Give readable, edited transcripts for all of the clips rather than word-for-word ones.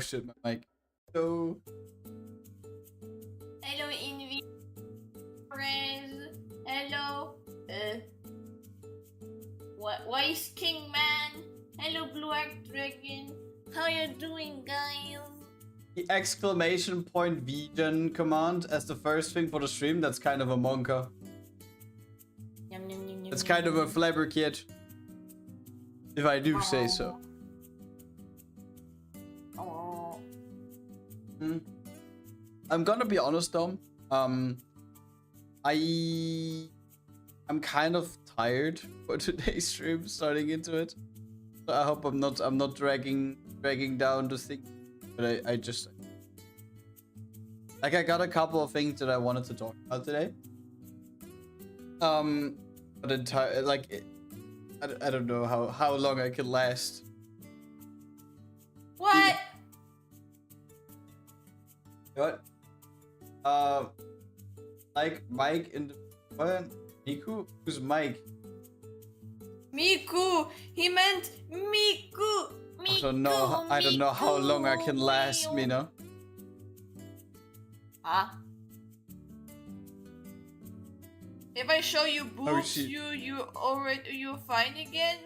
shit, my mic. So. Hello, Envy. Friends. Hello. Wise King Man. Hello, Blue Arc Dragon. How you doing, guys? The exclamation point vegan command as the first thing for the stream, that's kind of a monka. Yum, yum, yum, It's yum, kind yum, of a yum. flabberkid. If I do say so. Oh. I'm gonna be honest though. I'm kind of tired for today's stream, starting into it. So I hope I'm not dragging down the thing. But I just like I got a couple of things that I wanted to talk about today. But I don't know how long I can last. What? What? Like Mike in the what? Miku? Who's Mike? Miku. He meant Miku. I don't know how long I can last, Mina. Huh? If I show you boobs, shit. you're fine again?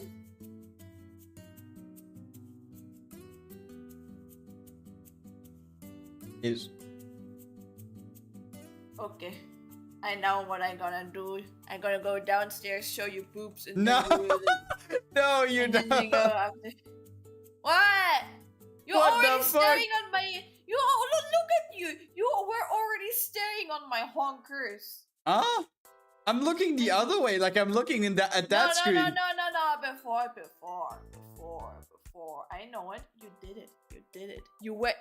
Is Okay. I know what I'm gonna do. I'm gonna go downstairs, show you boobs, and no, then no, you and then we don't. go after. What? You're What the already fuck? staring on my. Look at you. You were already staring on my honkers. Huh? I'm looking the other way, like I'm looking at that screen. No. Before. I know it. You did it. You were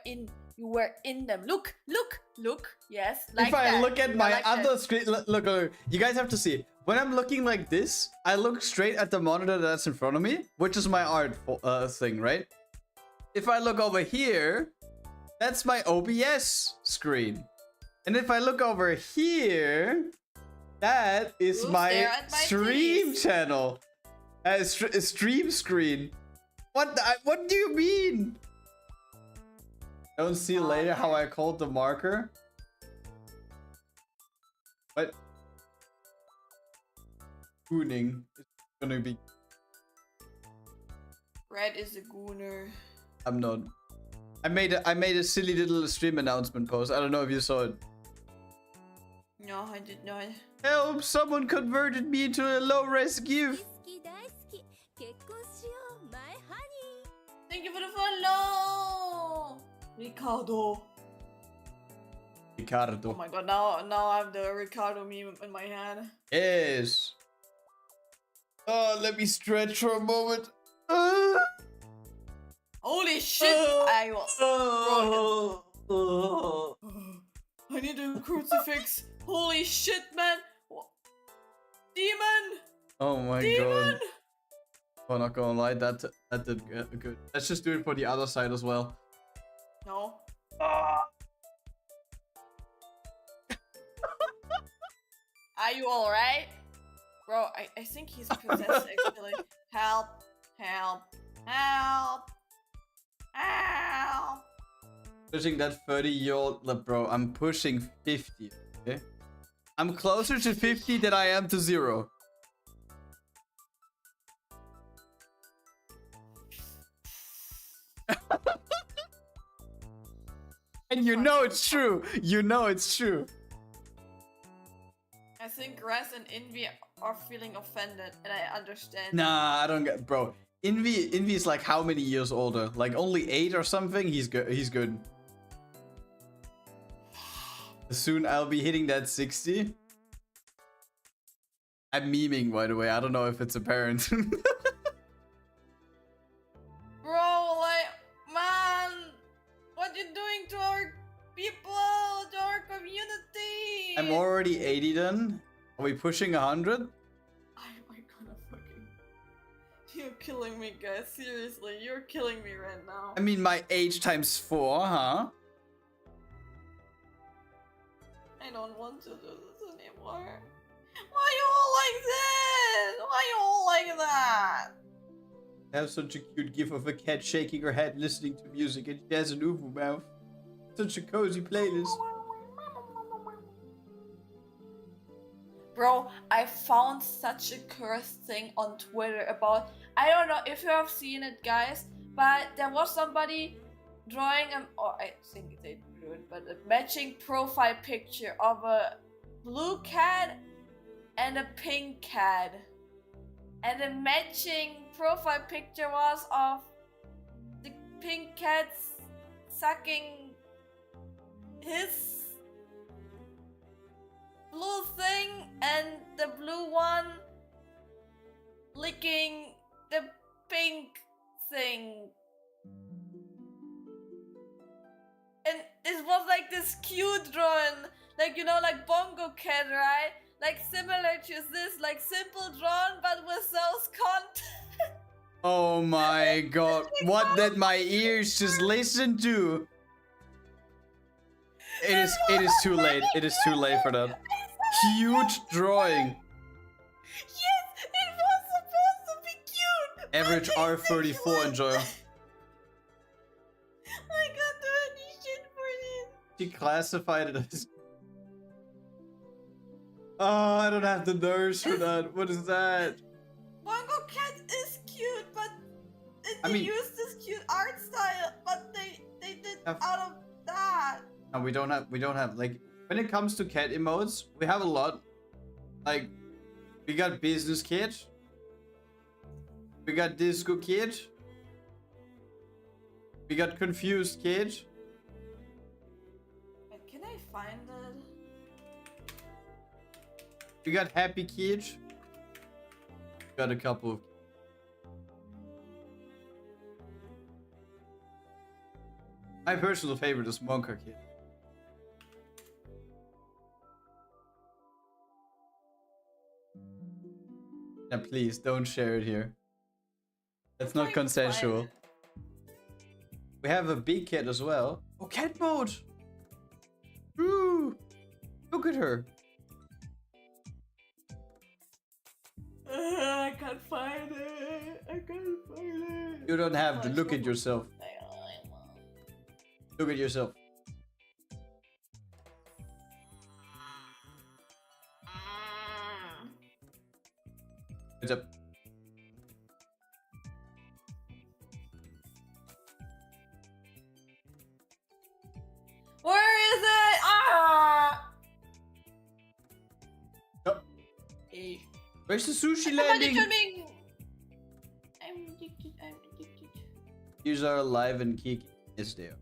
in them. Look. Yes. Like If I that. look at Yeah, my like other that. screen, look, you guys have to see. When I'm looking like this, I look straight at the monitor that's in front of me, which is my art thing, right? If I look over here, that's my OBS screen. And if I look over here, that is You my stare at my stream titties. channel. Stream screen. What do you mean? Don't see later how I called the marker? What? Gooning is gonna be. Grad is a gooner. I'm not. I made a silly little stream announcement post. I don't know if you saw it. No, I did not. Help! Someone converted me into a low-res gift. Thank you for the follow, Ricardo. Ricardo. Oh my god, now I have the Ricardo meme in my head. Yes. Oh, let me stretch for a moment. Holy shit! I need a crucifix. Holy shit, man! Demon! Oh my Demon! god. I'm not gonna lie, that did good. Let's just do it for the other side as well. No. Are you alright? Bro, I think he's possessed actually. Help! Pushing that 30-year-old, bro. I'm pushing 50. Okay, I'm closer to 50 than I am to 0. And you know it's true. You know it's true. I think Raz and Envy are feeling offended, and I understand. Nah, I don't get, bro. Envy is like how many years older? Like only 8 or something. He's good. Soon I'll be hitting that 60. I'm memeing, by the way. I don't know if it's apparent. Bro, like, man, what you doing to our people, to our community? I'm already 80 then. Are we pushing 100? I'm gonna fucking... You're killing me, guys. Seriously, you're killing me right now. I mean, my age times 4, huh? I don't want to do this anymore. Why you all like this? Why you all like that? I have such a cute gif of a cat shaking her head listening to music and she has an uvu mouth. Such a cozy playlist. Bro, I found such a cursed thing on Twitter about, I don't know if you have seen it, guys, but there was somebody drawing or I think they drew it, but a matching profile picture of a blue cat and a pink cat. And the matching profile picture was of the pink cat sucking his blue thing and the blue one licking the pink thing. And it was like this cute drawing, like, you know, like Bongo Cat, right? Like similar to this, like simple drawn but with those content. Oh my god, what did my ears just listen to? It is too late. It is too late for that. Huge drawing. Yes, it was supposed to be cute. Average R34, enjoy. I can't do any shit for this. She classified it as... Oh, I don't have the nerves for that. What is that? Bongo Cat is cute, but they mean, used this cute art style, but they did out of that. And we don't have like, when it comes to cat emotes, we have a lot. Like, we got business kid, we got disco kid, we got confused kid. Wait, can I find it? We got happy kid. Got a couple of. My personal favorite is Monka kid. Yeah, please don't share it here. That's not consensual. We have a big cat as well. Oh, cat mode! Ooh! Look at her. I can't find it. I can't find it. You don't have to look at yourself. Look at yourself. What's up? Where is it? Ah! Oh. Hey. Where's the sushi Somebody landing? told me. I'm addicted. I'm addicted. Here's our live and Kiki is there.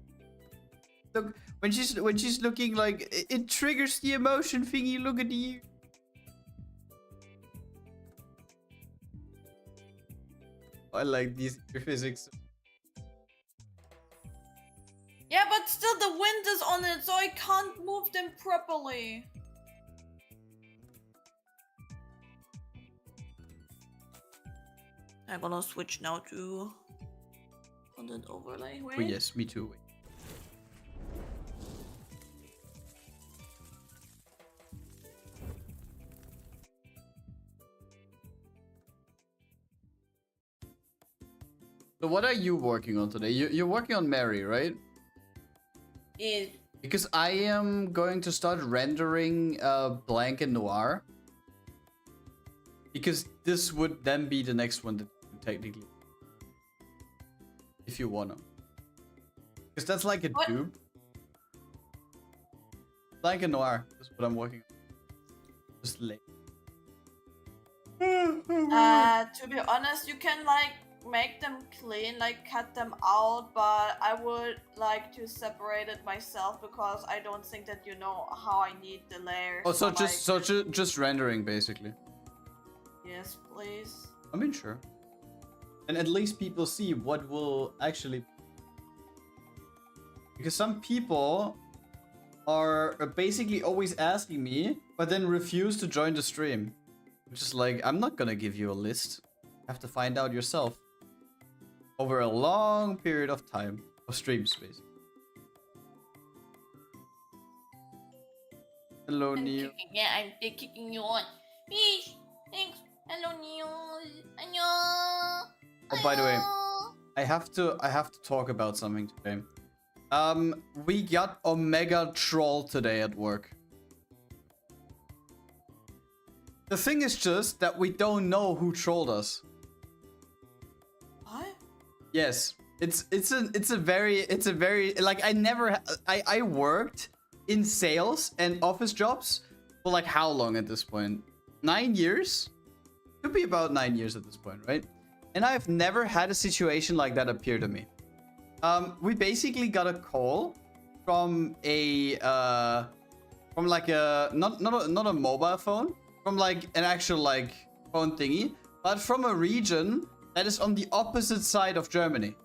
Look, when she's looking like it triggers the emotion thingy. Look at the. I like these ear physics. Yeah, but still the wind is on it, so I can't move them properly. I'm gonna switch now to content overlay. Wait. Oh yes, me too. Wait. So what are you working on today? You're working on Mary, right? Because I am going to start rendering Blank and Noir. Because this would then be the next one that technically. If you wanna. Because that's like a dupe. Blank and Noir is what I'm working on. Just late. To be honest, you can like make them clean, like cut them out, but I would like to separate it myself because I don't think that you know how I need the layers. Oh, so just rendering basically. Yes, please. I mean, sure. And at least people see what will actually. Because some people are basically always asking me, but then refuse to join the stream. Which is like, I'm not gonna give you a list. You have to find out yourself. Over a long period of time. Of stream space. Hello, Neil. I'm kicking you on. Peace. Thanks. Hello, Neil. Annyeong. Oh, by the way, I have to talk about something today. We got Omega Troll today at work. The thing is just that we don't know who trolled us. What? Yes, it's a very like I worked in sales and office jobs for like how long at this point? 9 years? Could be about 9 years at this point, right? And I've never had a situation like that appear to me. We basically got a call from a from like a not a mobile phone, from like an actual like phone thingy, but from a region that is on the opposite side of Germany.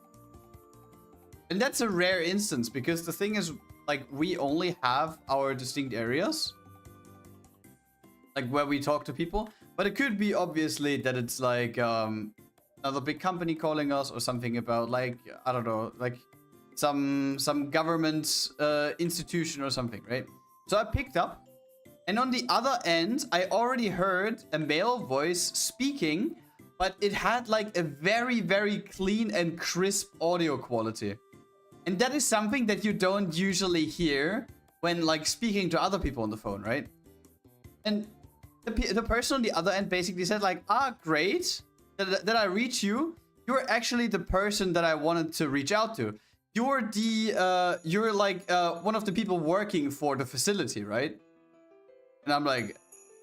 And that's a rare instance because the thing is, like, we only have our distinct areas, like where we talk to people. But it could be obviously that it's like another big company calling us or something about like, I don't know, like some government institution or something, right? So I picked up, and on the other end, I already heard a male voice speaking, but it had like a very, very clean and crisp audio quality. And that is something that you don't usually hear when like speaking to other people on the phone, right? And the person on the other end basically said like, great that I reach you. You're actually the person that I wanted to reach out to. You're the you're like one of the people working for the facility, right? And I'm like,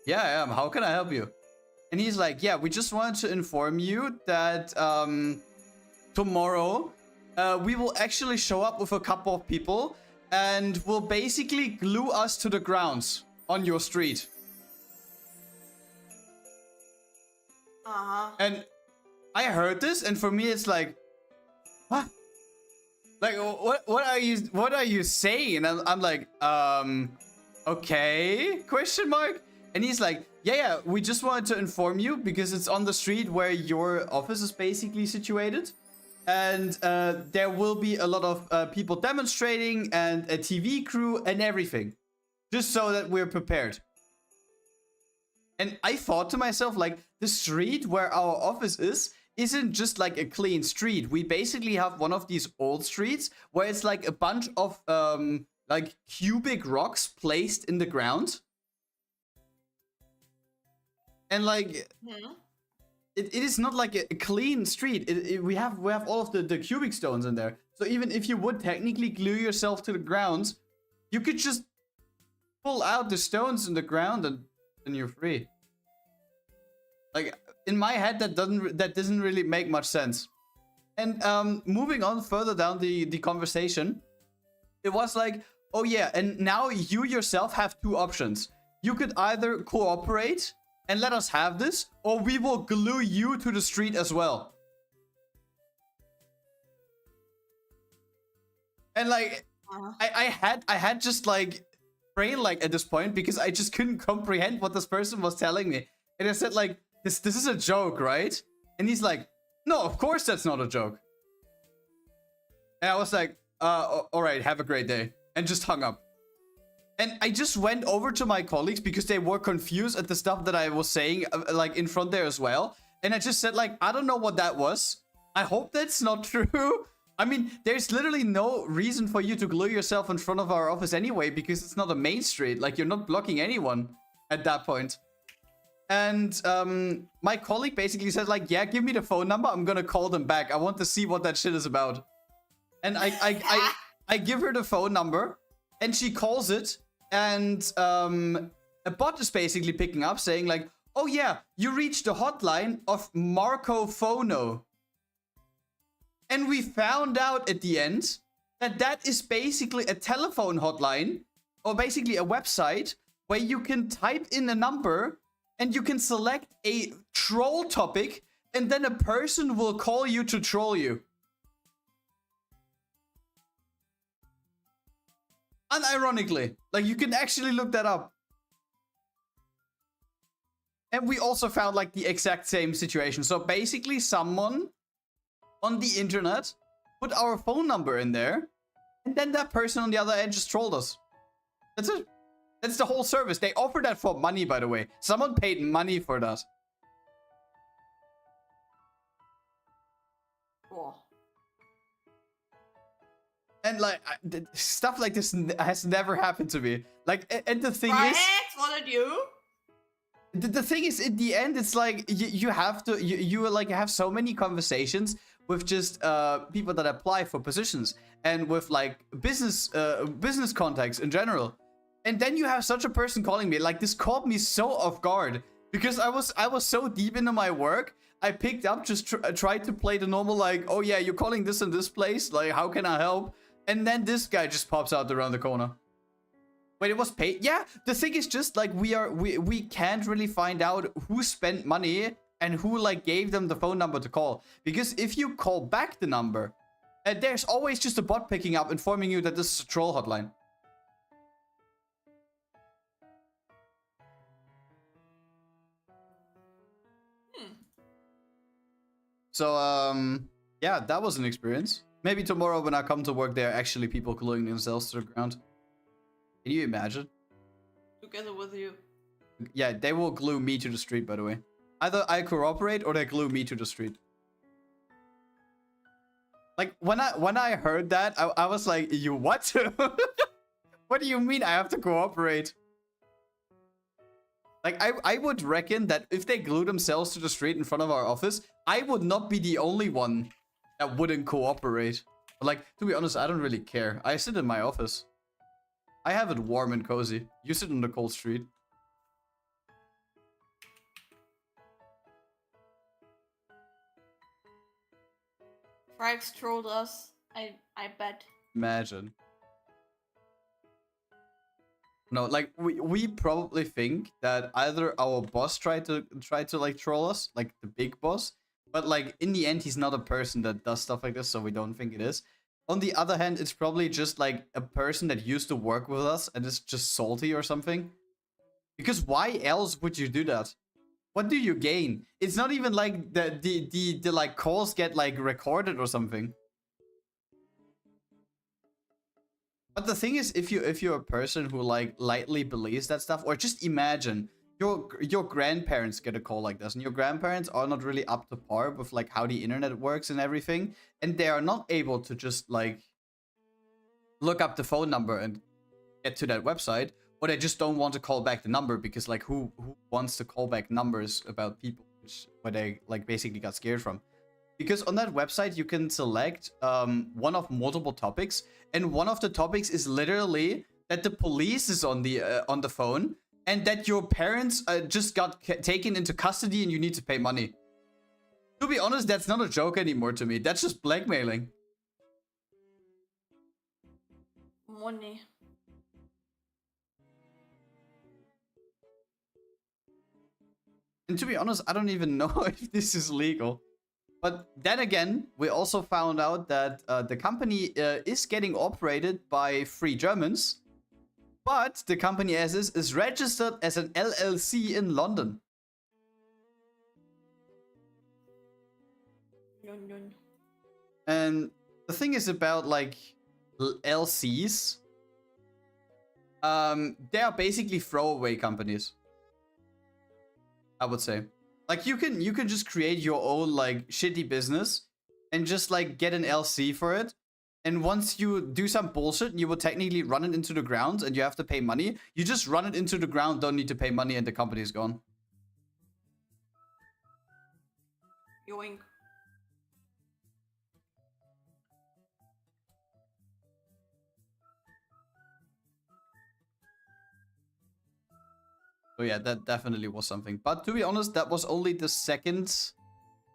yeah, I am. How can I help you? And he's like, yeah, we just wanted to inform you that tomorrow we will actually show up with a couple of people and will basically glue us to the grounds on your street. And I heard this, and for me it's like, what? Like, what are you saying? And I'm like, okay, question mark. And he's like, yeah, we just wanted to inform you because it's on the street where your office is basically situated. And there will be a lot of people demonstrating and a TV crew and everything. Just so that we're prepared. And I thought to myself, like, the street where our office isn't just like a clean street. We basically have one of these old streets where it's like a bunch of like cubic rocks placed in the ground. And like it is not like a clean street. We have all of the cubic stones in there. So even if you would technically glue yourself to the ground, you could just pull out the stones in the ground and you're free. Like, in my head, that doesn't really make much sense. And moving on further down the conversation, it was like, oh yeah, and now you yourself have two options. You could either cooperate and let us have this, or we will glue you to the street as well. And like, I had just like brain like at this point because I just couldn't comprehend what this person was telling me. And I said like, this is a joke, right? And he's like, no, of course that's not a joke. And I was like, all right, have a great day. And just hung up. And I just went over to my colleagues because they were confused at the stuff that I was saying, like in front there as well. And I just said like, I don't know what that was. I hope that's not true. I mean, there's literally no reason for you to glue yourself in front of our office anyway, because it's not a main street. Like, you're not blocking anyone at that point. And my colleague basically said like, yeah, give me the phone number. I'm gonna call them back. I want to see what that shit is about. And I give her the phone number and she calls it. And a bot is basically picking up saying like, oh yeah, you reached the hotline of Marco Fono. And we found out at the end that that is basically a telephone hotline, or basically a website where you can type in a number and you can select a troll topic, and then a person will call you to troll you. Unironically, like, you can actually look that up. And we also found like the exact same situation. So basically someone on the internet put our phone number in there, and then that person on the other end just trolled us. That's it. That's the whole service. They offered that for money, by the way. Someone paid money for that. And like stuff like this has never happened to me. Like, and the thing Right, is, what did you? the thing is, in the end, it's like you have to you like have so many conversations with just people that apply for positions and with like business contacts in general. And then you have such a person calling me. Like, this caught me so off guard because I was so deep into my work. I picked up, just tried to play the normal, like, oh yeah, you're calling this in this place, like, how can I help? And then this guy just pops out around the corner. Wait, it was paid? Yeah, the thing is just like we can't really find out who spent money and who like gave them the phone number to call. Because if you call back the number, there's always just a bot picking up informing you that this is a troll hotline. So, yeah, that was an experience. Maybe tomorrow when I come to work, there are actually people gluing themselves to the ground. Can you imagine? Together with you. Yeah, they will glue me to the street, by the way. Either I cooperate or they glue me to the street. Like, when I heard that, I was like, you what? What do you mean I have to cooperate? Like, I would reckon that if they glue themselves to the street in front of our office, I would not be the only one that wouldn't cooperate. But like, to be honest, I don't really care. I sit in my office. I have it warm and cozy. You sit on the cold street. Frags trolled us. I bet. Imagine. No, like we probably think that either our boss tried to like troll us, like the big boss, but like in the end he's not a person that does stuff like this, so we don't think it is. On the other hand, it's probably just like a person that used to work with us and is just salty or something. Because why else would you do that? What do you gain? It's not even like the like calls get like recorded or something. But the thing is, if you're a person who like lightly believes that stuff, or just imagine your grandparents get a call like this, and your grandparents are not really up to par with like how the internet works and everything, and they are not able to just like look up the phone number and get to that website, or they just don't want to call back the number because like who wants to call back numbers about people where they like basically got scared from. Because on that website, you can select one of multiple topics, and one of the topics is literally that the police is on the phone, and that your parents just got taken into custody, and you need to pay money. To be honest, that's not a joke anymore to me. That's just blackmailing. Money. And to be honest, I don't even know if this is legal. But then again, we also found out that the company is getting operated by 3 Germans. But the company as is registered as an LLC in London. And the thing is about like LCs. They are basically throwaway companies, I would say. Like you can just create your own like shitty business and just like get an LC for it. And once you do some bullshit, you will technically run it into the ground and you have to pay money. You just run it into the ground, don't need to pay money, and the company is gone. Yoink. So yeah, that definitely was something. But to be honest, that was only the second,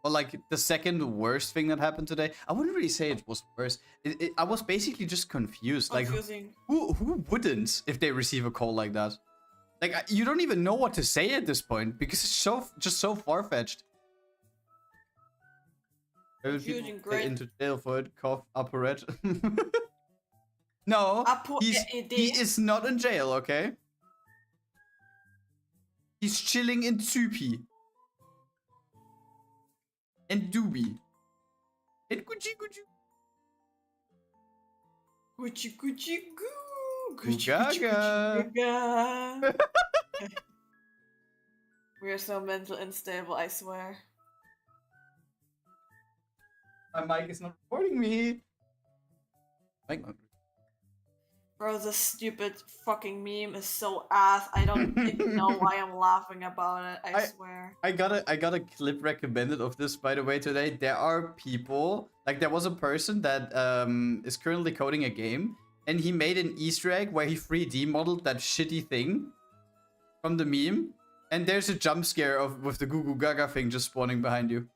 or like the second worst thing that happened today. I wouldn't really say it was worse. I was basically just confused. Confusing. Like, who wouldn't if they receive a call like that? Like, you don't even know what to say at this point because it's just so far-fetched. Confusing, great. Into jail for it, cough, upperette. No, he is not in jail, okay? He's chilling in Tsupi. And Doobie. And Gucci Gucci. Gucci Gucci Goo. Gucci Gucci Gaga. We are so mental unstable, I swear. My mic is not recording me. Like, Bro, this stupid fucking meme is so ass. I don't even know why I'm laughing about it. I swear. I got a clip recommended of this, by the way, today. There are people, like there was a person that is currently coding a game, and he made an Easter egg where he 3D modeled that shitty thing from the meme, and there's a jump scare with the Goo Goo Gaga thing just spawning behind you.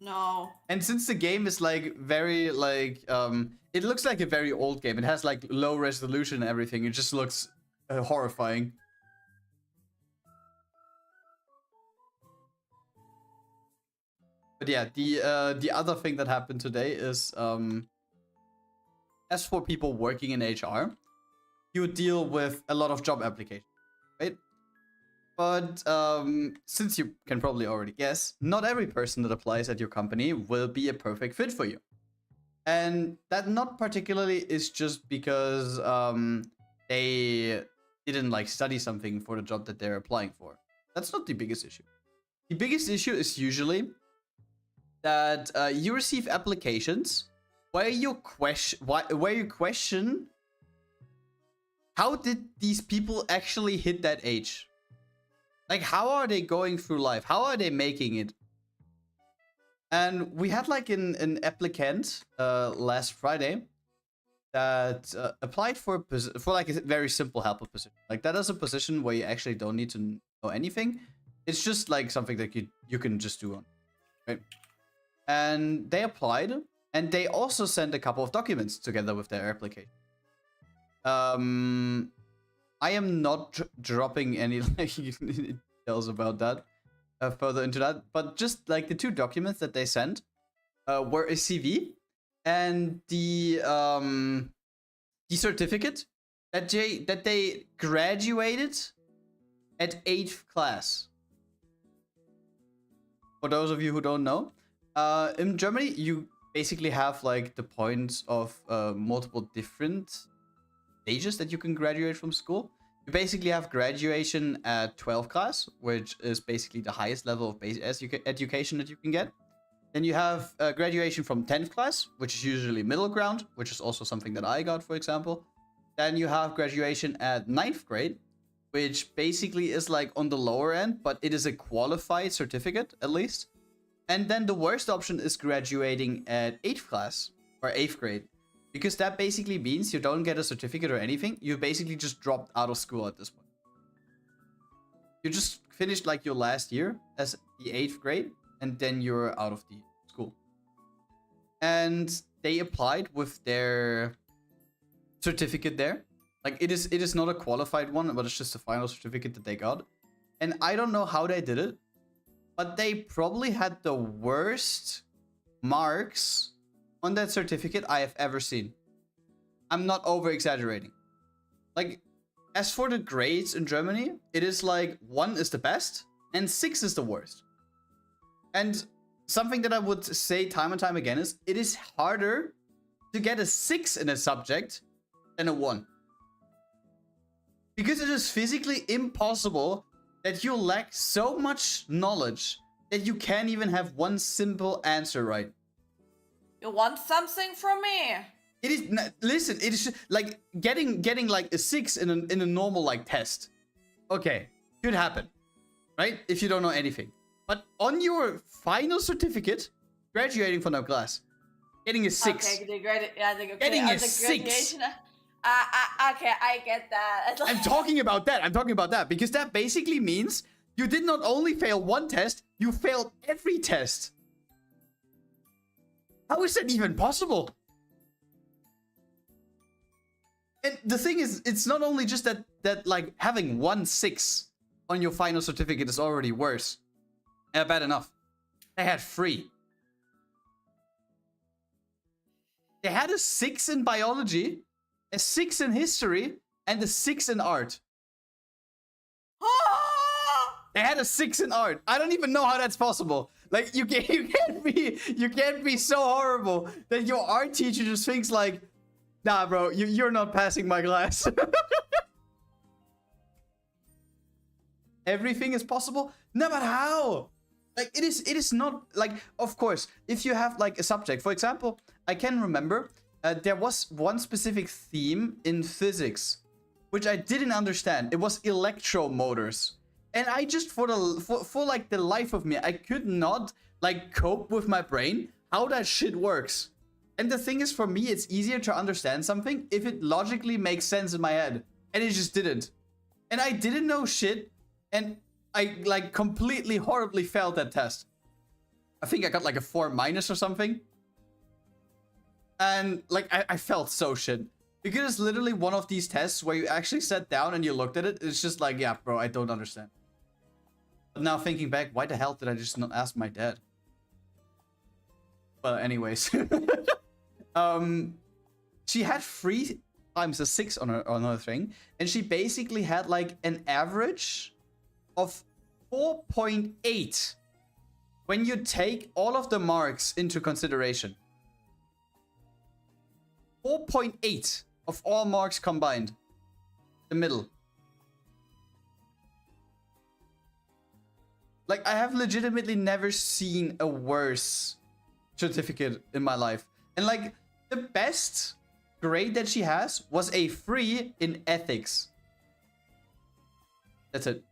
No. And since the game is like very like it looks like a very old game. It has like low resolution and everything. It just looks horrifying. But yeah, the other thing that happened today is as for people working in HR, you deal with a lot of job applications, right? But since you can probably already guess, not every person that applies at your company will be a perfect fit for you. And that not particularly is just because they didn't like study something for the job that they're applying for. That's not the biggest issue. The biggest issue is usually that you receive applications where you question how did these people actually hit that age? Like, how are they going through life? How are they making it? And we had like an applicant last Friday that applied for like a very simple helper position. Like that is a position where you actually don't need to know anything. It's just like something that you can just do on, right? And they applied, and they also sent a couple of documents together with their application. I am not dropping any like details about that further into that, but just like the two documents that they sent were a CV and the certificate that they graduated at 8th class. For those of you who don't know, in Germany you basically have like the points of multiple different stages that you can graduate from school. You basically have graduation at 12th class, which is basically the highest level of basic education that you can get. Then you have graduation from 10th class, which is usually middle ground, which is also something that I got, for example. Then you have graduation at 9th grade, which basically is like on the lower end, but it is a qualified certificate at least. And then the worst option is graduating at 8th class or 8th grade. Because that basically means you don't get a certificate or anything. You basically just dropped out of school at this point. You just finished like your last year as the 8th grade, and then you're out of the school. And they applied with their certificate there. Like it is not a qualified one, but it's just a final certificate that they got. And I don't know how they did it, but they probably had the worst marks on that certificate I have ever seen. I'm not over exaggerating. Like, as for the grades in Germany, it is like 1 is the best and 6 is the worst. And something that I would say time and time again is it is harder to get a 6 in a subject than a 1. Because it is physically impossible that you lack so much knowledge that you can't even have one simple answer right. You want something from me? It is listen. It is like getting like a 6 in a normal like test. Okay, could happen, right? If you don't know anything, but on your final certificate, graduating from that class, getting a 6. Okay, Getting a 6. Okay, I get that. I'm talking about that. I'm talking about that because that basically means you did not only fail one test, you failed every test. How is that even possible? And the thing is, it's not only just that like having 1 6 on your final certificate is already worse. Bad enough. They had 3. They had a 6 in biology, a 6 in history, and a 6 in art. They had a 6 in art. I don't even know how that's possible. Like you can't be so horrible that your art teacher just thinks like, nah, bro, you're not passing my class. Everything is possible. No, but how? Like it is not like, of course, if you have like a subject, for example, I can remember there was one specific theme in physics which I didn't understand. It was electromotors, and I just for like the life of me, I could not like cope with my brain how that shit works. And the thing is, for me, it's easier to understand something if it logically makes sense in my head, and it just didn't. And I didn't know shit, and I like completely horribly failed that test. I think I got like a 4- or something. And like I felt so shit. Because it's literally one of these tests where you actually sat down and you looked at it. It's just like, yeah, bro, I don't understand. But now thinking back, why the hell did I just not ask my dad? Well, anyways. She had 3 times a 6 on her thing. And she basically had like an average of 4.8 when you take all of the marks into consideration. 4.8 of all marks combined. The middle. Like, I have legitimately never seen a worse certificate in my life. And like, the best grade that she has was a 3 in ethics. That's it.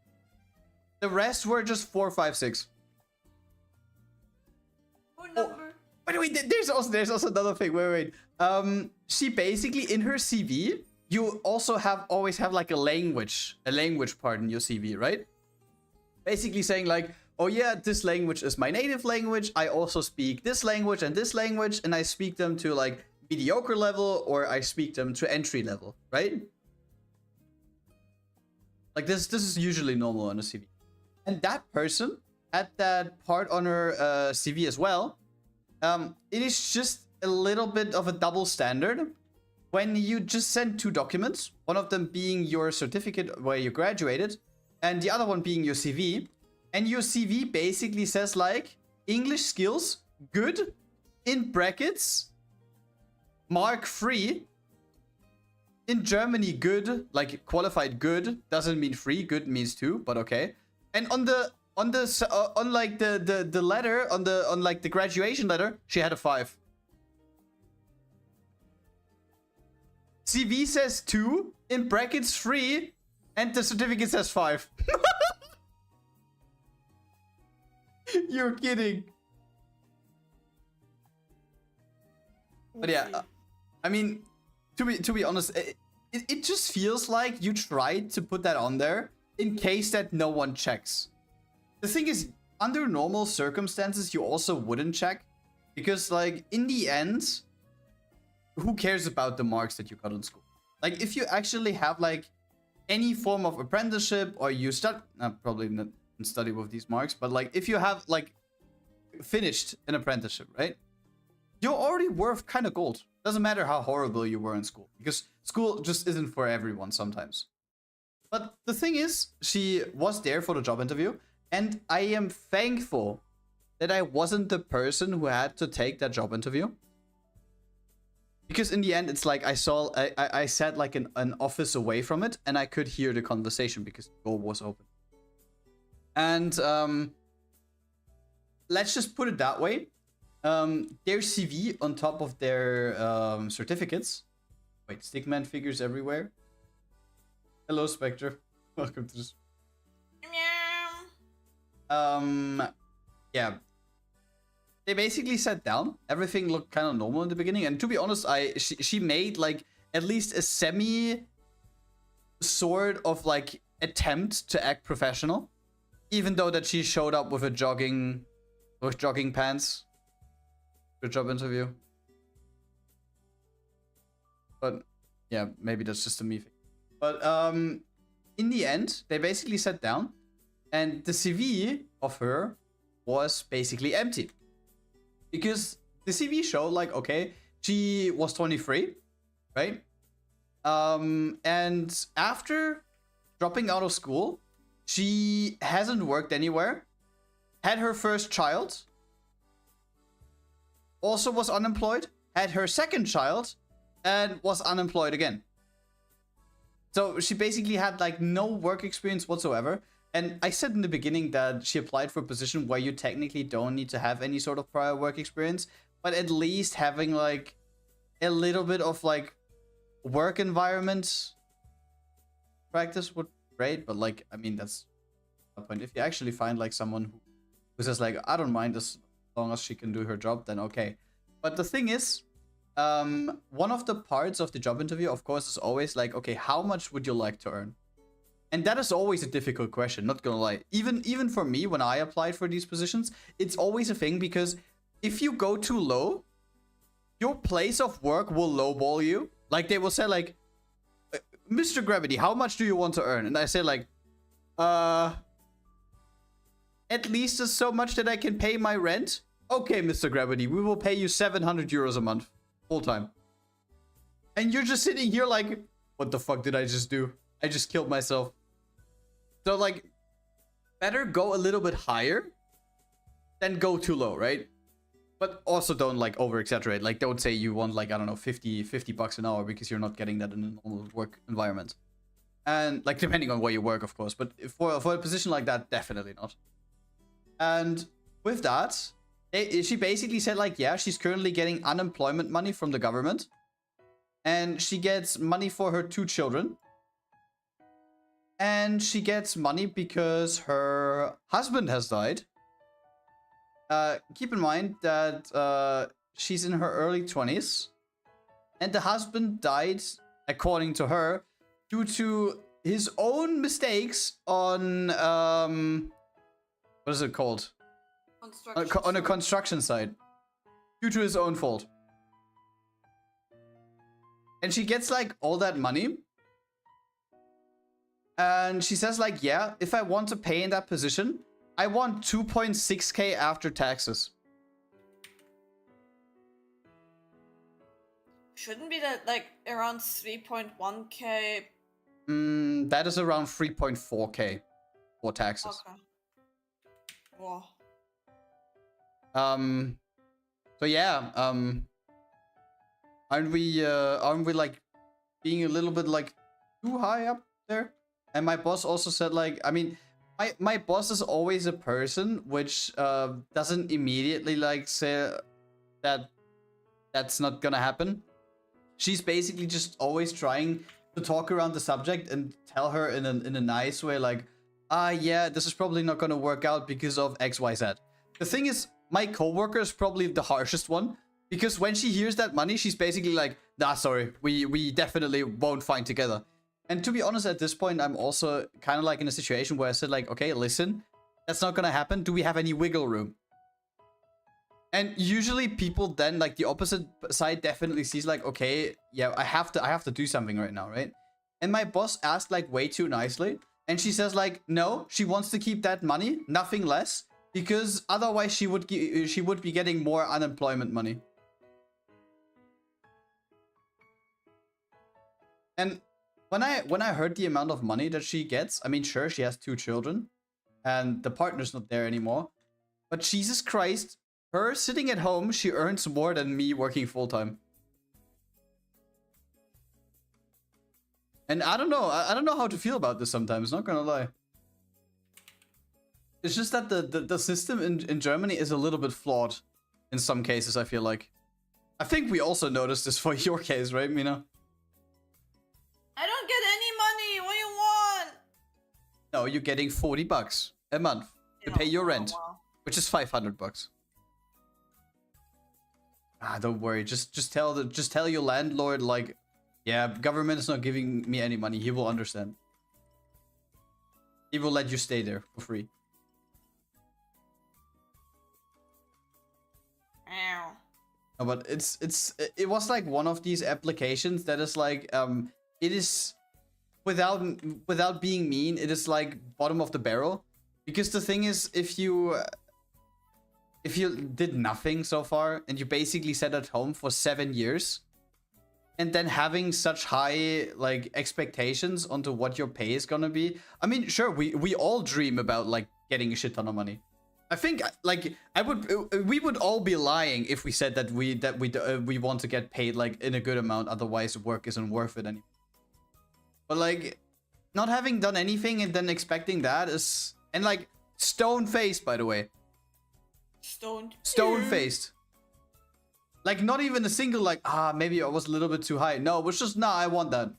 The rest were just 4, 5, 6. What number? Oh, by the way, there's also another thing. Wait. She basically, in her CV, you also always have like a language part in your CV, right? Basically saying like, oh yeah, this language is my native language. I also speak this language, and I speak them to like mediocre level, or I speak them to entry level, right? Like this is usually normal on a CV. And that person had that part on her CV as well. It is just a little bit of a double standard when you just send 2 documents, one of them being your certificate where you graduated, and the other one being your CV. And your CV basically says like, English skills, good, in brackets, mark 3. In Germany, good, like qualified good, doesn't mean 3, good means 2, but okay. And on like the letter, on like the graduation letter, she had a 5. CV says 2, in brackets 3, and the certificate says 5. You're kidding. But yeah, I mean, to be honest, it just feels like you tried to put that on there in case that no one checks. The thing is, under normal circumstances, you also wouldn't check. Because, like, in the end, who cares about the marks that you got in school? Like, if you actually have, like, any form of apprenticeship, or you probably not study with these marks, but, like, if you have, like, finished an apprenticeship, right? You're already worth kind of gold. Doesn't matter how horrible you were in school. Because school just isn't for everyone sometimes. But the thing is, she was there for the job interview. And I am thankful that I wasn't the person who had to take that job interview. Because in the end, it's like I sat like an office away from it, and I could hear the conversation because the door was open. And let's just put it that way. Their CV on top of their certificates. Wait, Stickman figures everywhere. Hello, Spectre. Welcome to this. Yeah. They basically sat down. Everything looked kind of normal in the beginning. And to be honest, she made like at least a semi sort of like attempt to act professional. Even though that she showed up with jogging pants. For a job interview. But yeah, maybe that's just a me thing. But in the end, they basically sat down. And the CV of her was basically empty. Because the CV showed like, okay, she was 23, right? And after dropping out of school, she hasn't worked anywhere, had her first child, also was unemployed, had her second child, and was unemployed again. So she basically had like no work experience whatsoever. And I said in the beginning that she applied for a position where you technically don't need to have any sort of prior work experience, but at least having like a little bit of like work environment practice would be great. But like, I mean, that's the point. If you actually find like someone who says like, I don't mind as long as she can do her job, then okay. But the thing is, one of the parts of the job interview, of course, is always like, okay, how much would you like to earn? And that is always a difficult question, not gonna lie. Even for me, when I applied for these positions, it's always a thing, because if you go too low, your place of work will lowball you. Like, they will say like, Mr. Gravity, how much do you want to earn? And I say like, at least as so much that I can pay my rent. Okay, Mr. Gravity, we will pay you 700 euros a month, full time. And you're just sitting here like, what the fuck did I just do? I just killed myself. So like, better go a little bit higher than go too low, right? But also don't like over exaggerate. Like, don't say you want like, I don't know, 50 bucks an hour, because you're not getting that in a normal work environment. And like, depending on where you work, of course, but for a position like that, definitely not. And with that, she basically said like, yeah, she's currently getting unemployment money from the government, and she gets money for her 2 children. And she gets money because her husband has died. Keep in mind that she's in her early 20s. And the husband died, according to her, due to his own mistakes on... what is it called? On a construction site. Due to his own fault. And she gets like all that money. And she says like, yeah, if I want to pay in that position, I want 2.6k after taxes. Shouldn't be that like around 3.1k? That is around 3.4k for taxes. Okay. Wow. So yeah, aren't we like being a little bit like too high up there? And my boss also said like, I mean, my boss is always a person which doesn't immediately like say that that's not gonna happen. She's basically just always trying to talk around the subject and tell her in a nice way like, yeah, this is probably not gonna work out because of XYZ. The thing is, my coworker is probably the harshest one, because when she hears that money, she's basically like, nah, sorry, we definitely won't find together. And to be honest, at this point, I'm also kind of like in a situation where I said like, okay, listen, that's not gonna happen. Do we have any wiggle room? And usually people then, like, the opposite side definitely sees like, okay, yeah, I have to do something right now, right? And my boss asked like way too nicely, and she says like, no, she wants to keep that money, nothing less, because otherwise she would be getting more unemployment money. And when I heard the amount of money that she gets, I mean, sure, she has 2 children, and the partner's not there anymore, but Jesus Christ, her sitting at home, she earns more than me working full-time. And I don't know how to feel about this sometimes, not gonna lie. It's just that the system in Germany is a little bit flawed in some cases, I feel like. I think we also noticed this for your case, right, Mina? I don't get any money. What do you want? No, you're getting 40 bucks a month to pay your rent, which is 500 bucks. Ah, don't worry. Just tell your landlord like, yeah, government is not giving me any money. He will understand. He will let you stay there for free. Ow. No, but it was like one of these applications that is like it is without being mean, it is like bottom of the barrel, because the thing is, if you did nothing so far and you basically sat at home for 7 years, and then having such high like expectations onto what your pay is gonna be, I mean, sure, we all dream about like getting a shit ton of money. I think like we would all be lying if we said that we want to get paid like in a good amount, otherwise work isn't worth it anymore. But like, not having done anything and then expecting that is... And like, stone-faced, by the way. Stoned. Stone-faced. Like, not even a single, like, maybe I was a little bit too high. No, it was just, nah, I want that.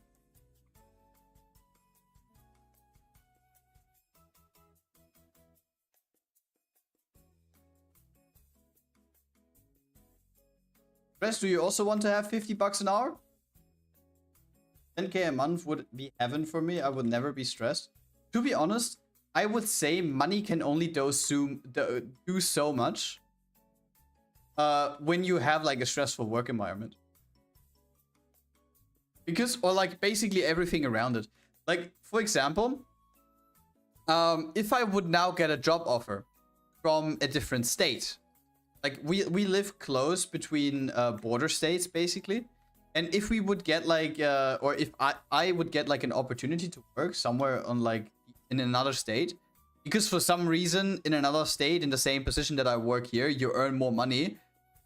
Rest, do you also want to have 50 bucks an hour? 10k a month would be heaven for me. I would never be stressed. To be honest, I would say money can only do so much when you have like a stressful work environment. Because, or like basically everything around it. Like, for example, if I would now get a job offer from a different state, like we live close between border states basically. And if we would get like, or if I would get like an opportunity to work somewhere on like in another state, because for some reason in another state in the same position that I work here, you earn more money.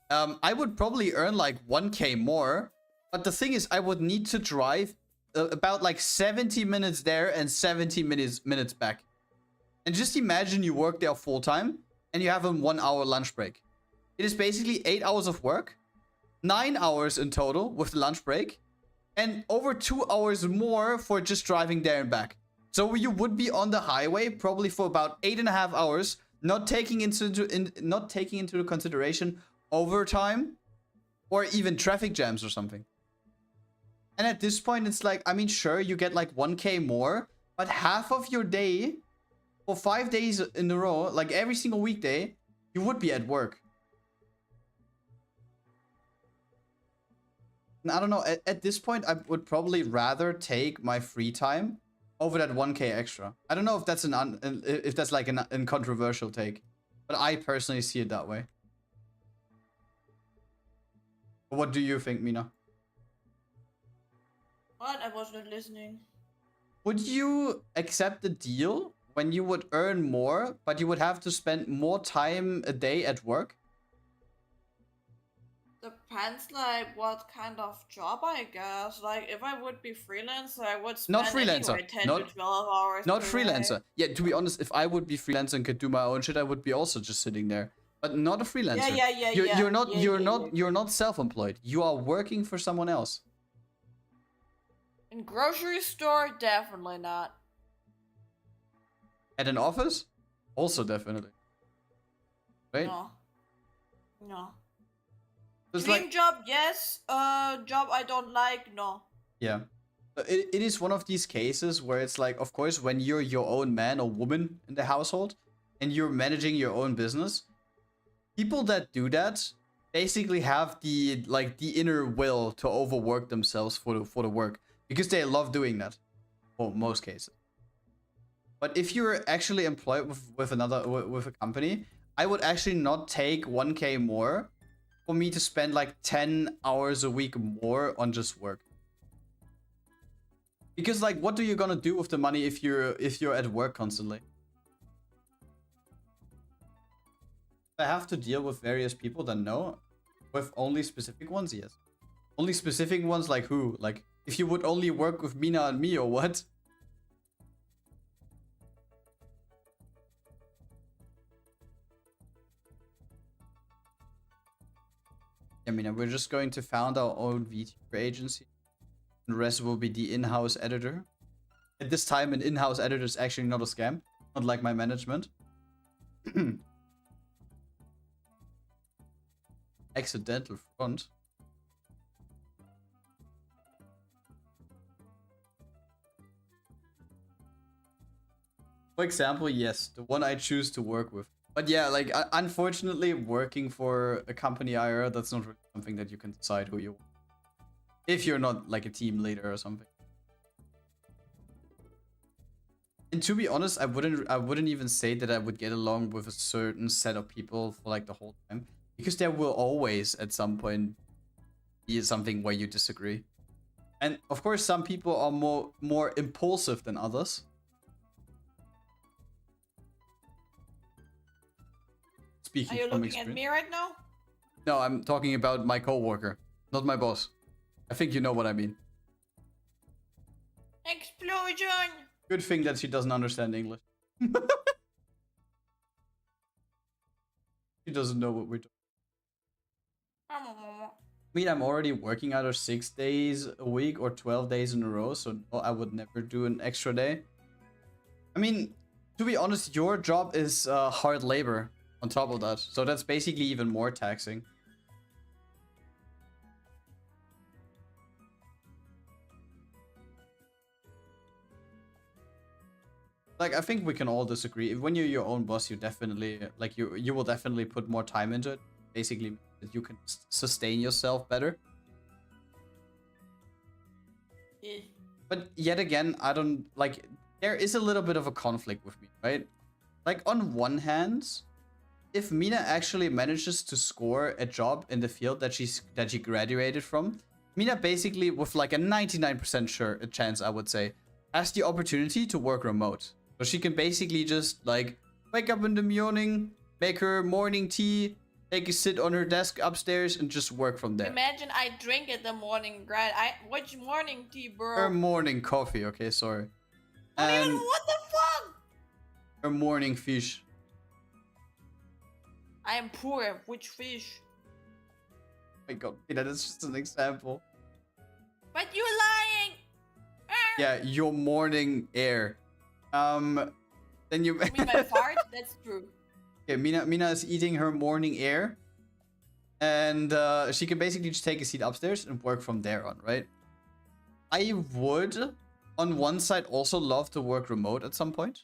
I would probably earn like 1k more. But the thing is, I would need to drive about like 70 minutes there and 70 minutes back. And just imagine you work there full time and you have a 1 hour lunch break. It is basically 8 hours of work, 9 hours in total with the lunch break, and over 2 hours more for just driving there and back. So you would be on the highway probably for about 8.5 hours, not taking into consideration overtime or even traffic jams or something. And at this point, it's like, I mean, sure, you get like 1k more, but half of your day for 5 days in a row, like every single weekday, you would be at work. And I don't know, at this point, I would probably rather take my free time over that 1k extra. I don't know if that's if that's like an uncontroversial take, but I personally see it that way. What do you think, Mina? What? I was not listening. Would you accept the deal when you would earn more, but you would have to spend more time a day at work? Depends, like, what kind of job, I guess. Like, if I would be freelancer, I would spend Not freelancer. Anyway 10 to 12 hours Not per freelancer. day. Yeah, to be honest, if I would be freelancer and could do my own shit, I would be also just sitting there. But not a freelancer. You're not self-employed. You are working for someone else. In grocery store, definitely not. At an office? Also definitely. Right? No. No. It's Dream like, job, yes. Job I don't like, no. yeah. It is one of these cases where it's like, of course, when you're your own man or woman in the household and you're managing your own business, people that do that basically have the inner will to overwork themselves for the work because they love doing that for most cases. But if you're actually employed with a company, I would actually not take 1k more for me to spend like 10 hours a week more on just work. Because like, what are you gonna do with the money if you're at work constantly? I have to deal with various people, then no. With only specific ones, yes. Only specific ones, like who? Like, if you would only work with Mina and me, or what? I mean, we're just going to found our own VTuber agency. The rest will be the in-house editor. At this time, an in-house editor is actually not a scam. Not like my management. Accidental front. For example, yes, the one I choose to work with. But yeah, like, unfortunately, working for a company IR, that's not really something that you can decide who you want. If you're not like a team leader or something. And to be honest, I wouldn't even say that I would get along with a certain set of people for like the whole time. Because there will always, at some point, be something where you disagree. And of course, some people are more impulsive than others. Speaking Are you from looking experience. at me right now? No, I'm talking about my coworker, not my boss. I think you know what I mean. Explosion! Good thing that she doesn't understand English. She doesn't know what we're talking. I mean, I'm already working either 6 days a week or 12 days in a row, so no, I would never do an extra day. I mean, to be honest, your job is hard labor on top of that, so that's basically even more taxing. Like, I think we can all disagree. When you're your own boss, you definitely, like, you will definitely put more time into it. Basically, that you can sustain yourself better. Yeah. But yet again, I don't, like, there is a little bit of a conflict with me, right? Like, on one hand, if Mina actually manages to score a job in the field that she graduated from, Mina basically, with like a 99% sure chance, I would say, has the opportunity to work remote. So she can basically just like wake up in the morning, make her morning tea, take a sit on her desk upstairs, and just work from there. Imagine I drink in the morning, Grad. Which morning tea, bro? Her morning coffee, okay, sorry. What And the fuck? her morning fish. I am poor. Which fish? Oh my god, Mina, that's just an example. But you lying. Yeah, your morning air. Then you You mean my fart? That's true. Okay, Mina is eating her morning air. And she can basically just take a seat upstairs and work from there on, right? I would, on one side, also love to work remote at some point.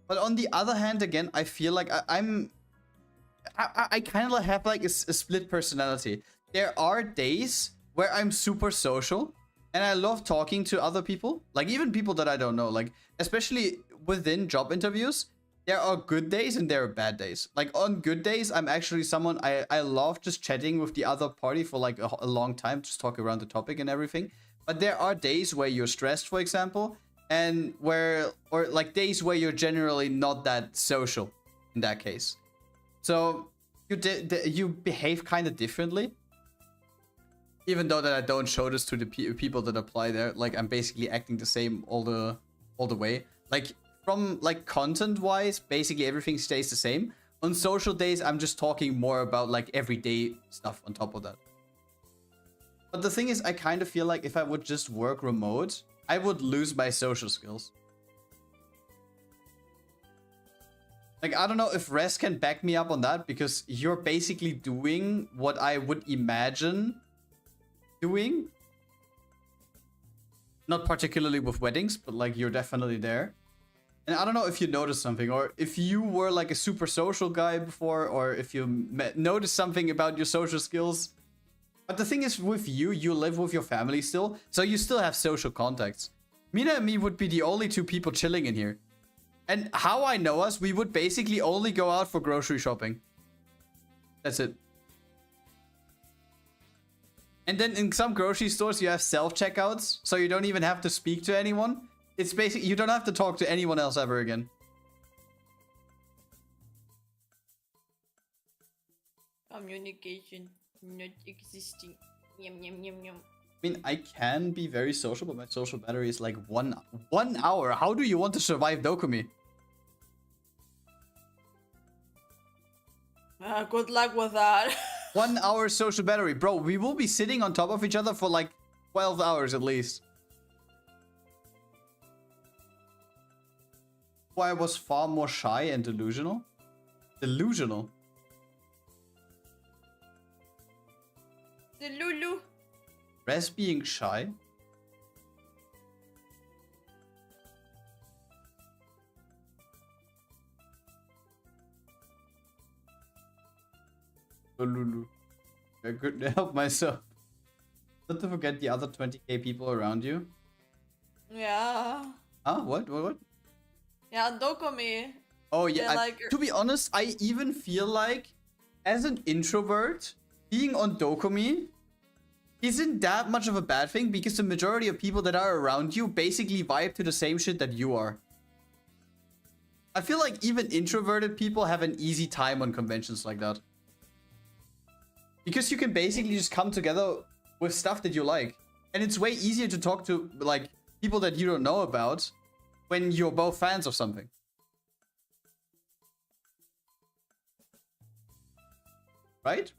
But on the other hand, again, I feel like I kind of have like a split personality. There are days where I'm super social and I love talking to other people, like even people that I don't know, like especially within job interviews. There are good days and there are bad days. Like on good days, I'm actually someone I love just chatting with the other party for like a long time, just talk around the topic and everything. But there are days where you're stressed, for example, and or like days where you're generally not that social in that case. So you behave kind of differently. Even though that I don't show this to the people that apply there, like I'm basically acting the same all the way. Like from like content wise, basically everything stays the same. On social days, I'm just talking more about like everyday stuff on top of that. But the thing is, I kind of feel like if I would just work remote, I would lose my social skills. Like, I don't know if Res can back me up on that, because you're basically doing what I would imagine doing. Not particularly with weddings, but like you're definitely there. And I don't know if you noticed something, or if you were like a super social guy before, or if you noticed something about your social skills. But the thing is, with you, you live with your family still, so you still have social contacts. Mina and me would be the only two people chilling in here. And how I know us, we would basically only go out for grocery shopping. That's it. And then in some grocery stores, you have self-checkouts, so you don't even have to speak to anyone. It's basically, you don't have to talk to anyone else ever again. Communication not existing. Yum, yum, yum, yum. I mean, I can be very social, but my social battery is like one hour. How do you want to survive Dokumi? Good luck with that. 1 hour social battery. Bro, we will be sitting on top of each other for like 12 hours at least. I was far more shy and delusional. Delusional. The Lulu. Res being shy. Oh, Lulu. I couldn't help myself. Not to forget the other 20k people around you. Yeah. Huh? What? Yeah, Dokumi. Oh yeah, like... to be honest, I even feel like as an introvert, being on Dokumi isn't that much of a bad thing, because the majority of people that are around you basically vibe to the same shit that you are. I feel like even introverted people have an easy time on conventions like that. Because you can basically just come together with stuff that you like. And it's way easier to talk to like people that you don't know about when you're both fans of something. Right?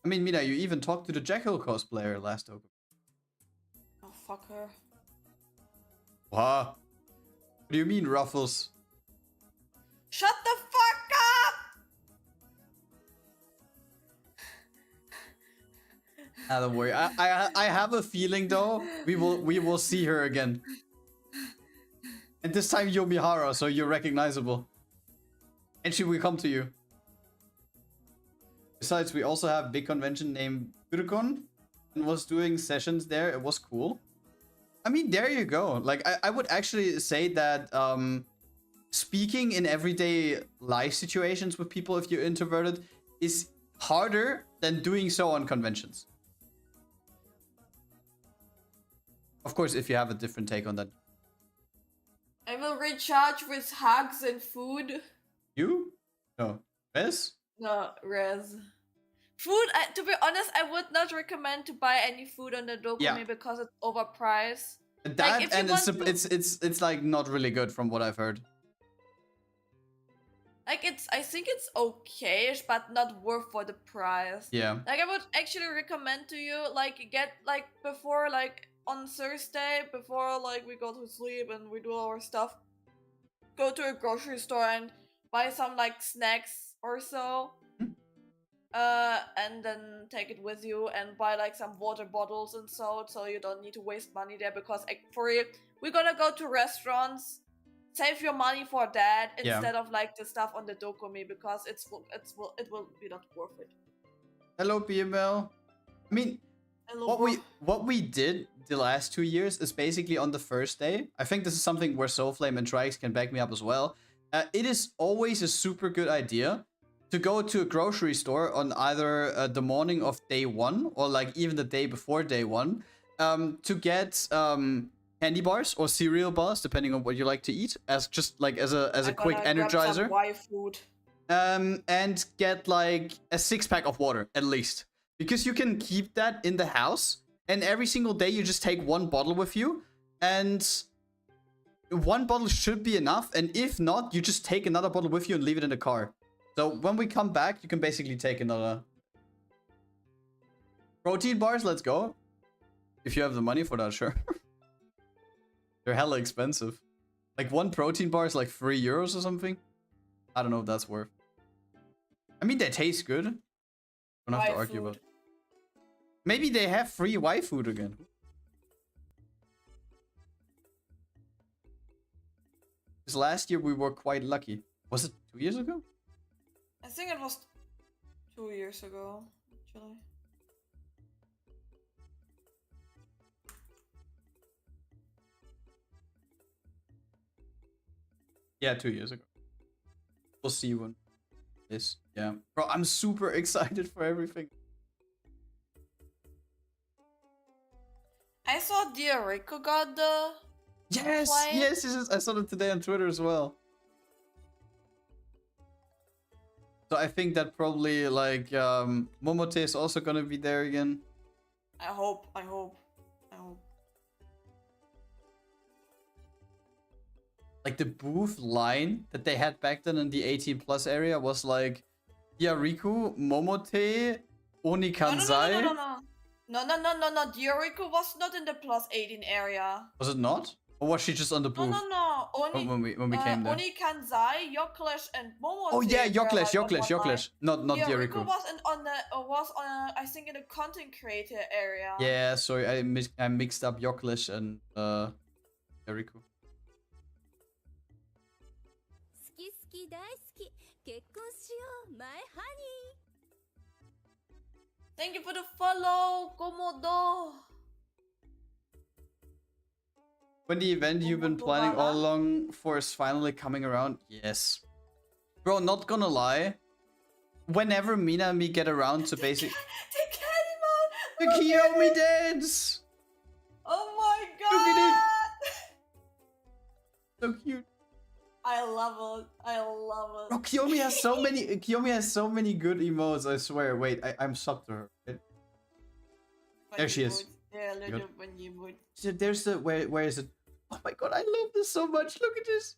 I mean, Mina, you even talked to the Jackal cosplayer last Okami. Oh, fuck her. Wow. What do you mean, Ruffles? Shut the fuck up! Don't worry. I have a feeling though we will see her again. And this time you'll be Hara, so you're recognizable. And she will come to you. Besides, we also have a big convention named Burkon and was doing sessions there. It was cool. I mean, there you go. Like, I would actually say that speaking in everyday life situations with people, if you're introverted, is harder than doing so on conventions. Of course, if you have a different take on that. I will recharge with hugs and food. You? No. Rez? No, Rez. Food, to be honest, I would not recommend to buy any food on the Dokumi because it's overpriced. That, like, and it's like not really good from what I've heard. Like, I think it's okay-ish, but not worth for the price. Yeah. Like, I would actually recommend to you, like, get, like, before, like, on Thursday, before, like, we go to sleep and we do our stuff, go to a grocery store and buy some, like, snacks or so. And then take it with you and buy, like, some water bottles and so you don't need to waste money there, because, for real, we're gonna go to restaurants. Save your money for that instead of like the stuff on the Dokumi, because it will be not worth it. Hello, PML. I mean, hello, what we did the last 2 years is basically on the first day. I think this is something where Soulflame and Trix can back me up as well. It is always a super good idea to go to a grocery store on either the morning of day 1 or like even the day before day 1 to get candy bars or cereal bars, depending on what you like to eat, as just like as a quick energizer. Food. And get like a 6-pack of water at least, because you can keep that in the house, and every single day you just take 1 bottle with you, and 1 bottle should be enough. And if not, you just take another bottle with you and leave it in the car. So when we come back, you can basically take another. Protein bars, let's go. If you have the money for that, sure. They're hella expensive. Like 1 protein bar is like €3 or something. I don't know if that's worth. I mean, they taste good. Don't have to argue about it. Maybe they have free Y food again. Because last year we were quite lucky. Was it 2 years ago? I think it was 2 years ago, actually. Yeah, 2 years ago. We'll see when this. Yeah. Bro, I'm super excited for everything. I saw Diorico got the Yes, I saw it today on Twitter as well. So I think that probably like Momote is also gonna be there again. I hope. Like the booth line that they had back then in the 18+ area was like Diorico, Momote, Oni Kansai. No. Diorico was not in the +18 area. Was it not? Or was she just on the booth? No. Only when we came there. Oni Kansai, Yoklesh, and Momote. Oh yeah, Yoklesh. Not Diorico. Was on I think in the content creator area. Yeah, sorry, I mixed up Yoklesh and Diorico. Thank you for the follow, Komodo. When the event you've been planning all along for is finally coming around, yes. Bro, not gonna lie. Whenever Mina and me get around to basic... The Kiyomi dance! Oh my god! So cute. I love it. Bro, Kiyomi has so many good emotes, I swear. Wait, I'm subbed to her. There she is. Yeah, God. little when you would. So there's the where is it? Oh my god, I love this so much. Look at this.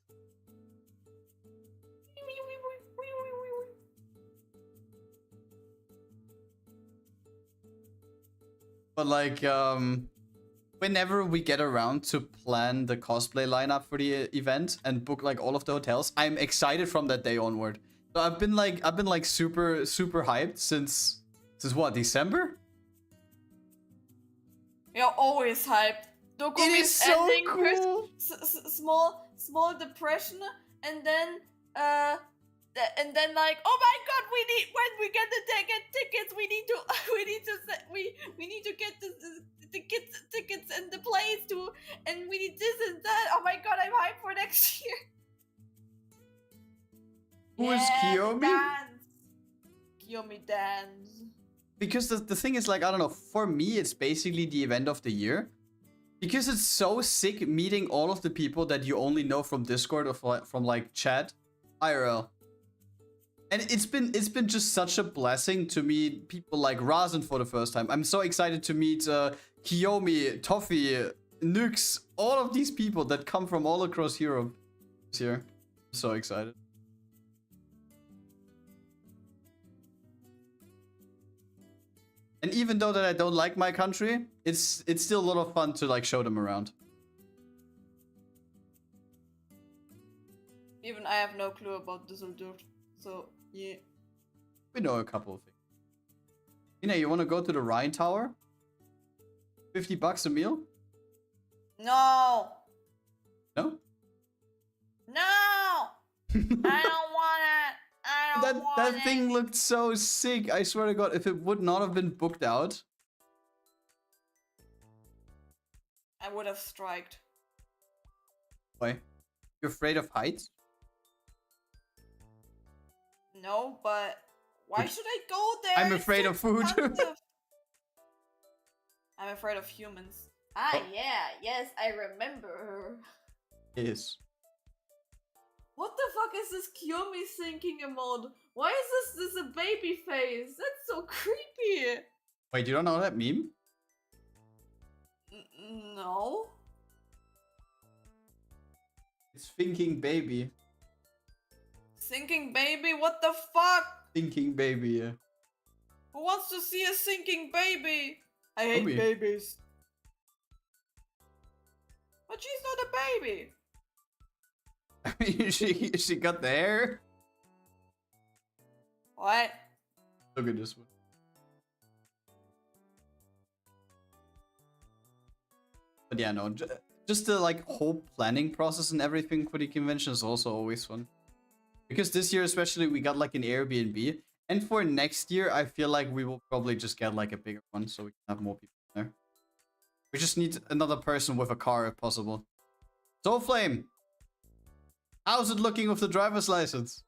But like whenever we get around to plan the cosplay lineup for the event and book like all of the hotels, I'm excited from that day onward. So I've been like super hyped since what, December? You're always hyped. Dokumi It is so ending cool. small depression, and then like, oh my god, we need, when we get the tickets, we need to get the tickets and the planes too, and we need this and that. Oh my god, I'm hyped for next year. Who is Kiyomi? Dance. Kiyomi dance. Because the thing is, like, I don't know, for me it's basically the event of the year. Because it's so sick meeting all of the people that you only know from Discord or from like chat IRL. And it's been just such a blessing to meet people like Razen for the first time. I'm so excited to meet Kiyomi, Toffee, Nux, all of these people that come from all across Europe this year. I'm so excited. And even though that I don't like my country, it's still a lot of fun to like show them around. Even I have no clue about Düsseldorf, so yeah. We know a couple of things. Mina, you want to go to the Rhine Tower? $50 a meal? No! No? No! I don't want it! I don't want That it! thing looked so sick. I swear to God, if it would not have been booked out. I would have striked. Why? You're afraid of heights? No, but why should I go there? I'm It's afraid so of food. expensive. I'm afraid of humans. Ah, Oh. yeah, yes, I remember her. Yes. What the fuck is this Kiyomi thinking emote? Why is this a baby face? That's so creepy. Wait, you don't know that meme? No. It's thinking baby. Sinking baby? What the fuck? Thinking baby, yeah. Who wants to see a sinking baby? I hate Obi. babies. But she's not a baby. I mean, she got the hair. What? Look at this one. But yeah, no, just the like whole planning process and everything for the convention is also always fun. Because this year especially we got like an Airbnb, and for next year I feel like we will probably just get like a bigger one so we can have more people there. We just need another person with a car if possible. Soulflame! How's it looking with the driver's license?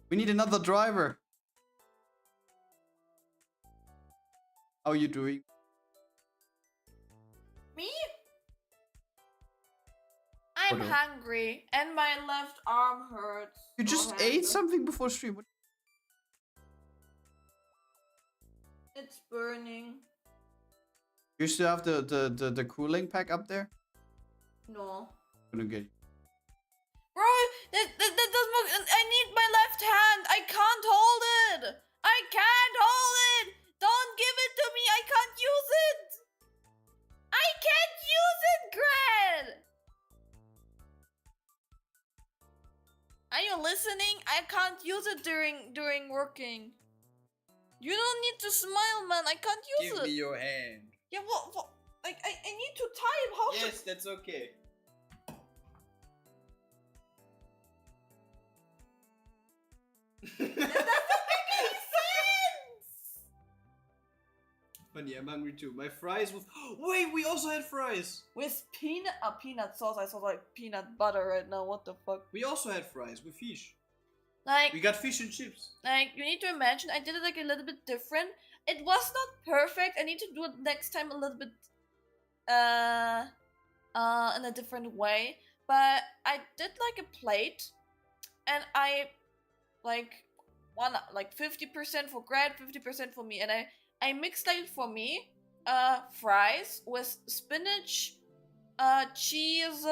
We need another driver. How are you doing? Me? I'm What hungry and my left arm hurts. You just ate something before stream. What? It's burning. You still have the cooling pack up there? No. I'm gonna get you. Bro, that doesn't work. I need my left hand. I can't hold it. I can't hold it. Don't give it to me. I can't use it. I can't use it, Grad. Are you listening? I can't use it during working. You don't need to smile, man. I can't use it. your hand. Yeah, what? Like, I need to type. How should... Yes, that's okay. That doesn't make any sense! Funny, I'm hungry too. My fries with... Wait, we also had fries! With peanut sauce. I saw like peanut butter right now. What the fuck? We also had fries with fish. Like, We got fish and chips. like you need to imagine. I did it like a little bit different. It was not perfect. I need to do it next time a little bit, in a different way. But I did like a plate, and I like 50% for Grad, 50% for me, and I mixed it for me, fries with spinach, cheese,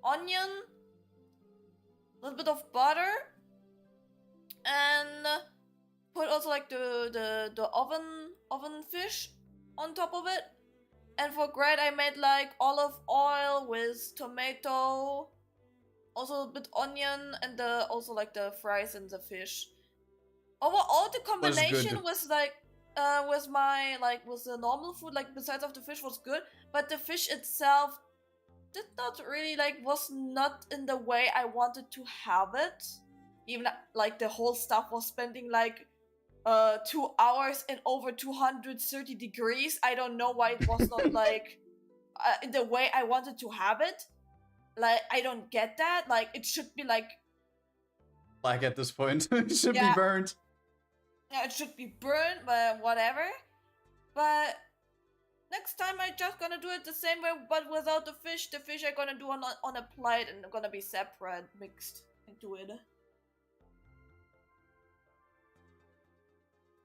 onion, a little bit of butter, and put also like the oven fish on top of it. And for Grad, I made like olive oil with tomato, also a bit onion, and also like the fries and the fish. Overall, the combination was like with my with the normal food, like besides of the fish, was good, but the fish itself did not really was not in the way I wanted to have it. Even like the whole stuff was spending like 2 hours and over 230 degrees. I don't know why it was not like in the way I wanted to have it. Like, I don't get that. Like, it should be like black at this point. It should be burned. Yeah, it should be burned, but whatever. But next time I just gonna do it the same way, but without the fish. The fish I'm gonna do on a plate and gonna be separate, mixed into it.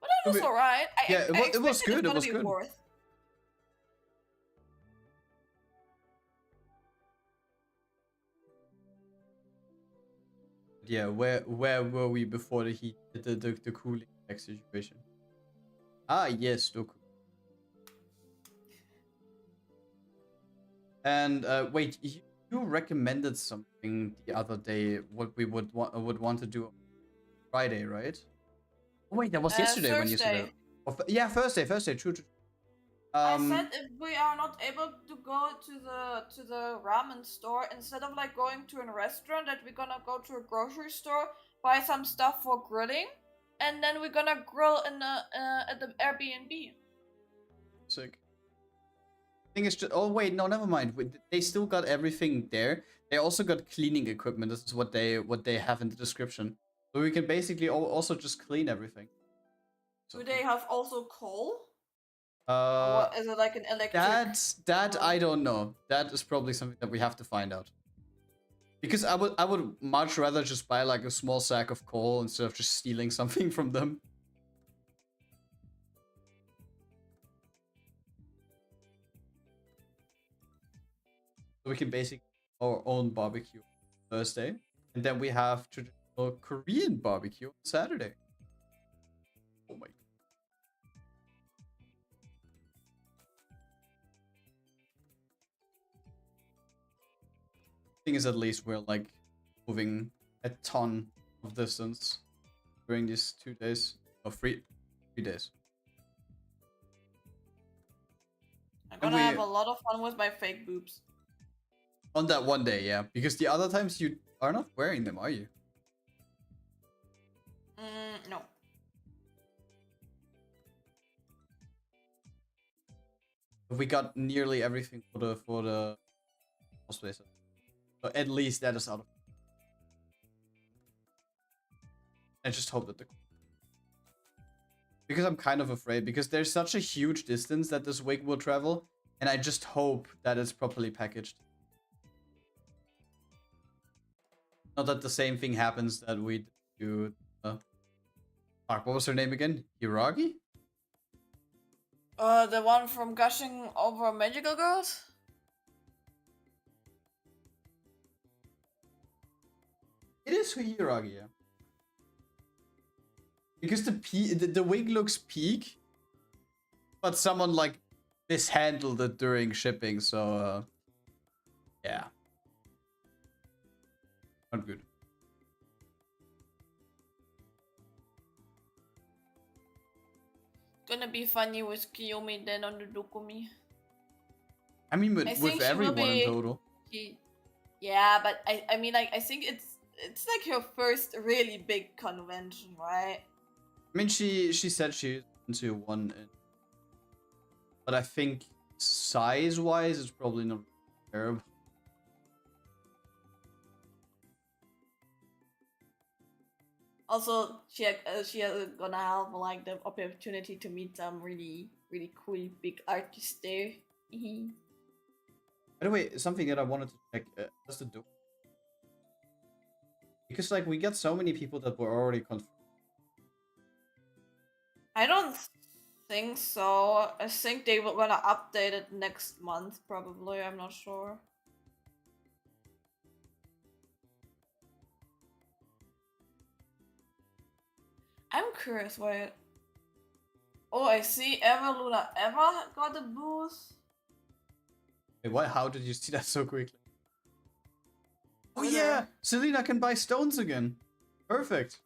But it was alright. It was good. It was good. Yeah, where were we before the heat, the cooling situation? Ah, yes, Doku. And wait, you recommended something the other day. What we would want to do on Friday, right? Oh, wait, that was yesterday when you said that. Oh, yeah, Thursday. True. I said if we are not able to go to the ramen store, instead of like going to a restaurant, that we're gonna go to a grocery store, buy some stuff for grilling, and then we're gonna grill in at the Airbnb. Sick. Thing is just, oh wait, no, never mind. They still got everything there. They also got cleaning equipment. This is what they have in the description. So we can basically also just clean everything. Do they have also coal? Or is it like an electric? That I don't know. That is probably something that we have to find out. Because I would much rather just buy like a small sack of coal instead of just stealing something from them. So we can basically our own barbecue Thursday, and then we have traditional Korean barbecue on Saturday. Oh my god. Thing is, at least we're like moving a ton of distance during these 2 days or 3 days. I'm gonna have a lot of fun with my fake boobs. On that one day, yeah. Because the other times you are not wearing them, are you? No. We got nearly everything for the cosplay. So at least that is out of. I just hope that because I'm kind of afraid, because there's such a huge distance that this wig will travel, and I just hope that it's properly packaged. Not that the same thing happens that we do. Fuck, what was her name again? Hiragi? The one from Gushing Over Magical Girls? It is Hiragi, yeah. Because the wig looks peak, but someone like mishandled it during shipping, so yeah. Not good. Gonna be funny with Kiyomi then on the Dokumi. I mean, with everyone in total. Yeah, but I mean, like, I think it's like her first really big convention, right? I mean, she said she's into one, but I think size-wise, it's probably not terrible. Also, she gonna have like the opportunity to meet some really cool big artists there. By the way, something that I wanted to check, that's the door. Because like we got so many people that were already confirmed. I don't think so. I think they will gonna update it next month, probably. I'm not sure. I'm curious why. Oh, I see. Ever Luna ever got a booth. Wait, what? How did you see that so quickly? Oh Twitter. yeah, Selena can buy stones again. Perfect.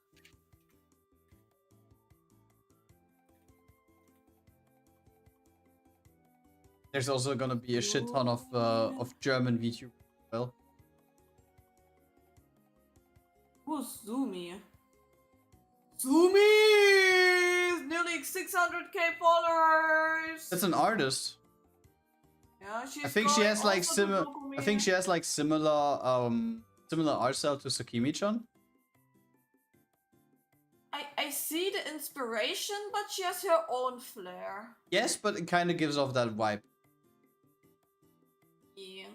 There's also gonna be a shit ton of German VTuber as well. Who's Zumi? Zumi is nearly 600k followers. That's an artist. Yeah, she's I think she has like similar. I think she has like similar art style to Sakimi-chan. I see the inspiration, but she has her own flair. Yes, but it kind of gives off that vibe. Yeah.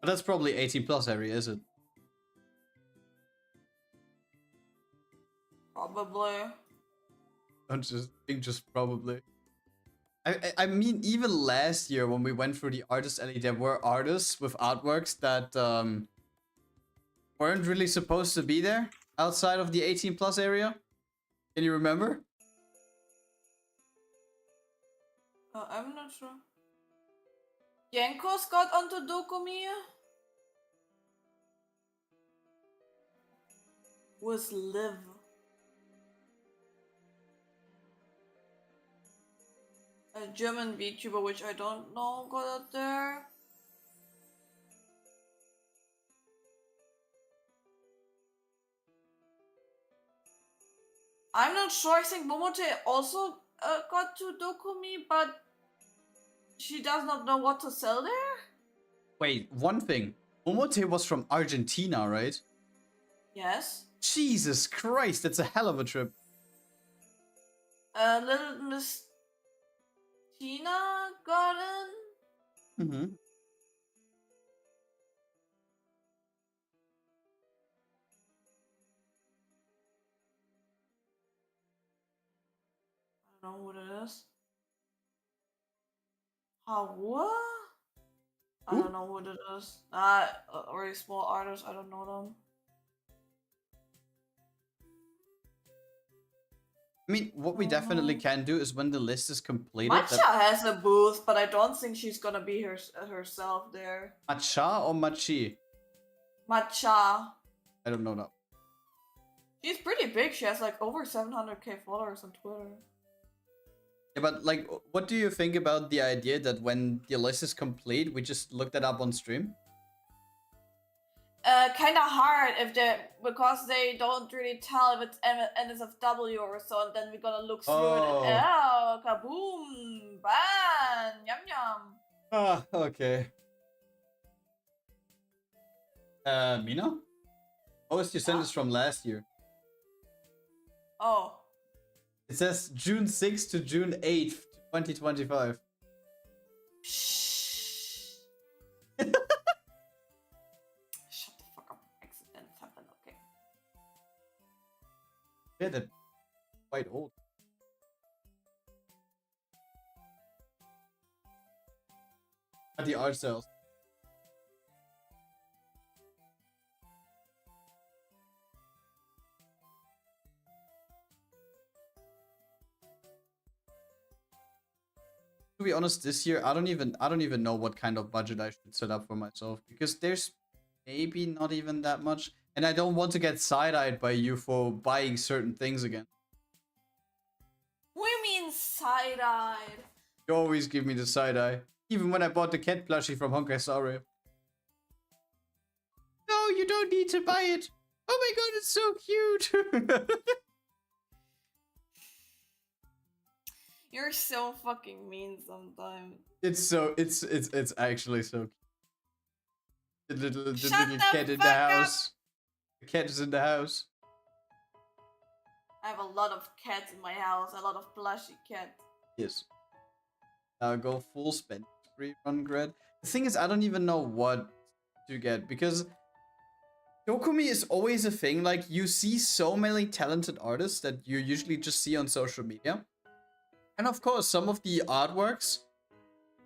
But that's probably 18 plus area, is it? Probably. Don't just think just probably. I mean, even last year when we went through the artist alley, there were artists with artworks that weren't really supposed to be there outside of the 18 plus area. Can you remember? I'm not sure. Yenko's got onto Dokumi. Was Liv. A German VTuber, which I don't know, got out there. I'm not sure. I think Momote also got to Dokumi, but she does not know what to sell there. Wait, one thing. Momote was from Argentina, right? Yes. Jesus Christ, that's a hell of a trip. Little Miss Tina Garden. Mm-hmm. I don't know what it is. What? I don't know what it is. Very small artists. I don't know them. I mean, what we definitely can do is when the list is completed. Matcha has a booth, but I don't think she's gonna be herself there. Matcha or Machi? Matcha. I don't know that. She's pretty big. She has like over 700k followers on Twitter. Yeah, but like, what do you think about the idea that when the list is complete, we just look that up on stream? Kind of hard because they don't really tell if it's NSFW or so, and then we're gonna look through it and kaboom, ban, yum yum. Ah, okay. Mina? Oh, it's your sentence from last year. Oh. It says June 6th to June 8th, 2025. Shh. Shut the fuck up. Accidents happen, okay. Yeah, they're quite old. At the art sales. To be honest, this year I don't even know what kind of budget I should set up for myself, because there's maybe not even that much, and I don't want to get side-eyed by you for buying certain things again. What do you mean side-eyed? You always give me the side-eye, even when I bought the cat plushie from Honkai Star Rail. No, you don't need to buy it. Oh my god, it's so cute. You're so fucking mean sometimes. It's actually so cute. The little cat in the fuck house. The cat is in the house. I have a lot of cats in my house, a lot of plushy cats. Yes. Go full spend spree on Grad. The thing is, I don't even know what to get, because to Dokumi is always a thing. Like, you see so many talented artists that you usually just see on social media. And of course, some of the artworks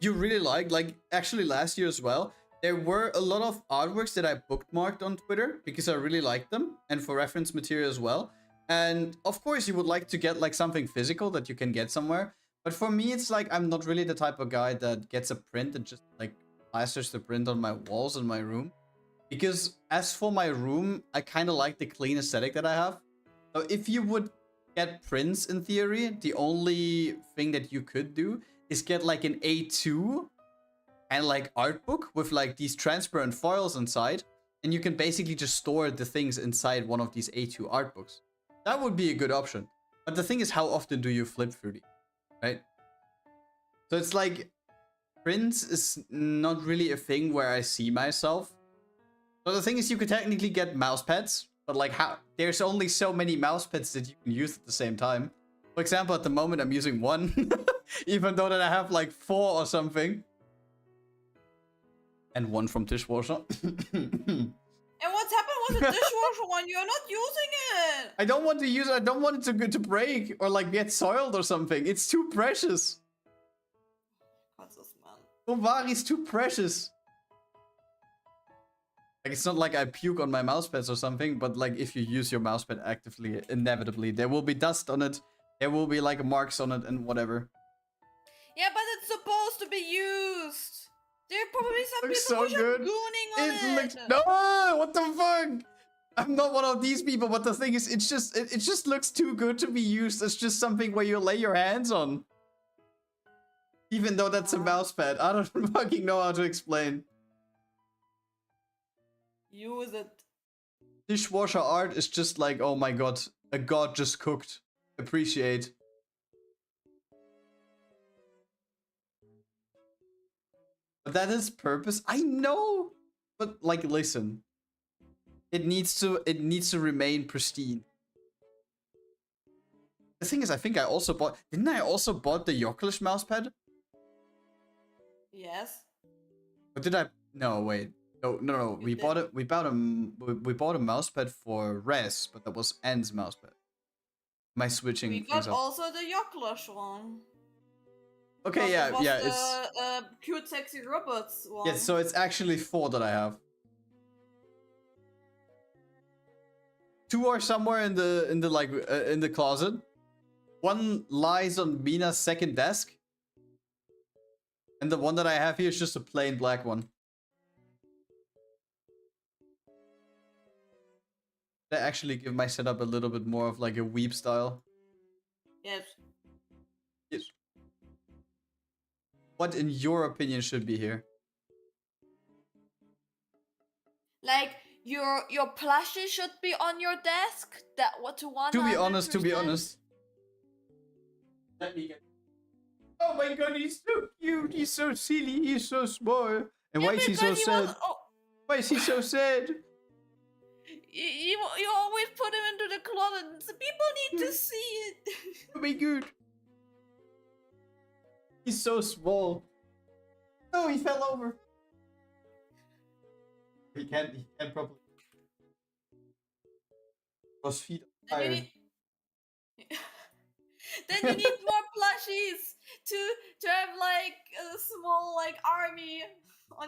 you really like actually last year as well, there were a lot of artworks that I bookmarked on Twitter because I really liked them and for reference material as well. And of course, you would like to get like something physical that you can get somewhere. But for me, it's like I'm not really the type of guy that gets a print and just like plasters the print on my walls in my room. Because as for my room, I kind of like the clean aesthetic that I have. So if you would get prints in theory, the only thing that you could do is get like an A2 and like art book with like these transparent foils inside. And you can basically just store the things inside one of these A2 art books. That would be a good option. But the thing is, how often do you flip through these? Right? So it's like prints is not really a thing where I see myself. So the thing is, you could technically get mouse pads, but like how there's only so many mouse pads that you can use at the same time. For example, at the moment I'm using one, even though that I have like 4 or something. And one from dishwasher. And what's happened with the dishwasher one? You're not using it. I don't want to use it. I don't want it to break or like get soiled or something. It's too precious. What's this, man? Owari's too precious. Like, it's not like I puke on my mousepads or something, but like if you use your mousepad actively, inevitably there will be dust on it. There will be like marks on it and whatever. Yeah, but it's supposed to be used. There are probably some Looks people so who are good. gooning on it. Looks no. What the fuck? I'm not one of these people, but the thing is, it just looks too good to be used as just something where you lay your hands on. Even though that's a mousepad, I don't fucking know how to explain. Use it. Dishwasher art is just like, oh my god, a god just cooked. Appreciate. But that is purpose. I know, but like, listen, it needs to remain pristine. The thing is, I think I also bought. Didn't I also bought the Yocklish mousepad? Yes. Or did I? No, wait. No. We bought it. We bought a mousepad for Res, but that was N's mousepad. Am I switching? We got also the Yocklush one. Okay, yeah, it's cute, sexy robots one. yeah. So it's actually 4 that I have. 2 are somewhere in the closet. 1 lies on Mina's second desk, and the one that I have here is just a plain black one. I actually give my setup a little bit more of like a weep style. Yes. Yes. What, in your opinion, should be here? Like your plushie should be on your desk. That what to want. To be honest. Let me get. Oh my god, he's so cute. He's so silly. He's so small. And why is he so sad? Why is he so sad? You always put him into the closet. The people need to see it. Oh my god. He's so small. No, he fell over. He can't properly. Was feet tired. Then you need more plushies to have like a small like army.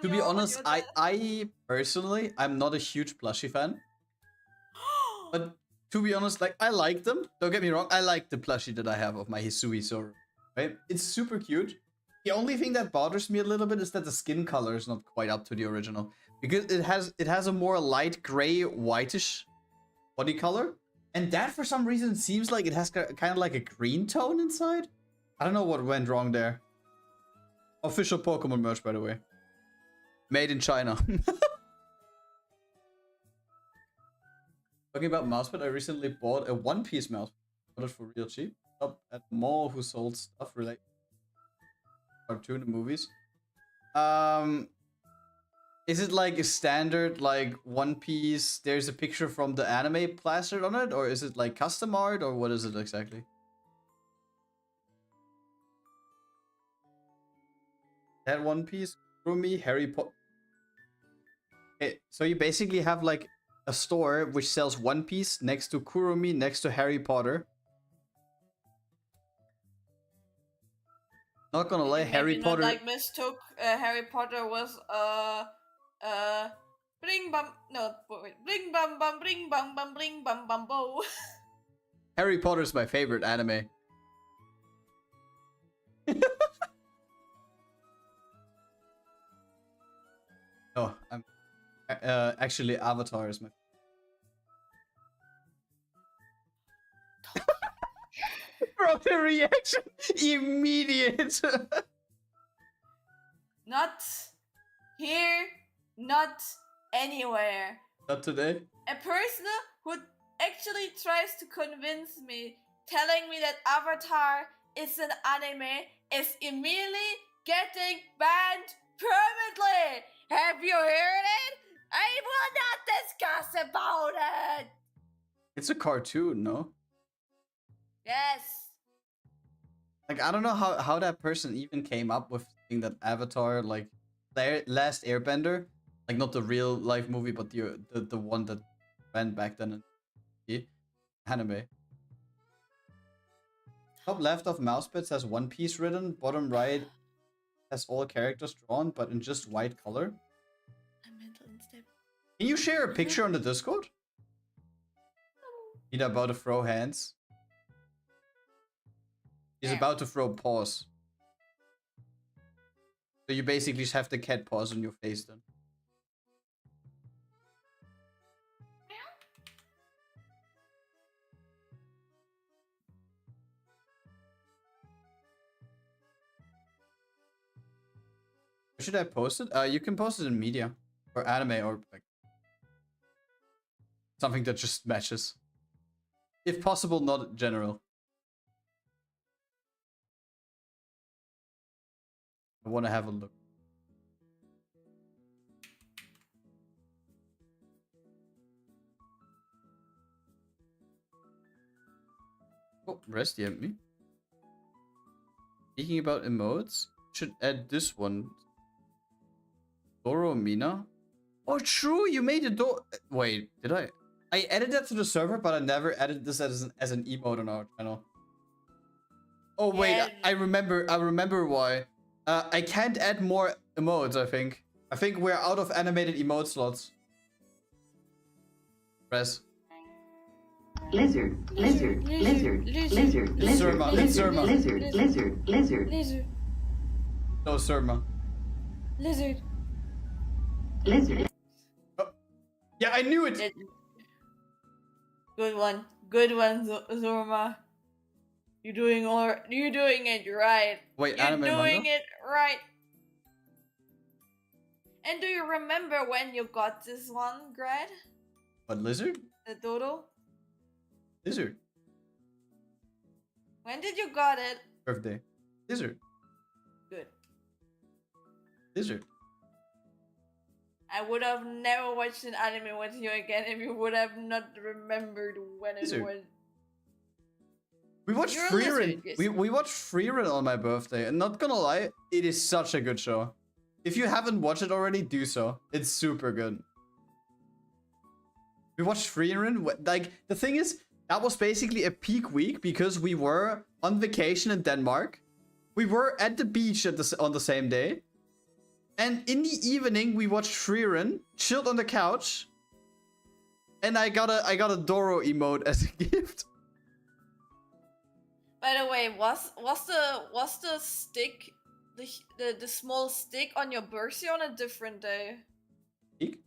To be honest, I personally, I'm not a huge plushie fan. But to be honest, like, I like them. Don't get me wrong, I like the plushie that I have of my Hisui Zoro. Right? It's super cute. The only thing that bothers me a little bit is that the skin color is not quite up to the original. Because it has a more light gray, whitish body color. And that, for some reason, seems like it has kind of like a green tone inside. I don't know what went wrong there. Official Pokemon merch, by the way. Made in China. Talking about mousepad, I recently bought a one-piece mouse. Bought it for real cheap. Up at a mall who sold stuff related to cartoon and movies. Is it like a standard like one piece? There's a picture from the anime plastered on it, or is it like custom art, or what is it exactly? That one piece, Rumi, Harry Potter. Okay, so you basically have like a store which sells One Piece next to Kurumi, next to Harry Potter. Not gonna lie, Maybe Harry not, Potter. like mistook Harry Potter was bring bum no wait, bring bum bum bring bum bum bring bum bum bo. Harry Potter's my favorite anime. Oh, I'm actually Avatar is my. Bro, the reaction immediate. Not here, not anywhere. Not today. A person who actually tries to convince me, telling me that Avatar is an anime, is immediately getting banned permanently. Have you heard it? I will not discuss about it. It's a cartoon, no? Yes. Like, I don't know how that person even came up with saying that Avatar, like, Last Airbender, like not the real life movie, but the one that ran back then in the anime. Top left of mousepad has One Piece written. Bottom right has all characters drawn, but in just white color. I'm mental unstable. Can you share a picture on the Discord? He's about to throw hands. He's about to throw paws. So you basically just have the cat paws on your face then. Should I post it? You can post it in media or anime or like something that just matches. If possible, not general. I want to have a look. Oh, Rest DM'd me. Speaking about emotes, should add this one. Doro Mina. Oh, true. You made a door. Wait, did I? I added that to the server, but I never added this as an emote on our channel. Oh wait, Yeah. I remember why. I can't add more emotes. I think we're out of animated emote slots. Press. Lizard, lizard, lizard, lizard, It's Surma. It's Surma. lizard, lizard, lizard, Lizard. No, Surma. Lizard. lizard. Oh. Yeah, I knew it. Good one. Good one, Zorma. You're doing it right. Wait, You're anime doing manga? it right. And do you remember when you got this one, Grad? What, lizard? The dodo? Lizard. When did you got it? Birthday. Lizard. Good. Lizard. I would have never watched an anime with you again if you would have not remembered when it Lizard. was. We watched You're a Free lizard, Run. yes. We watched Free Run on my birthday, and not gonna lie, it is such a good show. If you haven't watched it already, do so. It's super good. We watched Free Run. Like, the thing is, that was basically a peak week because we were on vacation in Denmark. We were at the beach on the same day. And in the evening, we watched Free Run, chilled on the couch, and I got a Doro emote as a gift. By the way, was the stick the small stick on your birthday on a different day? Stick?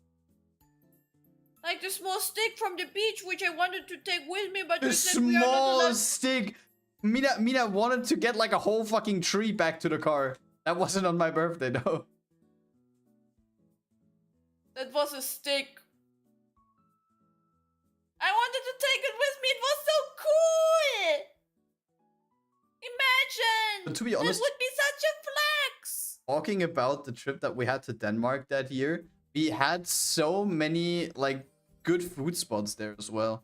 Like the small stick from the beach, which I wanted to take with me, but The you said we are not small allowed. stick. Mina wanted to get like a whole fucking tree back to the car. That wasn't on my birthday though. That was a stick. I wanted to take it with me. It was so cool. Imagine. But to be honest, that would be such a flex. talking about the trip that we had to Denmark that year, we had so many like good food spots there as well.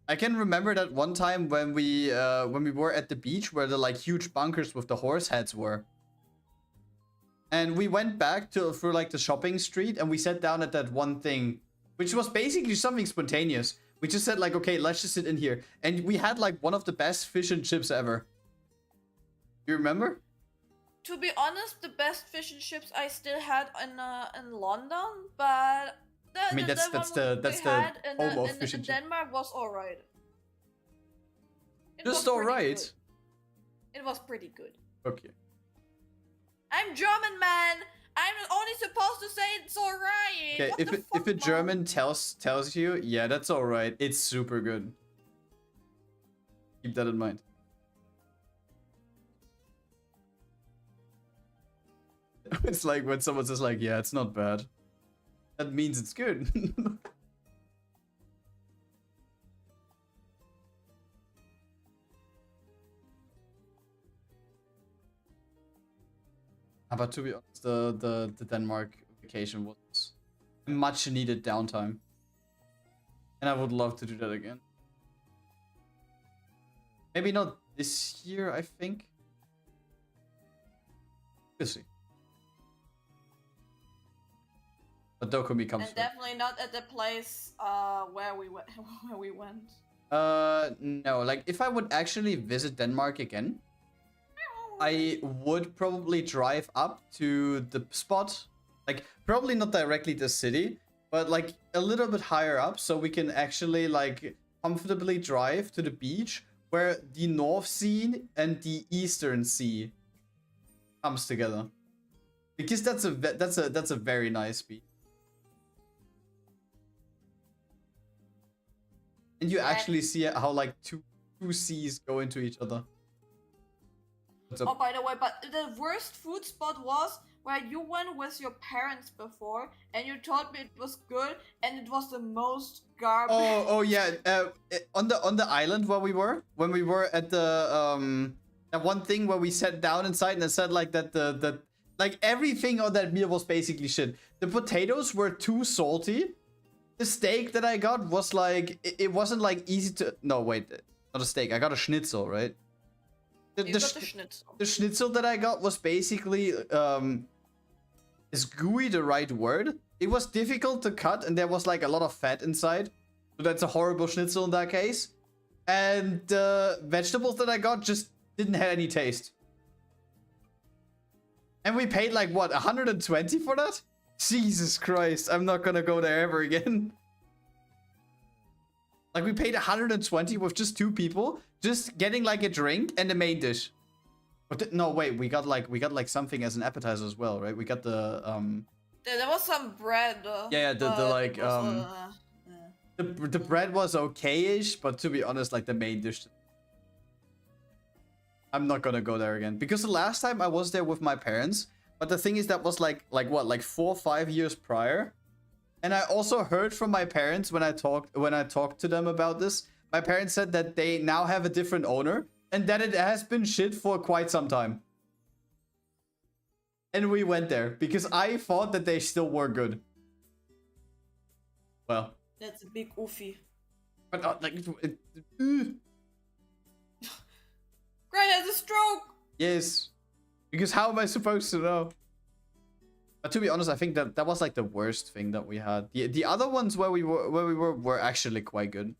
I can remember that one time when we were at the beach where the like huge bunkers with the horse heads were. And we went back through like the shopping street and we sat down at that one thing which was basically something spontaneous. We just said like, okay, let's just sit in here. And we had like one of the best fish and chips ever. You remember? To be honest, the best fish and chips I still had in London, but I mean, that's the home of fish and in chips. Denmark was alright. Just alright. It was pretty good. Okay. I'm German, man. I'm only supposed to say it's alright. Okay, if a German tells you, yeah, that's alright. It's super good. Keep that in mind. It's like when someone says like, yeah, it's not bad. That means it's good. But to be honest, the Denmark vacation was a much needed downtime. And I would love to do that again. Maybe not this year, I think. We'll see. But Dokumi comes and definitely not at the place where we went. Where we went. No. Like, if I would actually visit Denmark again, I would probably drive up to the spot. Like, probably not directly the city, but like a little bit higher up, so we can actually like comfortably drive to the beach where the North Sea and the Eastern Sea comes together. Because that's a very nice beach. And you actually see how like two seas go into each other. Oh, by the way, but the worst food spot was where you went with your parents before, and you told me it was good, and it was the most garbage. Oh yeah. On the island where we were, when we were at the that one thing where we sat down inside and it said like that the like everything on that meal was basically shit. The potatoes were too salty. The steak that I got was like it wasn't like easy to. No, wait, not a steak. I got a schnitzel, right? The schnitzel. The schnitzel that I got was basically is gooey the right word? It was difficult to cut and there was like a lot of fat inside. So that's a horrible schnitzel in that case. And the vegetables that I got just didn't have any taste. And we paid like what, 120 for that? Jesus Christ, I'm not gonna go there ever again. Like we paid 120 with just 2 people, just getting like a drink and the main dish. But no, wait, we got like something as an appetizer as well, right? We got the There was some bread. Yeah, the like the bread was okay-ish, but to be honest, like the main dish. I'm not gonna go there again because the last time I was there with my parents. But the thing is, that was like what, like 4 or 5 years prior. And I also heard from my parents when I talked to them about this. My parents said that they now have a different owner and that it has been shit for quite some time. And we went there because I thought that they still were good. Well, that's a big oofy. But like, Grad has a stroke. Yes. Because how am I supposed to know? But to be honest, I think that was like the worst thing that we had. The other ones where we were actually quite good.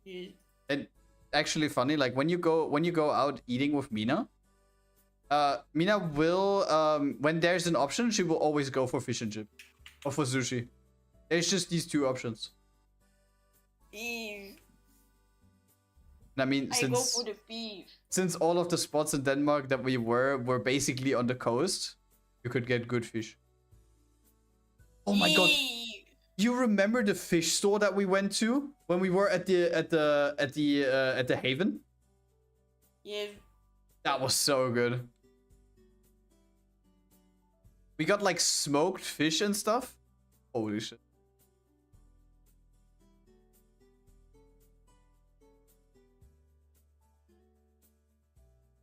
Yeah. And actually funny, like when you go out eating with Mina, Mina will when there's an option, she will always go for fish and chip or for sushi. There's just these 2 options. Beef. I mean, I go for the beef. Since all of the spots in Denmark that we were basically on the coast, you could get good fish. Oh my god! You remember the fish store that we went to when we were at the haven? Yeah. That was so good. We got like smoked fish and stuff. Holy shit.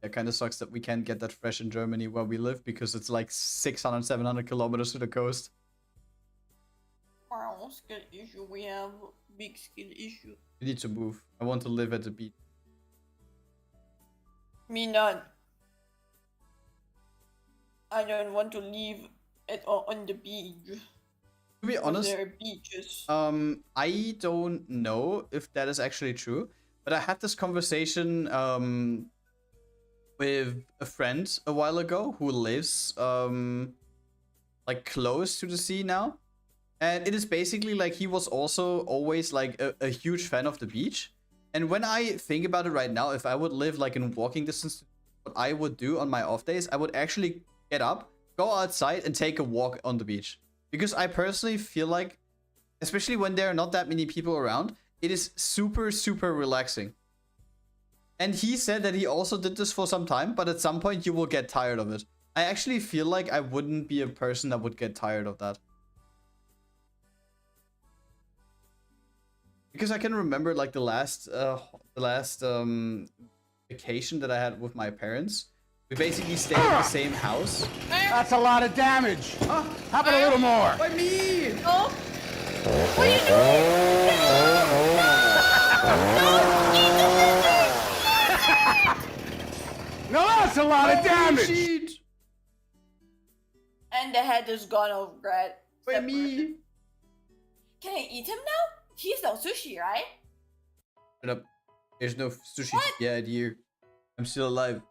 It kind of sucks that we can't get that fresh in Germany where we live because it's like 600, 700 kilometers to the coast. Wow, skill issue. We have big skill issue. We need to move. I want to live at the beach. Me not. I don't want to live at all on the beach. To be honest, There are beaches. I don't know if that is actually true, but I had this conversation with a friend a while ago who lives like close to the sea now, and it is basically like he was also always like a huge fan of the beach. And when I think about it right now, if I would live like in walking distance, what I would do on my off days, I would actually get up, go outside, and take a walk on the beach. Because I personally feel like, especially when there are not that many people around, it is super, super relaxing. And he said that he also did this for some time, but at some point you will get tired of it. I actually feel like I wouldn't be a person that would get tired of that. Because I can remember like the last vacation that I had with my parents. We basically stayed in the same house. That's a lot of damage. How about a little more? Why me? Oh, what are you doing? No, that's a lot of damage. Shit. And the head is gone over Grad. Why me? Can I eat him now? He's no sushi, right? Shut up. There's no sushi What? to get here. I'm still alive.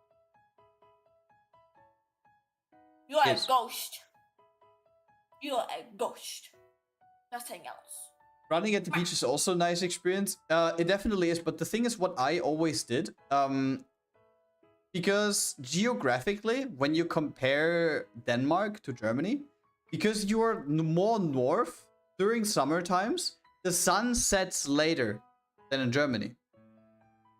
You are Yes. a ghost. You are a ghost. Nothing else. Running at the beach is also a nice experience. It definitely is, but the thing is what I always did. Because geographically, when you compare Denmark to Germany, because you are more north during summer times, the sun sets later than in Germany.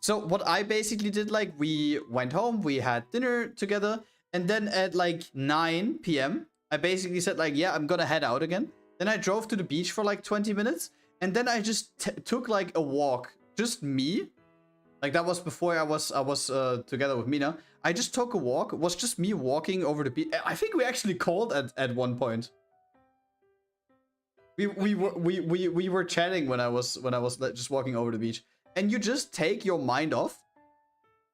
So what I basically did, like, we went home, we had dinner together, and then at like 9 p.m., I basically said like, yeah, I'm gonna head out again. Then I drove to the beach for like 20 minutes, and then I just took like a walk, just me. Like that was before I was together with Mina. I just took a walk. It was just me walking over the beach. I think we actually called at one point. We were chatting when I was just walking over the beach, and you just take your mind off.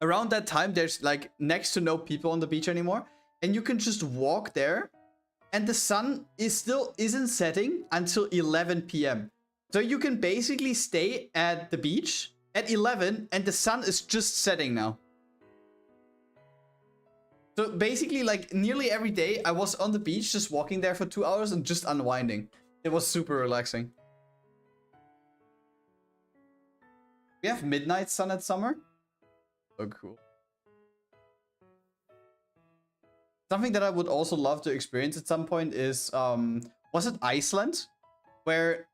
Around that time, there's like next to no people on the beach anymore, and you can just walk there, and the sun isn't setting until 11 p.m. So you can basically stay at the beach at 11, and the sun is just setting now. So basically, like nearly every day, I was on the beach just walking there for 2 hours and just unwinding. It was super relaxing. We have midnight sun at summer. So cool. Something that I would also love to experience at some point is, was it Iceland? Where,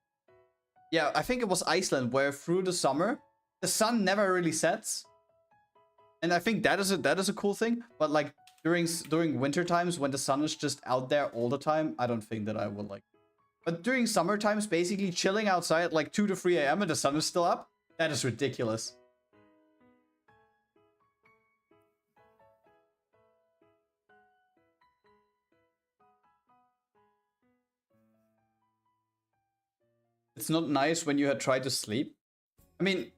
yeah, I think it was Iceland, where through the summer, the sun never really sets. And I think that is a cool thing. But like during winter times, when the sun is just out there all the time, I don't think that I would like. But during summer times, basically chilling outside at like 2 to 3 a.m. and the sun is still up, that is ridiculous. It's not nice when you had tried to sleep. I mean,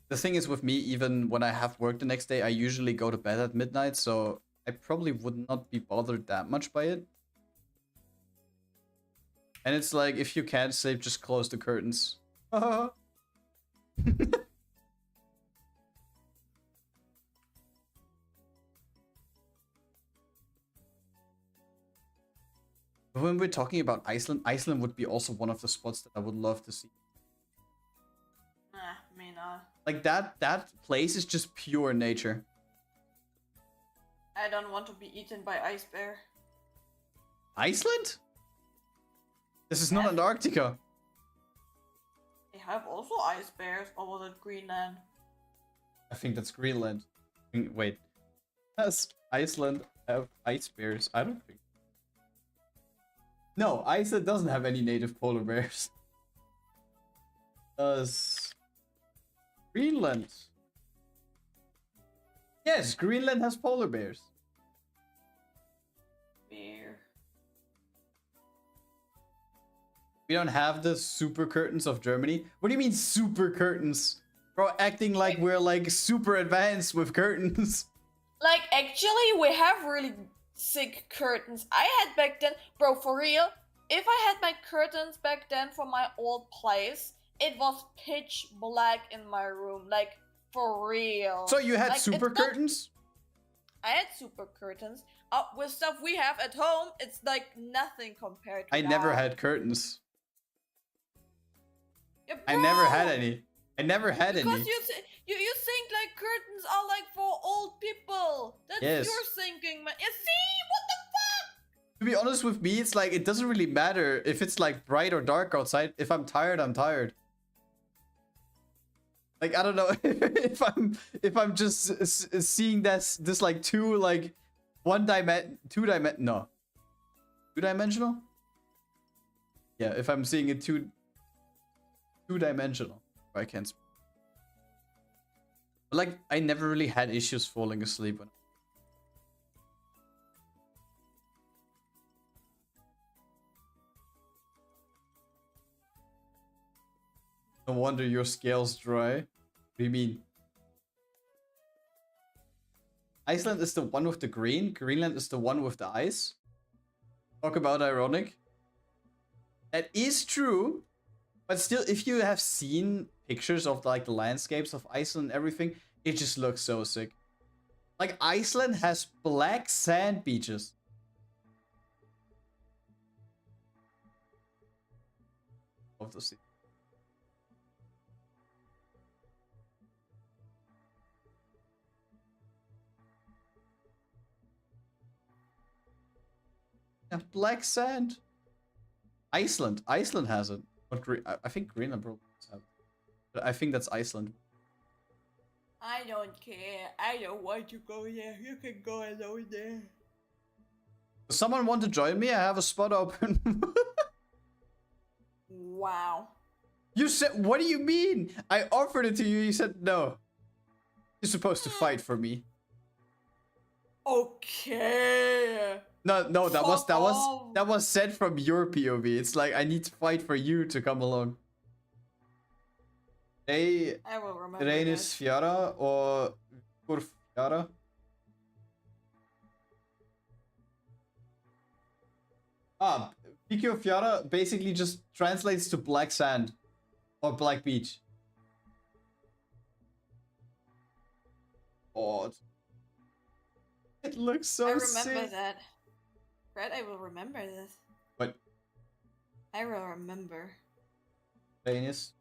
the thing is with me, even when I have work the next day, I usually go to bed at midnight, so I probably would not be bothered that much by it. And it's like, if you can't sleep, just close the curtains. When we're talking about Iceland, Iceland would be also one of the spots that I would love to see. Mina. Like that place is just pure nature. I don't want to be eaten by ice bear. Iceland? This is not Antarctica. They have also ice bears, or was it Greenland? I think that's Greenland. Wait. Does Iceland have ice bears? I don't think. No, Iceland doesn't have any native polar bears. Does Greenland? Yes, Greenland has polar bears. Bear. We don't have the super curtains of Germany. What do you mean super curtains? Bro, acting like we're like super advanced with curtains. Like, actually, we have really thick curtains. I had back then, bro, for real, if I had my curtains back then from my old place, it was pitch black in my room, like for real. So you had Like, super it's not- curtains? I had super curtains. With stuff we have at home, it's like nothing compared to I that. never had curtains. Yeah, I never had bro! any. I never had Because any. you think like curtains are like for old people. That's Yes. your thinking, man. You see? What the fuck? To be honest with me, it's like it doesn't really matter if it's like bright or dark outside. If I'm tired, I'm tired. Like I don't know if I'm just seeing this like two dimensional. Yeah, if I'm seeing it two-dimensional, I can't speak. But like I never really had issues falling asleep when. No wonder your scales dry. What do you mean? Iceland is the one with the green. Greenland is the one with the ice. Talk about ironic. That is true. But still, if you have seen pictures of like the landscapes of Iceland and everything, it just looks so sick. Like Iceland has black sand beaches. Love to see. Yeah, black sand. Iceland has it. But I think Greenland probably has it. But I think that's Iceland. I don't care. I don't want to go there. You can go alone there. Does someone want to join me? I have a spot open. Wow. You said, what do you mean? I offered it to you. You said no. You're supposed to fight for me. Okay. No, that Fuck off. was said from your POV. It's like I need to fight for you to come along. Hey, I will remember Reynis that. Fjara or Fjara? Pico Fjara basically just translates to black sand or black beach. Oh, it looks so I remember sick. that. Grad, I will remember this. What? I will remember. Reynis.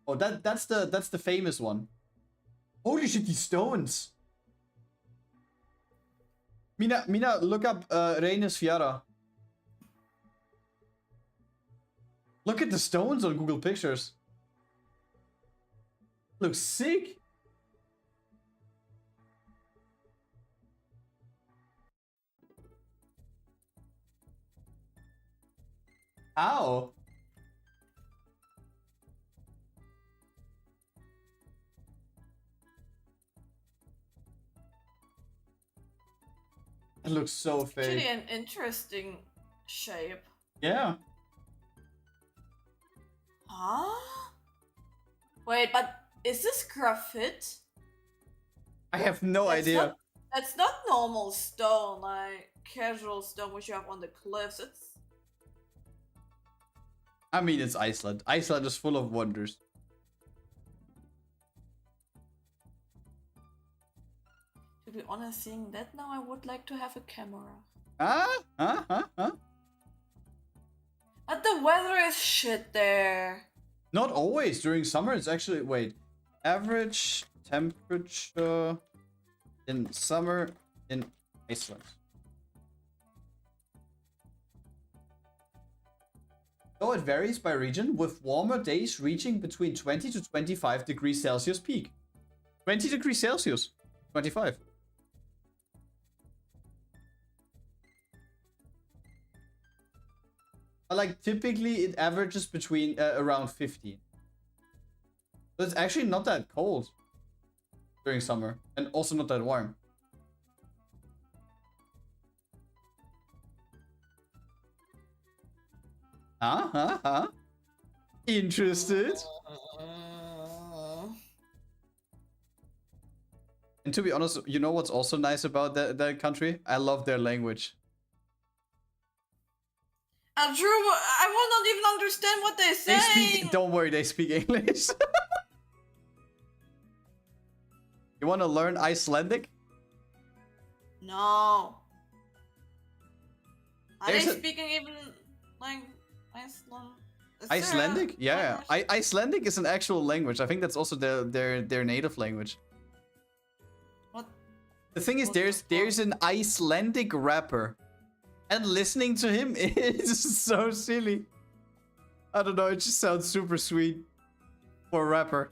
Oh, that's the famous one. Holy shit, these stones. Mina, look up Reynis Fjara. Look at the stones on Google Pictures. Looks sick. How? It looks so fake. Actually, an interesting shape. Yeah. Huh? Wait, but is this graphite? I have no idea. That's not normal stone, like casual stone which you have on the cliffs. It's I mean, it's Iceland. Iceland is full of wonders. to be honest, seeing that now, I would like to have a camera. Huh? But the weather is shit there. Not always. During summer, it's actually... Wait. Average temperature in summer in Iceland. Though it varies by region, with warmer days reaching between 20 to 25 degrees Celsius peak. 20 degrees Celsius. 25. Like, typically it averages between around 15. So it's actually not that cold during summer, and also not that warm. Huh? Interested? And to be honest, you know what's also nice about that country? I love their language. True, I will not even understand what they're They saying. speak. Don't worry, they speak English. You want to learn Icelandic? No. Are There's they a- speaking even like Iceland? Is there Icelandic? a Yeah. language? Icelandic is an actual language. I think that's also their native language. What? The thing is, What the there's an Icelandic rapper, and listening to him is so silly. I don't know. It just sounds super sweet for a rapper.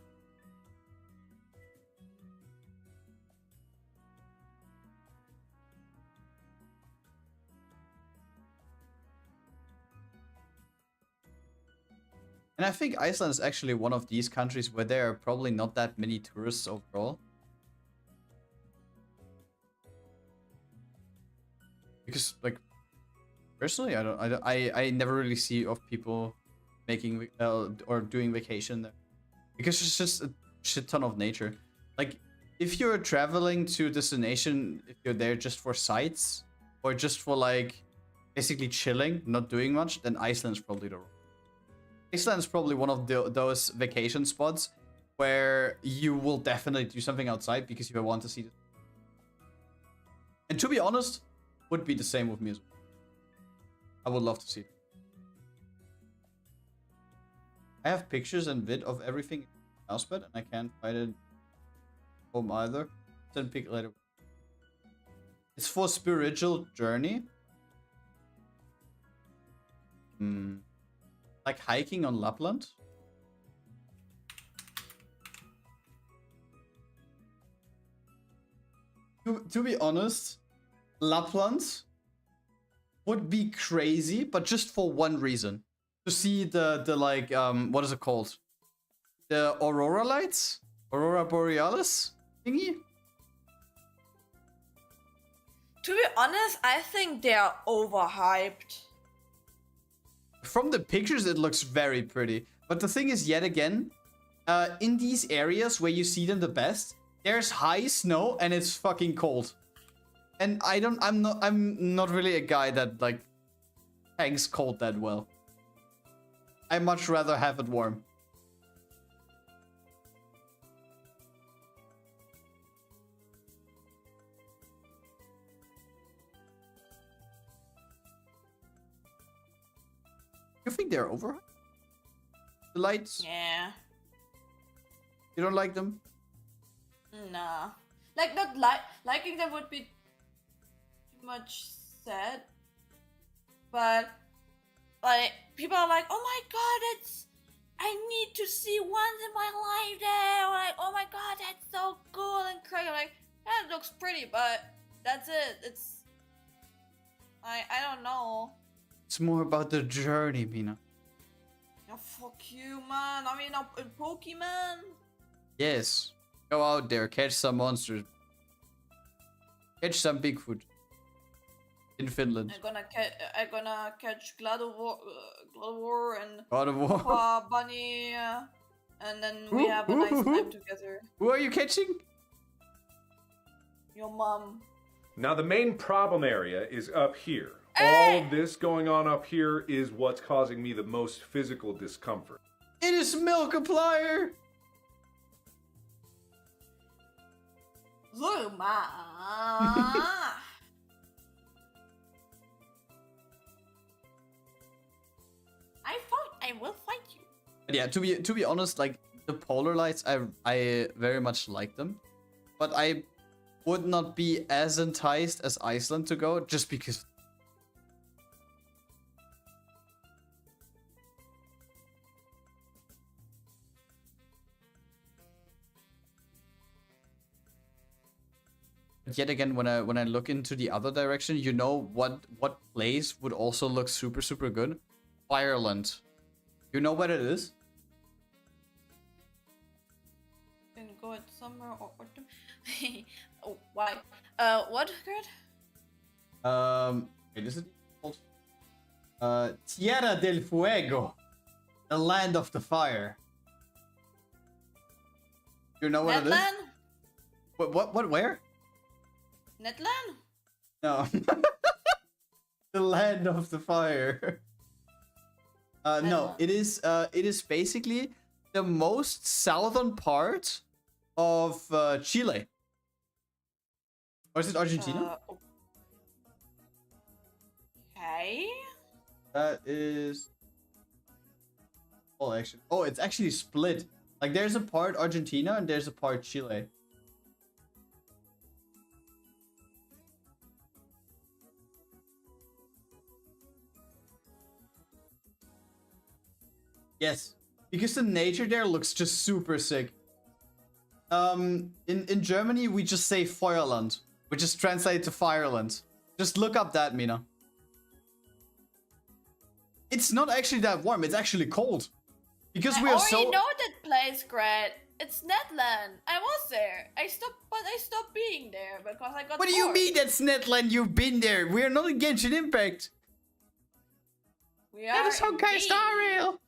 And I think Iceland is actually one of these countries where there are probably not that many tourists overall. Because, like, personally, I never really see of people making or doing vacation there. Because it's just a shit ton of nature. Like, if you're traveling to a destination, if you're there just for sights or just for, like, basically chilling, not doing much, then Iceland's probably the Iceland is probably one of those vacation spots where you will definitely do something outside because you want to see it. And to be honest, would be the same with me as well. I would love to see it. I have pictures and vid of everything in Mousepad, and I can't find it home either. Send pic later. It's for spiritual journey. Like hiking on Lapland? To be honest, Lapland would be crazy, but just for one reason. To see the like, what is it called? The aurora lights? Aurora Borealis thingy? To be honest, I think they are overhyped. From the pictures, it looks very pretty. But the thing is, yet again, in these areas where you see them the best, there's high snow and it's fucking cold. And I'm not really a guy that like tanks cold that well. I much rather have it warm. You think they're overhyped? The lights? Yeah. You don't like them? Nah. Like not liking them would be too much said. But like people are like, oh my god, I need to see once in my life there. Or like, oh my god, that's so cool and crazy. Like, yeah, it looks pretty, but that's it. It's I don't know. It's more about the journey, Mina. Oh, fuck you, man. I mean, in Pokemon. Yes. Go out there, catch some monsters. Catch some Bigfoot. In Finland. I'm gonna catch Gladiator and God of War. Bunny, and then we have a nice time together. Who are you catching? Your mom. Now the main problem area is up here. Hey! All of this going on up here is what's causing me the most physical discomfort. It is Milkiplier! Luma. I will fight you. But yeah, to be honest, like the polar lights, I very much like them, but I would not be as enticed as Iceland to go just because. But yet again, when I look into the other direction, you know what place would also look super good? Ireland. You know what it is? Can go at summer or autumn. Oh, why? What, Grad? Wait, is it called? Tierra del Fuego. The land of the fire. You know what it is? Netland? What? Where? Netland? No. The land of the fire. No, it is basically the most southern part of Chile. Or is it Argentina? Okay. That is. Oh, actually. Oh, it's actually split. Like, there's a part Argentina and there's a part Chile. Yes, because the nature there looks just super sick. In Germany, we just say Feuerland, which is translated to Fireland. Just look up that, Mina. It's not actually that warm. It's actually cold. Because we are so... I already know that place, Grad. It's Netland. I was there. I stopped being there because I got What do you bored. mean that's Netland? You've been there. We are not in Genshin Impact. We are That is Honkai indeed. Star Rail.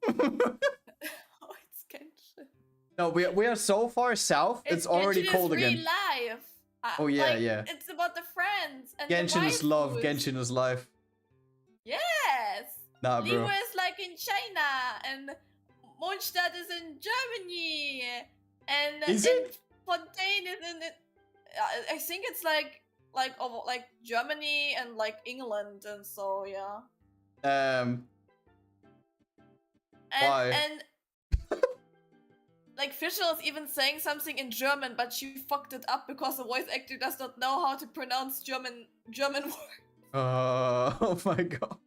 Oh, it's Genshin. No, we are so far south. It's already Genshin cold is again. real life. Oh, yeah, like, yeah. It's about the friends and Genshin the is love. waifus. Genshin is life. Yes. Nah, bro. Lima is like in China, and Mondstadt is in Germany, and Is it? Fontaine is in. I think it's like Germany and like England, and so yeah. Why? And like Fischl is even saying something in German, but she fucked it up because the voice actor does not know how to pronounce German words. Oh my god.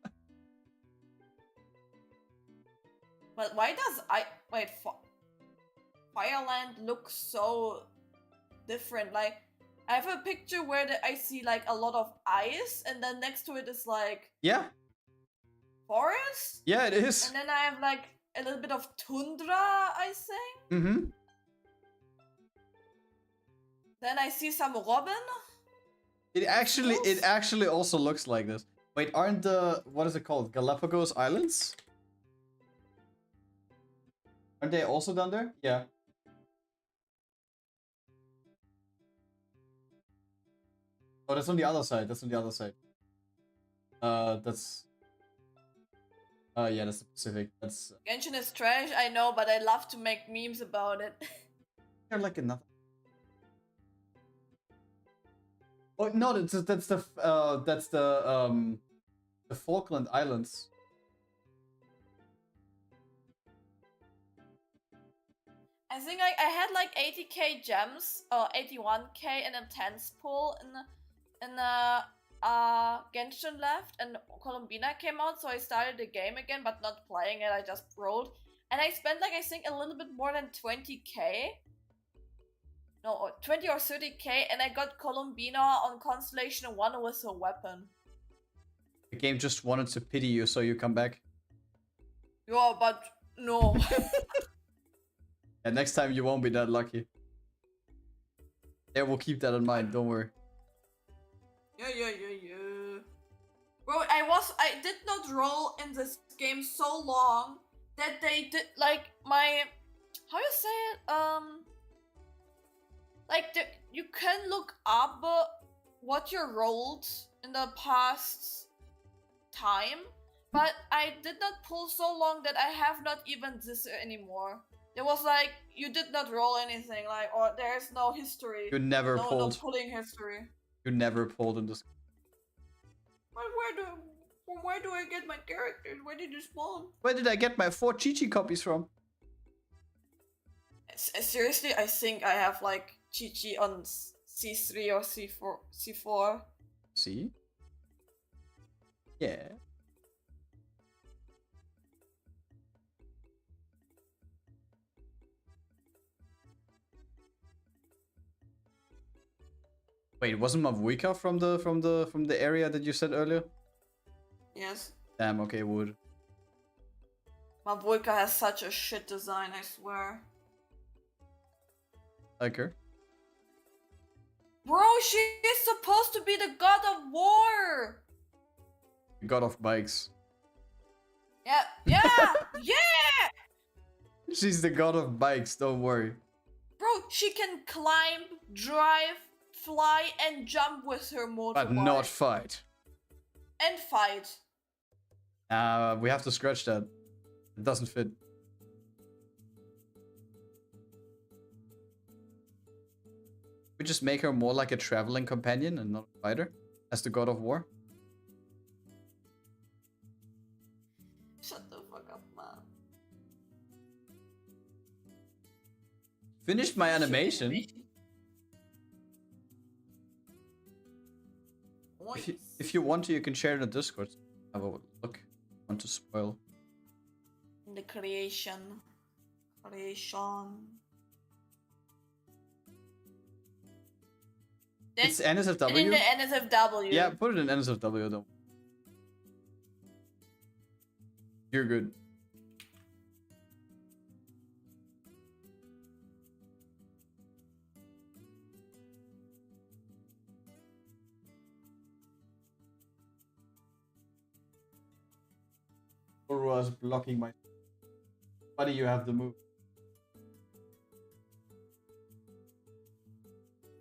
But why does Fireland look so different? Like, I have a picture where I see like a lot of ice, and then next to it is like Yeah. forest, Yeah, it is. and then I have like a little bit of tundra, I think. Mm-hmm. Then I see some robin. It actually also looks like this. Wait, aren't the what is it called? Galapagos Islands? Aren't they also down there? Yeah. Oh, that's on the other side. That's on the other side. That's. Yeah, that's the Pacific. That's. Genshin is trash, I know, but I love to make memes about it. They're like another. Oh no, that's the Falkland Islands. I think I had like 80k gems or 81k in a 10th pool in Genshin left, and Columbina came out, so I started the game again, but not playing it. I just rolled, and I spent like I think a little bit more than 20k. No, or 20 or 30k, and I got Columbina on Constellation 1 with a weapon. The game just wanted to pity you, so you come back. Yeah, but no. And next time you won't be that lucky. Yeah, we'll keep that in mind. Don't worry. Yeah. Bro, I did not roll in this game so long that they did like my, how you say it? Like you can look up what you rolled in the past time, but I did not pull so long that I have not even this anymore. There was like, you did not roll anything, like, or there's no history. You never no pulled. pulling history. You never pulled in this. But where do I get my characters? Where did you spawn? Where did I get my 4 Chi-Chi copies from? Seriously, I think I have like Chi-Chi on C3 or C4. See? Yeah. Wait, wasn't Mavuika from the area that you said earlier? Yes. Damn, okay, wood. Mavuika has such a shit design, I swear. Like her. Bro, she is supposed to be the god of war! God of bikes. Yeah! Yeah! She's the god of bikes, don't worry. Bro, she can climb, drive, fly, and jump with her motorbike. But not fight. And fight. We have to scratch that. It doesn't fit. We just make her more like a traveling companion and not a fighter, as the god of war. Shut the fuck up, man. Finished my animation. If you want to, you can share it in the Discord. Have a look. Want to spoil? The creation. It's NSFW. In the NSFW. Yeah, put it in NSFW though. You're good. Or was blocking my. Buddy, you have the move.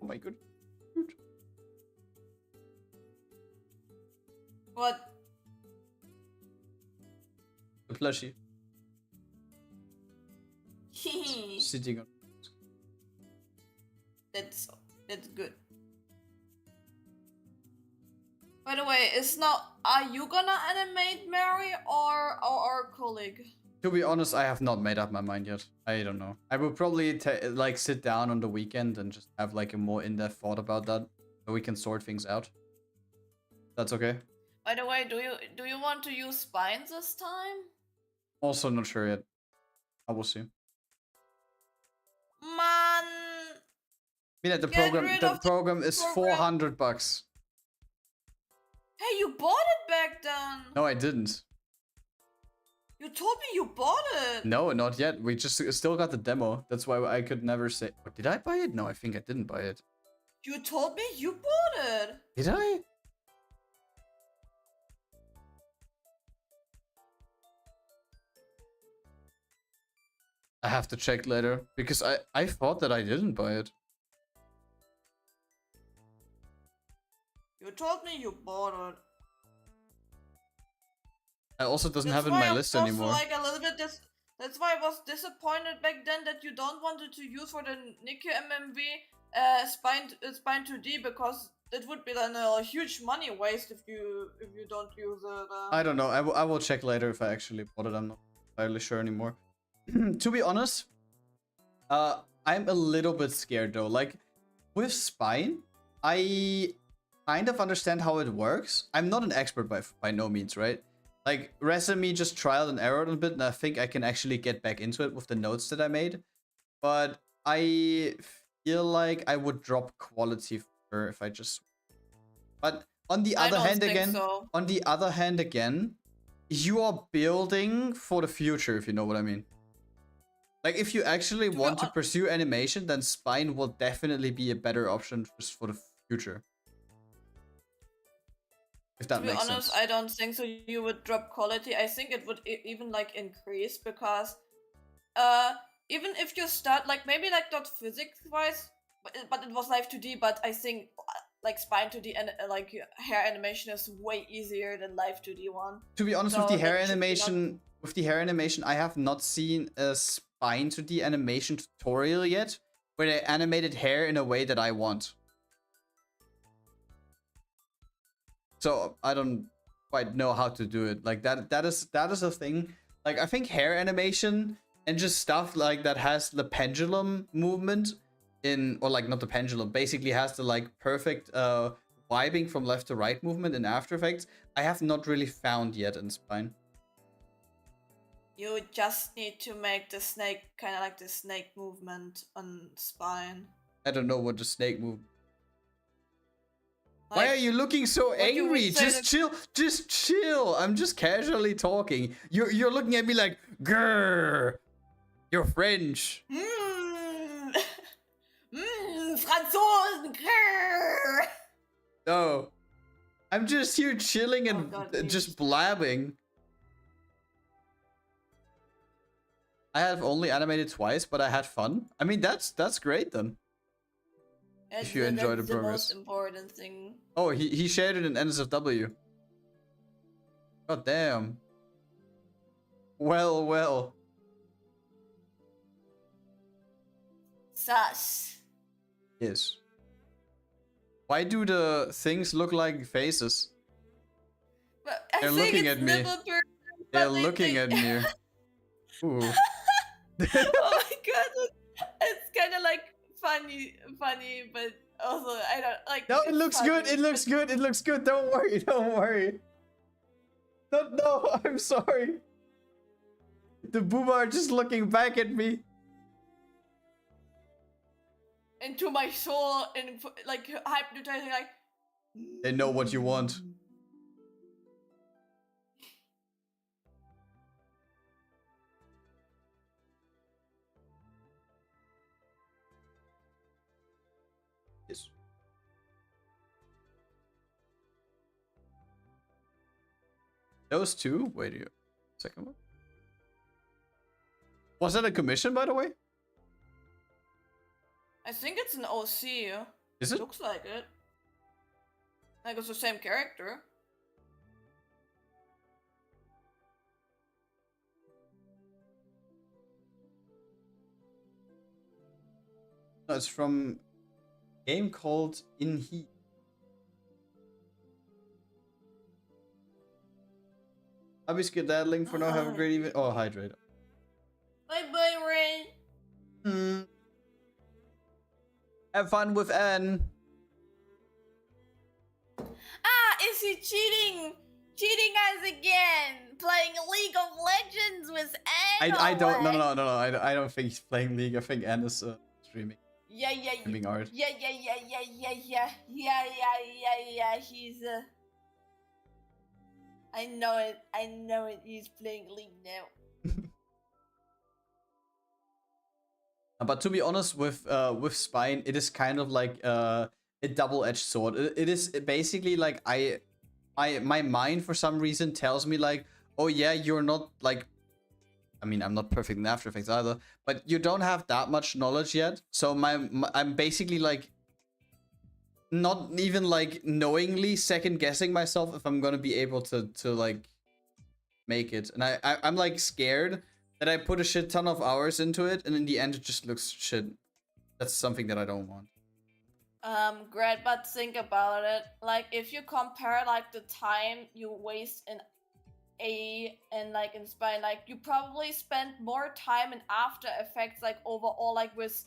Oh my god. What? The plushie. Sitting on. That's good. By the way, are you gonna animate Mary or our colleague? To be honest, I have not made up my mind yet. I don't know. I will probably like sit down on the weekend and just have like a more in-depth thought about that, so we can sort things out. That's okay. By the way, do you want to use spines this time? Also not sure yet. I will see. Man. Mina, the program is $400. Hey, you bought it back then. No, I didn't. You told me you bought it. No, not yet. We just still got the demo. That's why I could never say. Oh, did I buy it? No, I think I didn't buy it. You told me you bought it. Did I? I have to check later because I thought that I didn't buy it. You told me you bought it. I also doesn't have it in my list anymore. Like a little bit that's why I was disappointed back then that you don't wanted to use for the Nikke MMV spine 2D because it would be then a huge money waste if you don't use it. I don't know. I will check later if I actually bought it. I'm not entirely sure anymore. To be honest, I'm a little bit scared though. Like with spine, I kind of understand how it works. I'm not an expert by no means, right? Like Res and me just trialed and errored a bit, and I think I can actually get back into it with the notes that I made. But I feel like I would drop quality for her if I just. But on the other hand again, you are building for the future, if you know what I mean. Like if you actually want to pursue animation, then spine will definitely be a better option just for the future. If that makes sense. To be honest, I don't think so. You would drop quality. I think it would even like increase because, even if you start like maybe like not physics wise, but it was live 2D. But I think like spine 2D and like hair animation is way easier than live 2D one. To be honest, with the hair animation, I have not seen a spine 2D animation tutorial yet where they animated hair in a way that I want. So I don't quite know how to do it. Like that is a thing. Like I think hair animation and just stuff like that has the pendulum movement in, or like not the pendulum, basically has the like perfect vibing from left to right movement in After Effects. I have not really found yet in spine. You just need to make the snake kind of like the snake movement on spine. I don't know what the snake move. Like, why are you looking so angry? Just chill. Just chill. I'm just casually talking. You're looking at me like, grrr. You're French. Franzosen. Grrr. No. I'm just here chilling and just blabbing. I have only animated twice, but I had fun. I mean, that's great then. If you enjoy the that's progress. the most important thing. Oh, he shared it in NSFW. God damn. Well, well. Sus. Yes. Why do the things look like faces? But I They're think looking it's at me. nipple person, They're but they looking think- at me. Ooh. Oh my god, it's kind of like funny, but also I don't like. No, it it's looks funny, good. It looks but- good. It looks good. Don't worry. Don't worry. No, I'm sorry. The booba are just looking back at me. into my soul and like hypnotizing, like. They know what you want. Yes. Those two? Wait a second one. Was that a commission, by the way? I think it's an OC. Is it? Looks like it. Like it's the same character. No, it's from a game called In Heat. I'll be skedaddling for now. Have a great evening. Oh, hydrate. Bye bye, Rain. Have fun with Anne. Ah, is he cheating? Cheating us again? Playing League of Legends with Anne? I don't. No. I don't think he's playing League. I think Anne is streaming. Yeah. Streaming art. Yeah. He's I know it. He's playing League now. But to be honest, with Spine, it is kind of like a double-edged sword. It is basically like my mind for some reason tells me like, oh yeah, you're not like, I mean, I'm not perfect in After Effects either, but you don't have that much knowledge yet. So I'm basically like not even like knowingly second guessing myself if I'm gonna be able to like make it, and I'm like scared that I put a shit ton of hours into it, and in the end it just looks shit. That's something that I don't want. Grad, but think about it. Like, if you compare like the time you waste in A and like in Spine, like you probably spend more time in After Effects, like overall, like with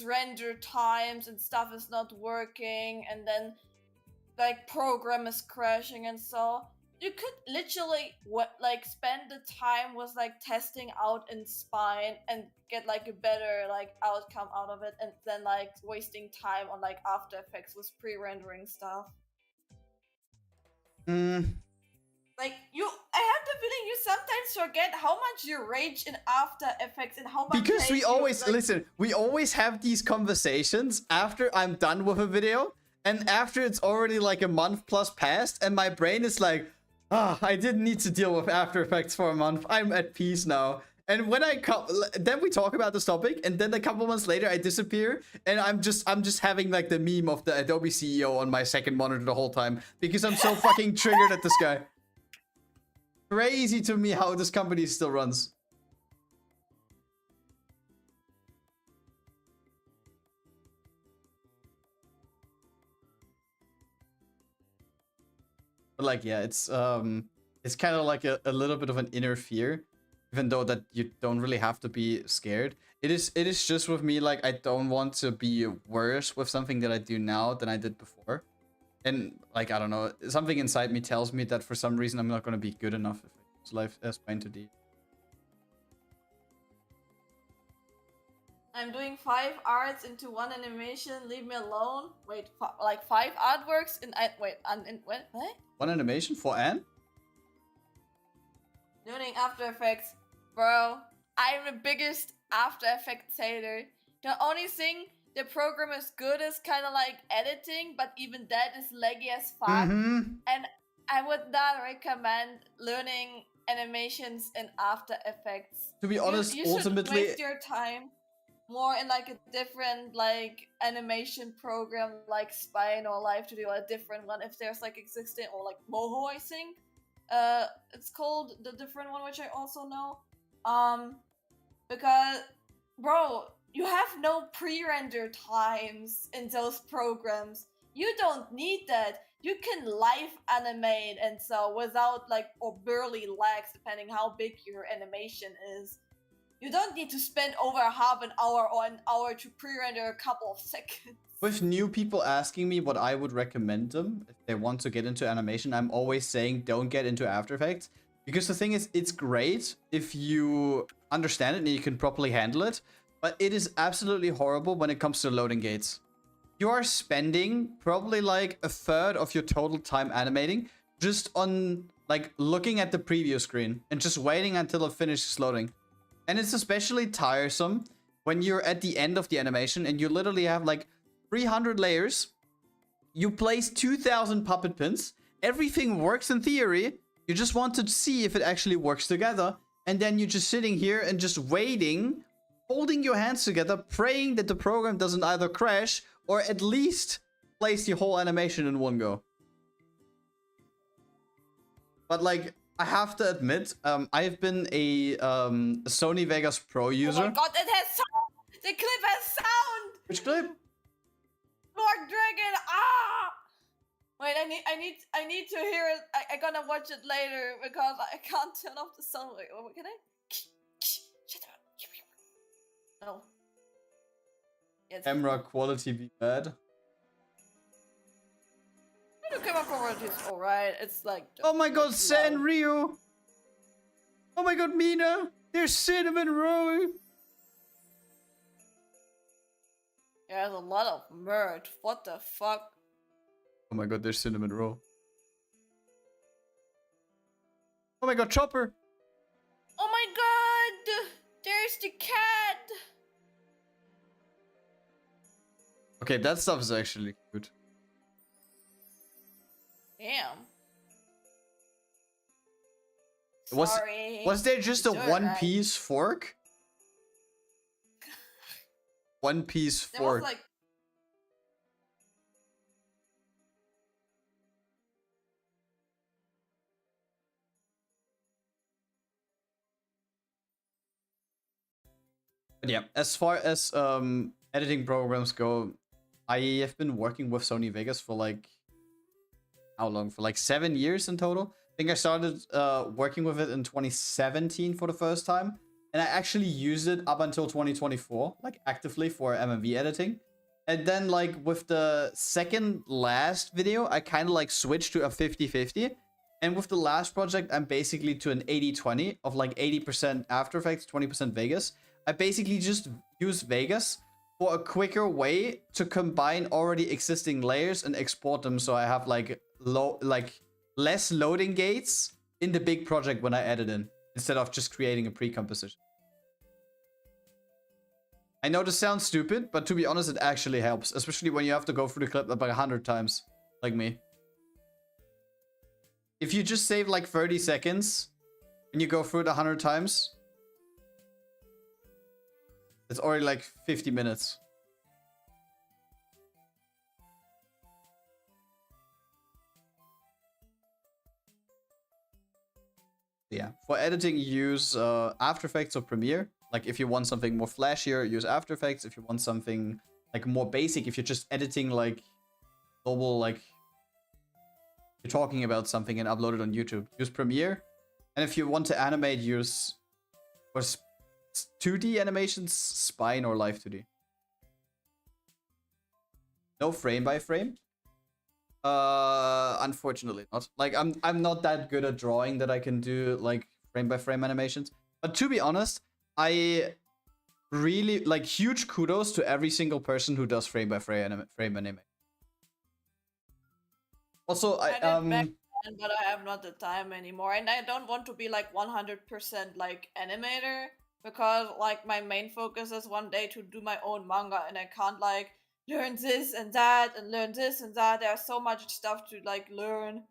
render times and stuff is not working, and then like program is crashing, and so you could literally like spend the time with like testing out in Spine and get like a better like outcome out of it, and then like wasting time on like After Effects with pre-rendering stuff. Like I have the feeling you sometimes forget how much you rage in After Effects and how much Because we hate you, always like- listen. We always have these conversations after I'm done with a video, and after it's already like a month plus past, and my brain is like, I didn't need to deal with After Effects for a month. I'm at peace now. And when I come, then we talk about this topic, and then a couple months later I disappear, and I'm just having like the meme of the Adobe CEO on my second monitor the whole time because I'm so fucking triggered at this guy. Crazy to me how this company still runs. But like, yeah, it's kind of like a little bit of an inner fear, even though that you don't really have to be scared. It is just with me, like, I don't want to be worse with something that I do now than I did before. And like, I don't know, something inside me tells me that for some reason I'm not going to be good enough if it's life as Spine to D. I'm doing 5 arts into 1 animation. Leave me alone. Wait, like 5 artworks in wait, in what? One animation for Anne? Doing After Effects, bro. I'm the biggest After Effects hater. The only thing the program is good is kind of like editing, but even that is laggy as fuck. And I would not recommend learning animations in After Effects. To be honest, you should ultimately, waste your time more in like a different like animation program like Spine or Live to do a different one if there's like existing, or like Moho, I think. It's called the different one, which I also know. Because bro, you have no pre-render times in those programs. You don't need that. You can live animate and so without like, or barely lags depending how big your animation is. You don't need to spend over half an hour or an hour to pre-render a couple of seconds. with new people asking me what I would recommend them if they want to get into animation, I'm always saying don't get into After Effects. Because the thing is, it's great if you understand it and you can properly handle it, but it is absolutely horrible when it comes to loading gates. You are spending probably like a third of your total time animating just on like looking at the preview screen and just waiting until it finishes loading. And it's especially tiresome when you're at the end of the animation and you literally have like 300 layers. You place 2,000 puppet pins. Everything works in theory. You just want to see if it actually works together. And then you're just sitting here and just waiting, holding your hands together, praying that the program doesn't either crash or at least place the whole animation in one go. But like, I have to admit, I've been a Sony Vegas Pro user. Oh my god, it has sound! The clip has sound! Which clip? Lord Dragon, ah! Wait, I need to hear it. I'm gonna watch it later because I can't turn off the sound. Wait, can I? Shut up. No. Yeah, Camera quality be bad. The camera quality is alright. It's like. Oh my god, like San Rio! Oh my god, Mina! There's cinnamon roll! There's a lot of merch. What the fuck? Oh my god, there's cinnamon roll. Oh my god, Chopper! Oh my god! There's the cat! Okay, that stuff is actually good. Damn. Was there just a It's one-piece fork? One-piece There was fork. like. But yeah, as far as editing programs go, I have been working with Sony Vegas for like how long? For like 7 years in total. I think I started working with it in 2017 for the first time, and I actually used it up until 2024, like actively for MMV editing. And then like with the second last video, I kind of like switched to a 50-50. And with the last project, I'm basically to an 80-20 of like 80% After Effects, 20% Vegas. I basically just use Vegas for a quicker way to combine already existing layers and export them, so I have like less loading gates in the big project when I edit in, instead of just creating a pre-composition. I know this sounds stupid, but to be honest, it actually helps, especially when you have to go through the clip about 100 times, like me. If you just save like 30 seconds and you go through it 100 times, it's already like 50 minutes. Yeah, for editing, use After Effects or Premiere. Like if you want something more flashier, use After Effects. If you want something like more basic, if you're just editing like global, like you're talking about something and upload it on YouTube, use Premiere. And if you want to animate, use 2D animations, Spine or Live 2D. No frame by frame? Unfortunately not. Like I'm not that good at drawing that I can do like frame by frame animations. But to be honest, I really like huge kudos to every single person who does frame by frame animation. Also, I did back then, but I have not the time anymore, and I don't want to be like 100% like animator, because like my main focus is one day to do my own manga, and I can't like learn this and that and learn this and that. There's so much stuff to like learn.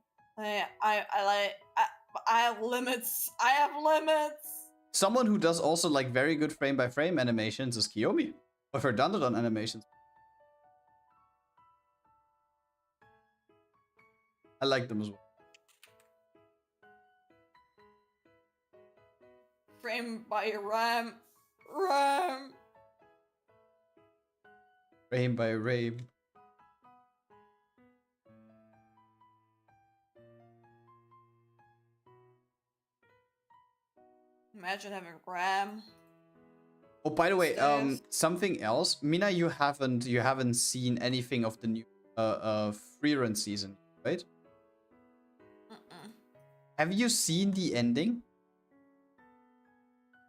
I have limits. I have limits. Someone who does also like very good frame by frame animations is Kiyomi with her Dandadan animations. I like them as well. Frame by RAM. Frame by frame. Imagine having RAM. Oh, by the way, Yes. something else. Mina, you haven't seen anything of the new free run season, right? Mm-mm. Have you seen the ending?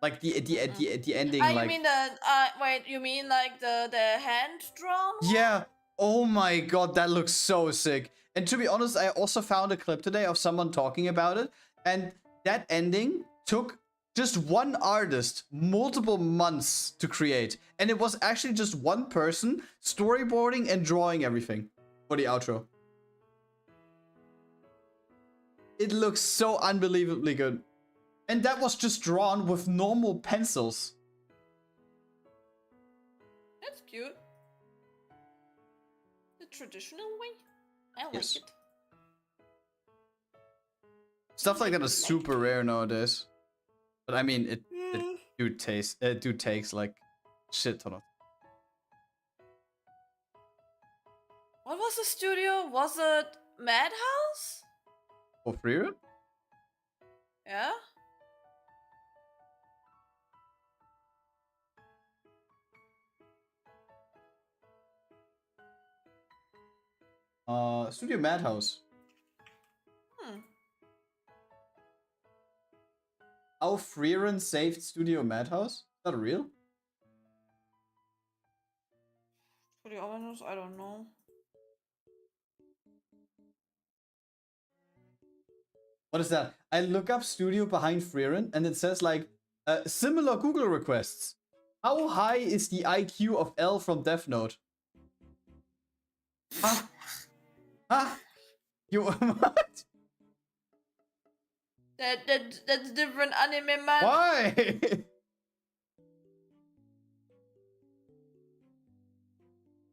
Like the ending, Ah, like you mean the wait, you mean like the hand drawn? yeah. Oh my god, that looks so sick. And to be honest, I also found a clip today of someone talking about it, and that ending took just one artist multiple months to create, and it was actually just one person storyboarding and drawing everything for the outro. It looks so unbelievably good. And that was just drawn with normal pencils. That's cute. The traditional way. I Yes. like it. Stuff like that is super rare nowadays. But I mean, it takes like shit ton of. What was the studio? Was it Madhouse? For free run? Yeah. Studio Madhouse. How Freerun saved Studio Madhouse? Is that real? To be honest, I don't know. What is that? I look up studio behind Freerun and it says like similar Google requests. How high is the IQ of L from Death Note? Huh? Huh? You what? That's different anime, man. Why?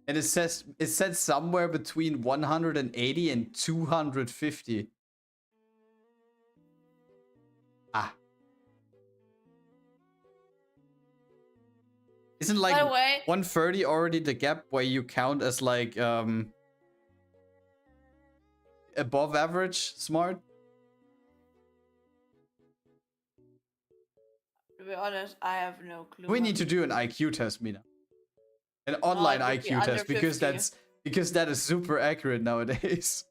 And it said somewhere between 180 and 250. Ah. Isn't like By the way, 130 already the gap where you count as like above average smart? to be honest, I have no clue. We need to do an IQ test, Mina. An online it would be IQ under test because 50. that is super accurate nowadays.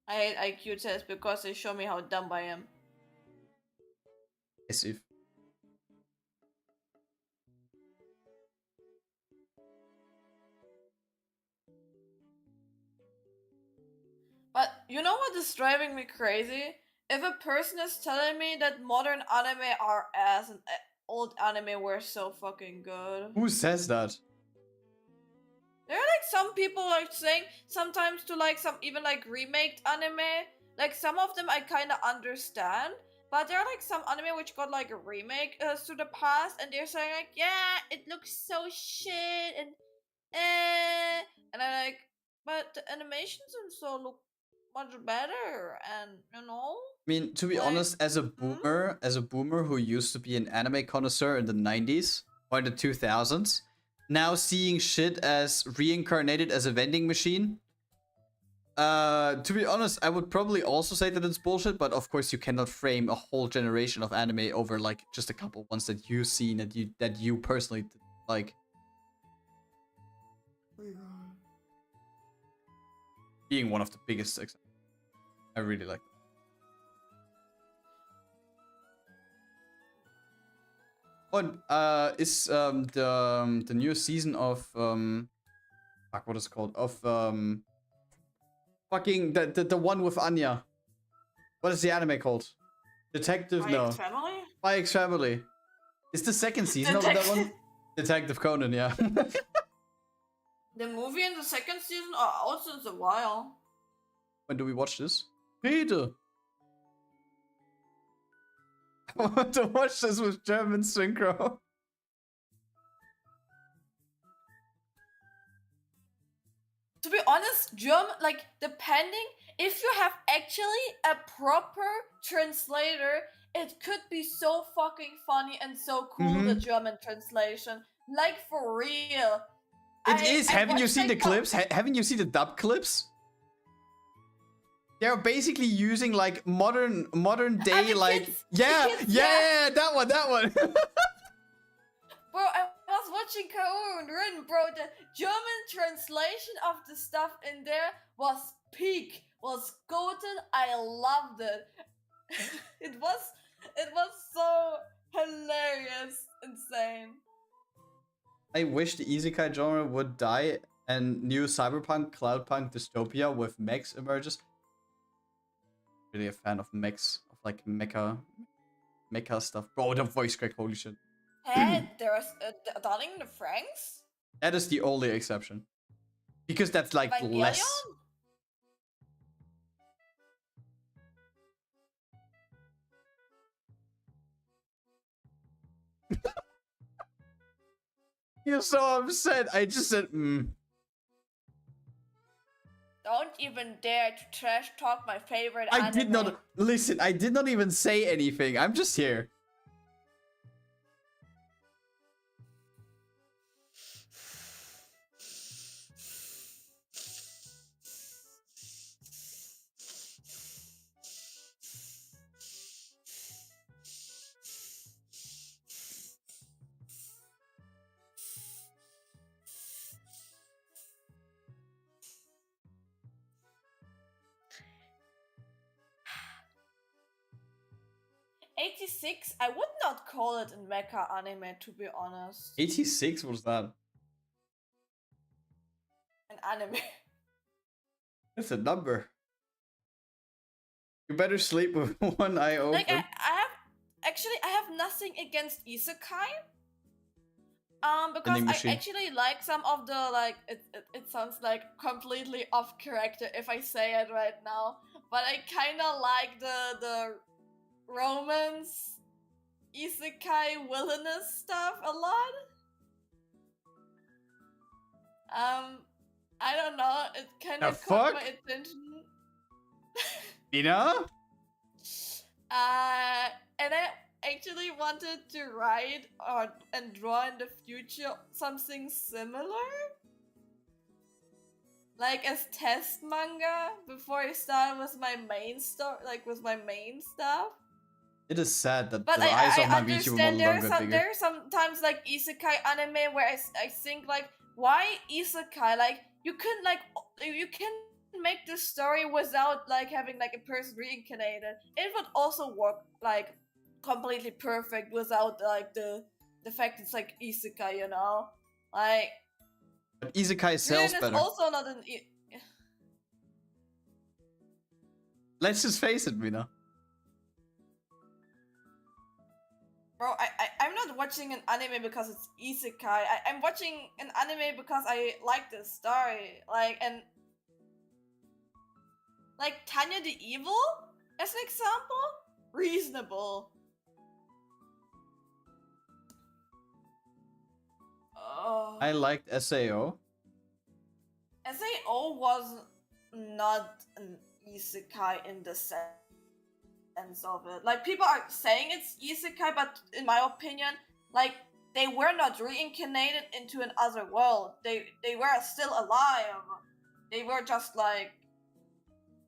I hate IQ tests because they show me how dumb I am. Yes, if But you know what is driving me crazy? If a person is telling me that modern anime are ass and old anime were so fucking good. who says that? There are like some people like saying sometimes to like some even like remaked anime. Like some of them I kind of understand, but there are like some anime which got like a remake to the past, and they're saying like, yeah, it looks so shit and and I like, but the animations and so look much better, and you know. I mean, to be Like, honest, as a boomer who used to be an anime connoisseur in the 90s or the 2000s, now seeing shit as reincarnated as a vending machine, to be honest, I would probably also say that it's bullshit, but of course you cannot frame a whole generation of anime over like just a couple ones that you've seen that you personally like. Being one of the biggest examples. I really like that. Oh, is the new season of fuck, what is it called? Of fucking the one with Anya. What is the anime called? Detective My no. Family? Spy X Family. Is the second season of that one? Detective Conan, yeah. The movie and the second season are out since a while. When do we watch this? Rede! I want to watch this with German synchro. To be honest, German, like, depending, if you have actually a proper translator, it could be so fucking funny and so cool, the German translation. Like, for real. It is. Haven't you watched, seen the like, clips? Haven't you seen the dub clips? They're basically using like modern day the like kids, yeah, the kids, yeah, that one. Bro, I was watching Karen, bro. The German translation of the stuff in there was peak, was golden. I loved it. it was so hilarious, insane. I wish the isekai genre would die and new cyberpunk, cloudpunk dystopia with mechs emerges. Really a fan of mechs, of like mecha stuff. Bro, the voice crack, holy shit. Hey, there's Darling the Franks? That is the only exception. Because that's like Evangelion? less. You're so upset. I just said, Don't even dare to trash talk my favorite I anime. did not listen. I did not even say anything. I'm just here. '86, I would not call it a mecha anime, to be honest. 86 was that? An anime. That's a number. You better sleep with one eye open. Like, I have nothing against isekai. Because I actually like some of the, like, it sounds like completely off character if I say it right now, but I kinda like the romance isekai villainous stuff a lot. I don't know, it kind of caught my attention. Mina? And I actually wanted to write and draw in the future something similar, like as test manga before I start with my main stuff. It is sad that But the eyes I of my VTuber will understand longer bigger. there are sometimes like isekai anime where I think like, why isekai? Like you can make the story without like having like a person reincarnated. It would also work like completely perfect without like the fact it's like isekai, you know? Like, But isekai sells it's better. also not an Let's just face it, Mina. Bro, I'm not watching an anime because it's isekai. I'm watching an anime because I like the story. Like Tanya the Evil, as an example? Reasonable. Oh. I liked SAO. SAO was not an isekai in the sense of it. Like, people are saying it's isekai, but in my opinion, like, they were not reincarnated into another world. They were still alive. They were just like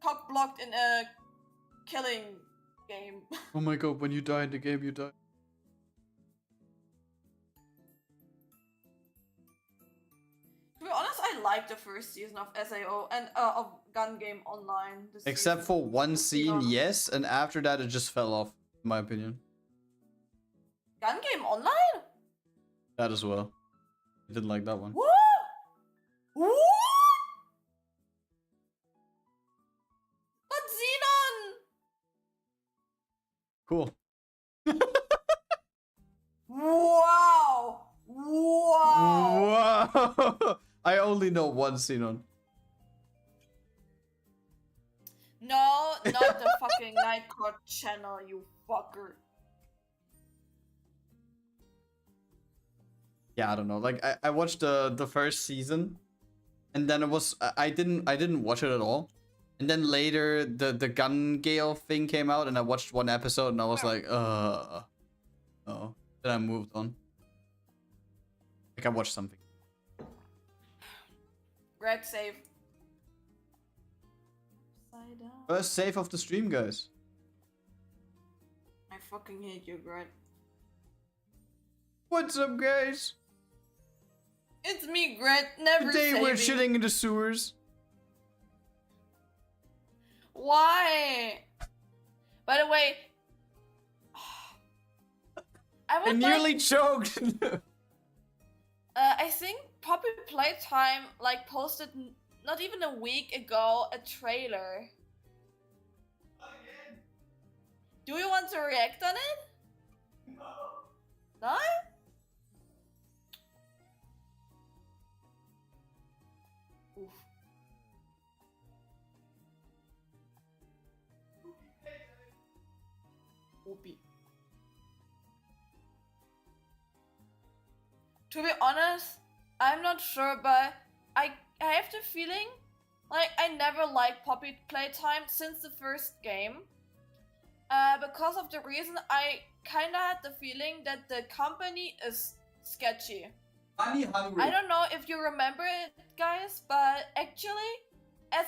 cock-blocked in a killing game. Oh my god, when you die in the game, you die. To be honest, I like the first season of SAO and of Gun Game Online. Except for one scene, yes, and after that it just fell off, in my opinion. Gun Game Online? That as well. I didn't like that one. What? What? But Xenon! Cool. Wow! Wow! Wow! I only know one Xenon. No, not the fucking Night Court channel, you fucker. Yeah, I don't know. Like I watched the first season, and then it was I didn't watch it at all. And then later the Gun Gale thing came out, and I watched one episode, and I was like, oh. Then I moved on. Like I watched something. Grad save. Upside down. First save of the stream, guys. I fucking hate you, Grad. What's up, guys? It's me, Grad. Never Today we're saving. shitting in the sewers. Why? By the way, I would nearly choked. I think Poppy Playtime like posted not even a week ago a trailer. Do you want to react on it? No? Oof. Whoopee. To be honest, I'm not sure, but I have the feeling like I never liked Poppy Playtime since the first game. Because of the reason I kinda had the feeling that the company is sketchy. Money hungry. I don't know if you remember it, guys, but actually, as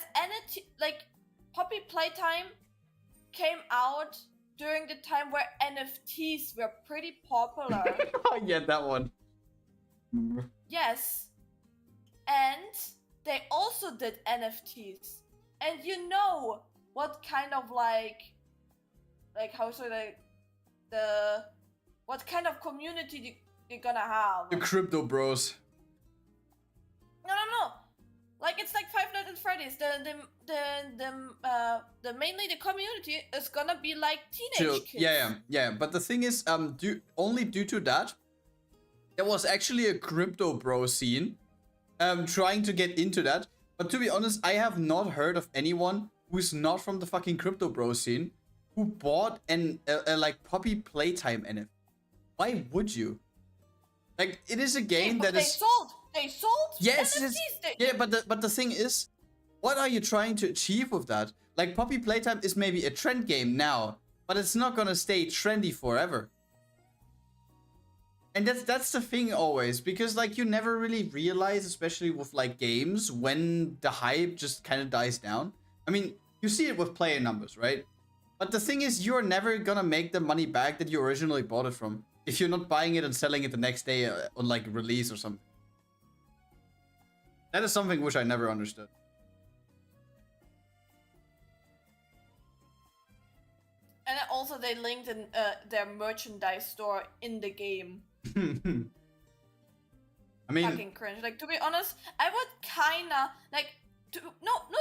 like Poppy Playtime came out during the time where NFTs were pretty popular. Yeah, that one. Yes. And they also did NFTs. And you know what kind of like how should I what kind of community you're gonna have. The crypto bros. No. Like it's like Five Nights at Freddy's. The mainly the community is gonna be like teenage kids. Yeah. But the thing is, only due to that, there was actually a crypto bro scene, trying to get into that. But to be honest, I have not heard of anyone who's not from the fucking crypto bro scene who bought a like Poppy Playtime NFT. Why would you? Like, it is a game that is. They sold. Yes, NFTs. yeah, but the thing is, what are you trying to achieve with that? Like, Poppy Playtime is maybe a trend game now, but it's not gonna stay trendy forever. And that's the thing always, because like you never really realize, especially with like games, when the hype just kind of dies down. I mean, you see it with player numbers, right? But the thing is, you're never gonna make the money back that you originally bought it from if you're not buying it and selling it the next day on like release or something. That is something which I never understood. And also they linked in their merchandise store in the game. I mean, Fucking cringe. Like, to be honest, I would kinda like not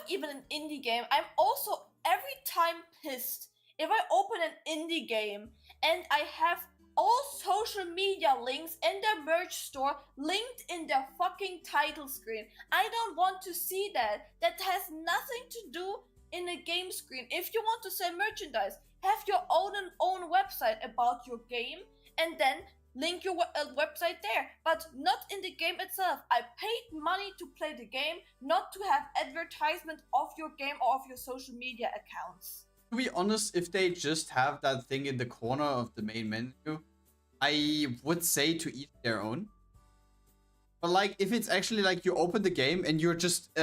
even an indie game. I'm also every time pissed if I open an indie game and I have all social media links in their merch store linked in their fucking title screen. I don't want to see that. That has nothing to do in a game screen. If you want to sell merchandise, have your own website about your game and then link your website there, but not in the game itself. I paid money to play the game, not to have advertisement of your game or of your social media accounts. to be honest, if they just have that thing in the corner of the main menu, I would say to each their own. But like, if it's actually like you open the game and you're just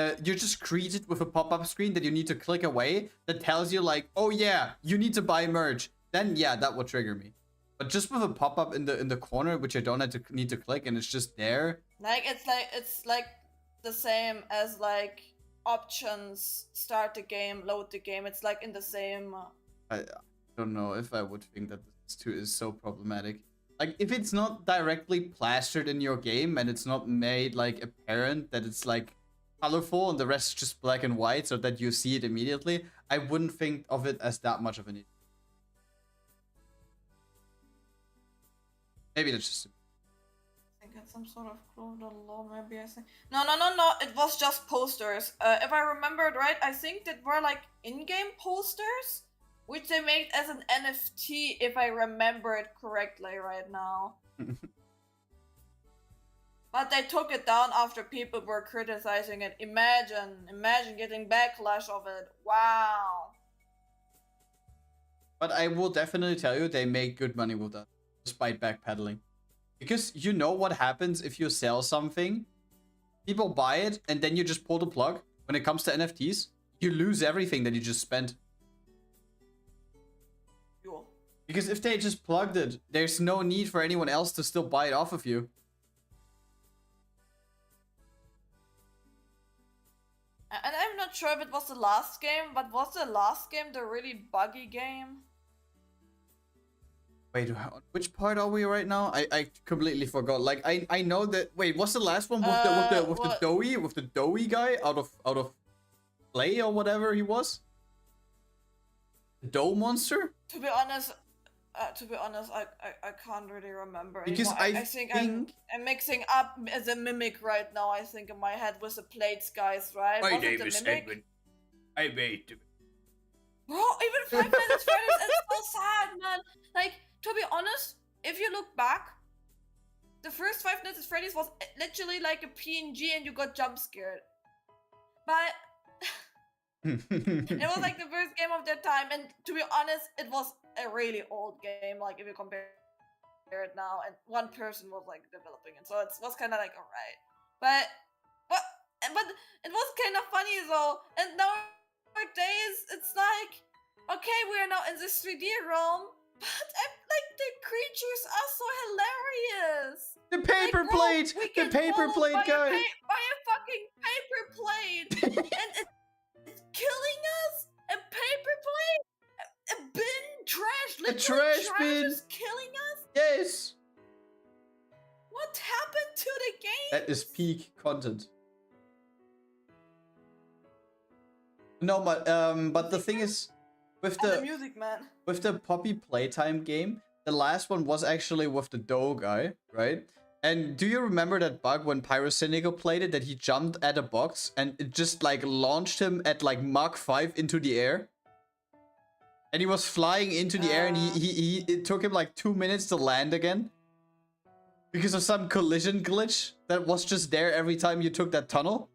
greeted with a pop-up screen that you need to click away that tells you like, oh yeah, you need to buy merch, then yeah, that would trigger me. But just with a pop-up in the corner, which I don't have to need to click, and it's just there. Like it's like the same as like options, start the game, load the game. It's like in the same. I don't know if I would think that this too is so problematic. Like, if it's not directly plastered in your game and it's not made like apparent that it's like colorful and the rest is just black and white so that you see it immediately, I wouldn't think of it as that much of an issue. Maybe that's just. I think it's some sort of clue the law, maybe I think. No, it was just posters. If I remembered right, I think that were like in-game posters, which they made as an NFT, if I remember it correctly right now. But they took it down after people were criticizing it. Imagine getting backlash of it. Wow. But I will definitely tell you, they make good money with that, despite backpedaling. Because you know what happens if you sell something, people buy it, and then you just pull the plug. When it comes to NFTs, you lose everything that you just spent. Yo. Because if they just plugged it, there's no need for anyone else to still buy it off of you. And I'm not sure if it was the last game, but was the last game the really buggy game? Wait, which part are we right now? I completely forgot. Like I know that. Wait, what's the last one with the doughy guy out of play or whatever he was? The dough monster? To be honest, I can't really remember Because anymore. I think I'm mixing up as a mimic right now. I think in my head with the plates guys, right? My Was name it the is mimic? Edwin. I made it. Bro, even Five Nights at Freddy's is so sad, man. Like, to be honest, if you look back, the first Five Nights at Freddy's was literally like a PNG and you got jump scared. But it was like the first game of their time, and to be honest, it was a really old game, like if you compare it now, and one person was like developing it, so it was kind of like alright. But it was kind of funny though, and nowadays it's like, okay, we are now in this 3D realm, but like the creatures are so hilarious. The paper Like, bro, plate, we the get paper followed plate by guy. by a fucking paper plate, and it's killing us. A paper plate, a bin, trash, literal trash bin. is killing us. Yes. What happened to the game? That is peak content. No, but the thing is, with the music, man. with the Poppy Playtime game, the last one was actually with the dough guy, right? And do you remember that bug when Pyrocynical played it, that he jumped at a box and it just like launched him at like Mach 5 into the air? And he was flying into the air, and it took him like 2 minutes to land again because of some collision glitch that was just there every time you took that tunnel.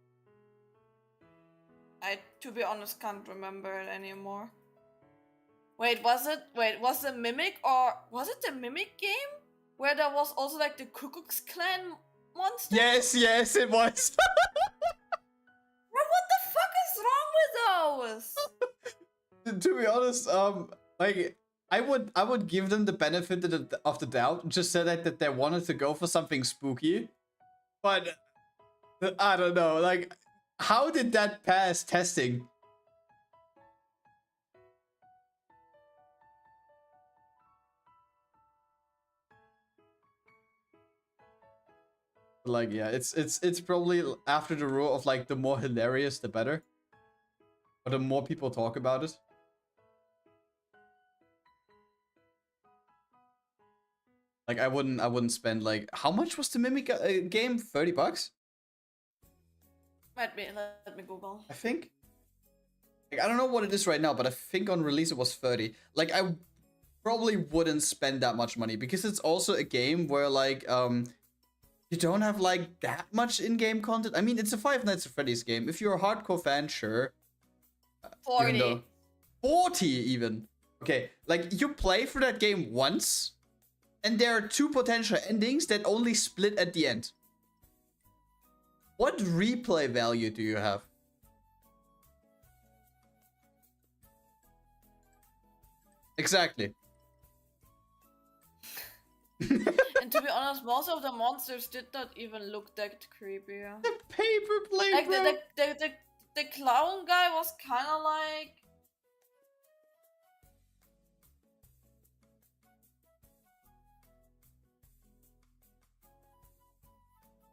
I, to be honest, can't remember it anymore. Wait, was the Mimic, or was it the Mimic game? Where there was also like the Ku Klux Klan monster? Yes, it was. Bro, what the fuck is wrong with those? To be honest, like I would give them the benefit of the doubt, just so that they wanted to go for something spooky. But I don't know, like, how did that pass testing? Like, yeah, it's probably after the rule of like the more hilarious the better, or the more people talk about it. Like, I wouldn't spend like, how much was the Mimic game? $30? Let me Google. I think. Like, I don't know what it is right now, but I think on release it was 30. Like, I probably wouldn't spend that much money because it's also a game where like you don't have like that much in-game content. I mean, it's a Five Nights at Freddy's game. If you're a hardcore fan, sure. 40. 40 even. Okay, like you play for that game once, and there are 2 potential endings that only split at the end. What replay value do you have? Exactly. And to be honest, most of the monsters did not even look that creepy. The paper plate, Like bro. the clown guy was kind of like.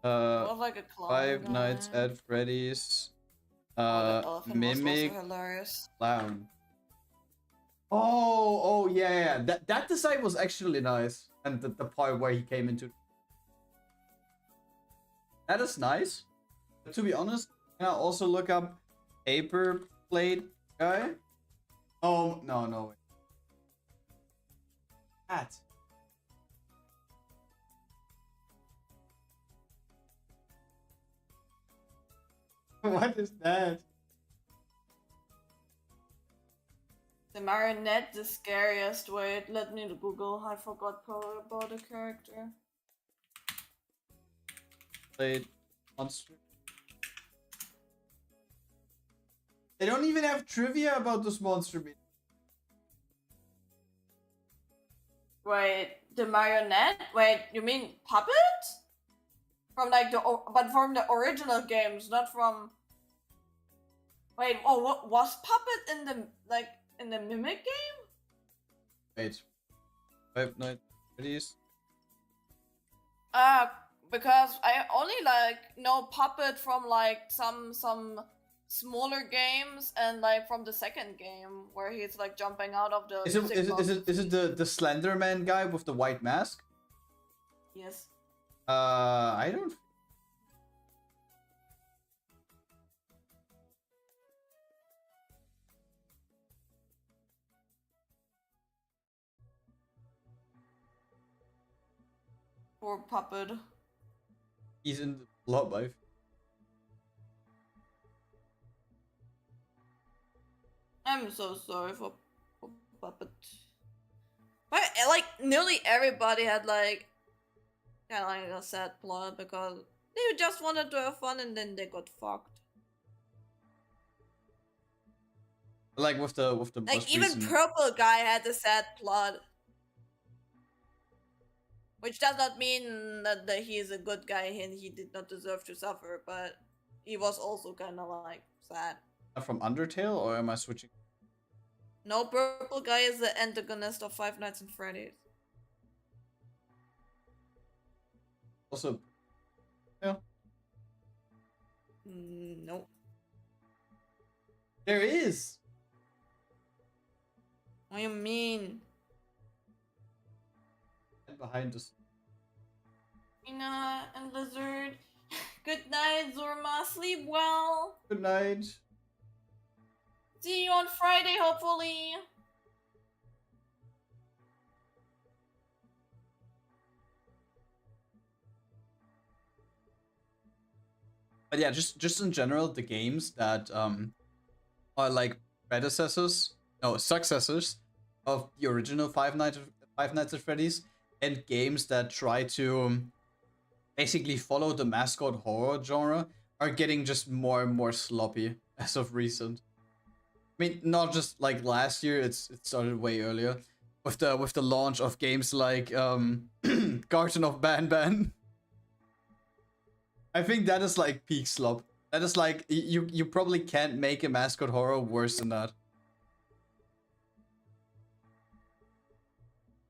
Was like a clown Five guy. Nights at Freddy's. That elephant was Mimic also hilarious. clown. Oh yeah. That design was actually nice, and the part where he came into. That is nice. But to be honest, can I also look up paper plate guy? Oh, no. Wait. That. What is that? The marionette, the scariest. Wait, let me Google. I forgot about the character. Plate monster. They don't even have trivia about this monster. Wait, the marionette? Wait, you mean puppet? From like but from the original games, not from. Wait, oh, what was puppet in the in the Mimic game? Wait, Five Nights at Freddy's. Because I only know puppet from some smaller games and from the second game where he's jumping out of the. Is it the Slender Man guy with the white mask? Yes. I don't. Poor puppet. He's in the blood life. I'm so sorry for puppet. But nearly everybody had kind of a sad plot because they just wanted to have fun and then they got fucked. With the most even recent... Purple Guy had a sad plot. Which does not mean that he is a good guy and he did not deserve to suffer, but he was also kind of sad. From Undertale, or am I switching? No, Purple Guy is the antagonist of Five Nights at Freddy's. Also, yeah. Nope. There is. What do you mean? Behind us. Mina and Lizard. Good night, Zorma. Sleep well. Good night. See you on Friday, hopefully. But yeah, just in general, the games that are predecessors, no, successors of the original Five Nights at Freddy's, and games that try to basically follow the mascot horror genre are getting just more and more sloppy as of recent. I mean, not just last year; it started way earlier with the launch of games like Garden of Ban. I think that is peak slop. That is you probably can't make a mascot horror worse than that.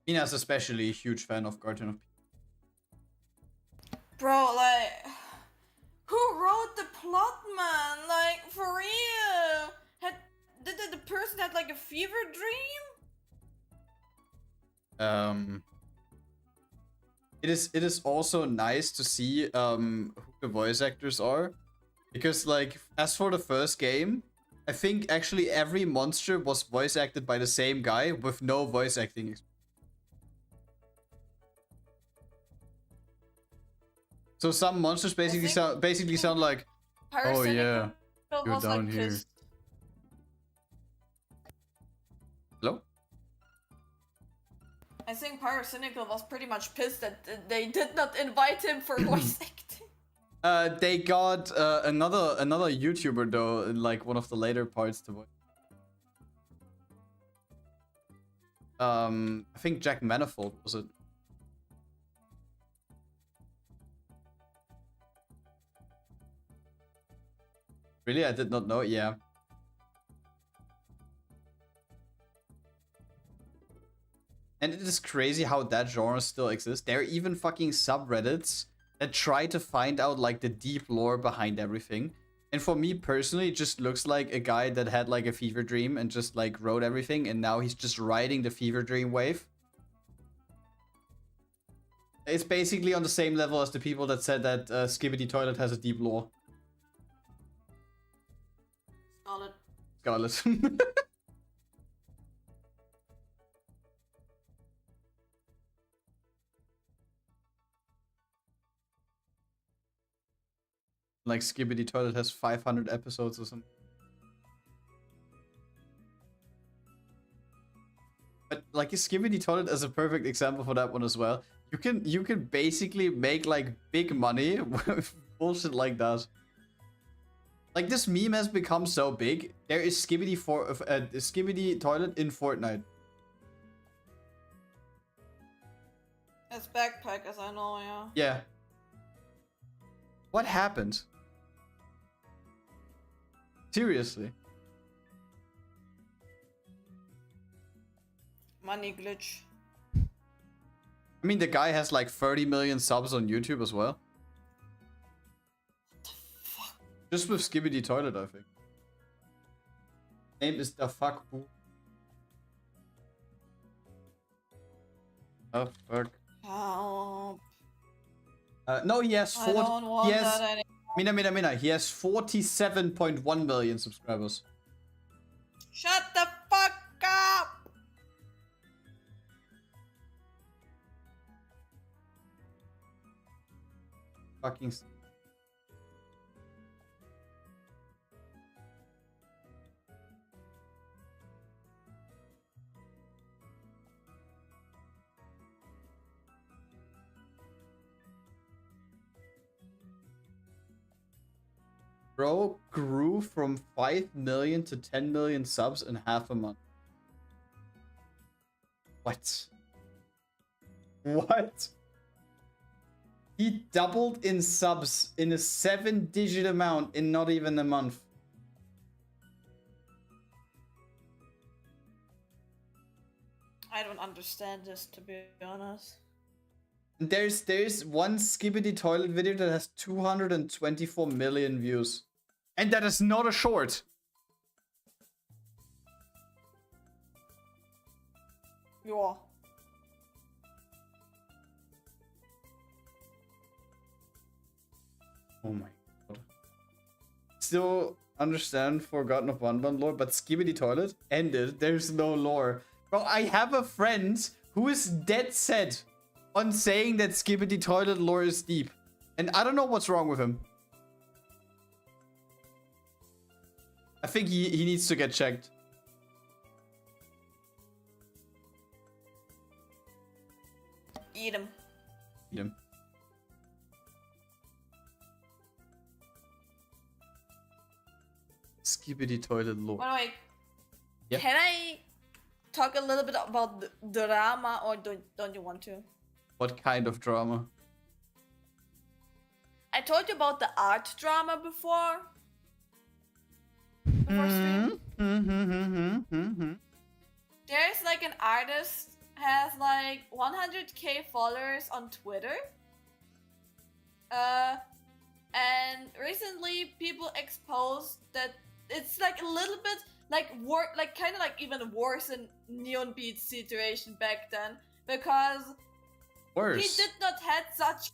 Mina's especially a huge fan of Garden of. Bro, who wrote the plot, man? For real? Did the person had a fever dream? It is also nice to see who the voice actors are, because as for the first game, I think actually every monster was voice acted by the same guy with no voice acting experience. So some monsters basically sound like, oh yeah, you're down here. Pissed. Hello? I think Pyrocynical was pretty much pissed that they did not invite him for voice acting. They got another YouTuber though in one of the later parts to voice. I think Jack Manifold was it. Really? I did not know. Yeah. And it is crazy how that genre still exists. There are even fucking subreddits that try to find out the deep lore behind everything. And for me personally, it just looks like a guy that had a fever dream and just wrote everything, and now he's just riding the fever dream wave. It's basically on the same level as the people that said that Skibidi Toilet has a deep lore. Scarlet. Scarlet. Like Skibidi Toilet has 500 episodes or something. But like Skibidi Toilet is a perfect example for that one as well. You can basically make like big money with bullshit like that. Like this meme has become so big. There is Skibidi Toilet in Fortnite. It's backpackers, I know, yeah. Yeah. What happened? Seriously. Money glitch. I mean, the guy has like 30 million subs on YouTube as well. What the fuck? Just with Skibidi Toilet, I think. Name is the fuck. Oh fuck. Help. No, he has I don't want he has, that anymore. Mina. He has 47.1 million subscribers. Shut the fuck up! Fucking. Bro grew from 5 million to 10 million subs in half a month. What? What? He doubled in subs in a 7-digit amount in not even a month. I don't understand this, to be honest. There's one Skibidi Toilet video that has 224 million views. And that is not a short. Yeah. Oh my god. Still understand Forgotten of Wonderland lore, but Skibidi Toilet ended. There's no lore. Bro, I have a friend who is dead set on saying that Skibidi Toilet lore is deep. And I don't know what's wrong with him. I think he needs to get checked. Eat him. Eat him. Skibidi Toilet lore. By the way, Yeah. can I talk a little bit about the drama, or don't you want to? What kind of drama? I told you about the art drama before. Stream. There's like an artist has like 100k followers on Twitter. And recently people exposed that it's like a little bit like kind of like even worse than Neon Beat's situation back then, because Worse. he did not had such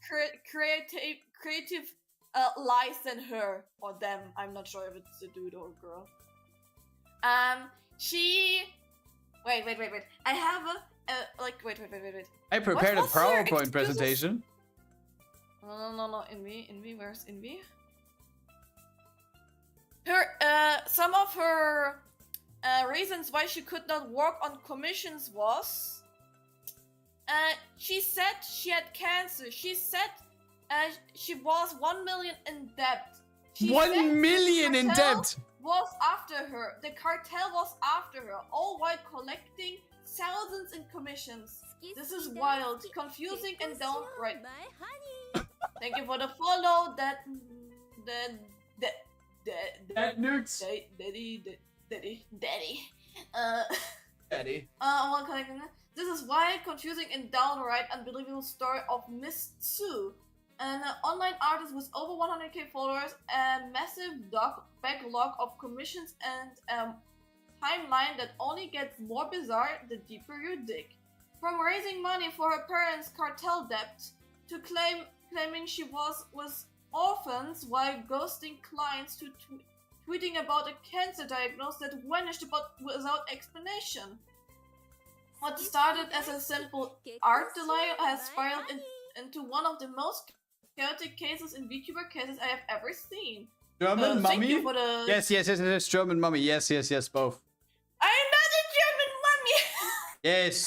creative lies than her or them. I'm not sure if it's a dude or a girl. She. Wait. I have wait. I prepared a What was her PowerPoint excuses? presentation. No. Envy, where's Envy? Some of her reasons why she could not work on commissions was, she said she had cancer. She said she was 1 million in debt. She said 1 million the in cartel debt. Was after her. The cartel was after her, all while collecting thousands in commissions. This is wild, confusing, and downright. Thank you for the follow. That nukes. Daddy. Daddy. One collecting. This is wild, confusing, and downright unbelievable story of Miss Sue, an online artist with over 100k followers, a massive backlog of commissions, and a timeline that only gets more bizarre the deeper you dig. From raising money for her parents' cartel debt claiming she was with orphans while ghosting clients to tweeting about a cancer diagnosis that vanished without explanation. What started as a simple art delay has spiraled into one of the most chaotic cases in VTuber cases I have ever seen. German thank mummy? you for the... Yes, German mummy. Yes, both. I'm not a German mummy! Yes.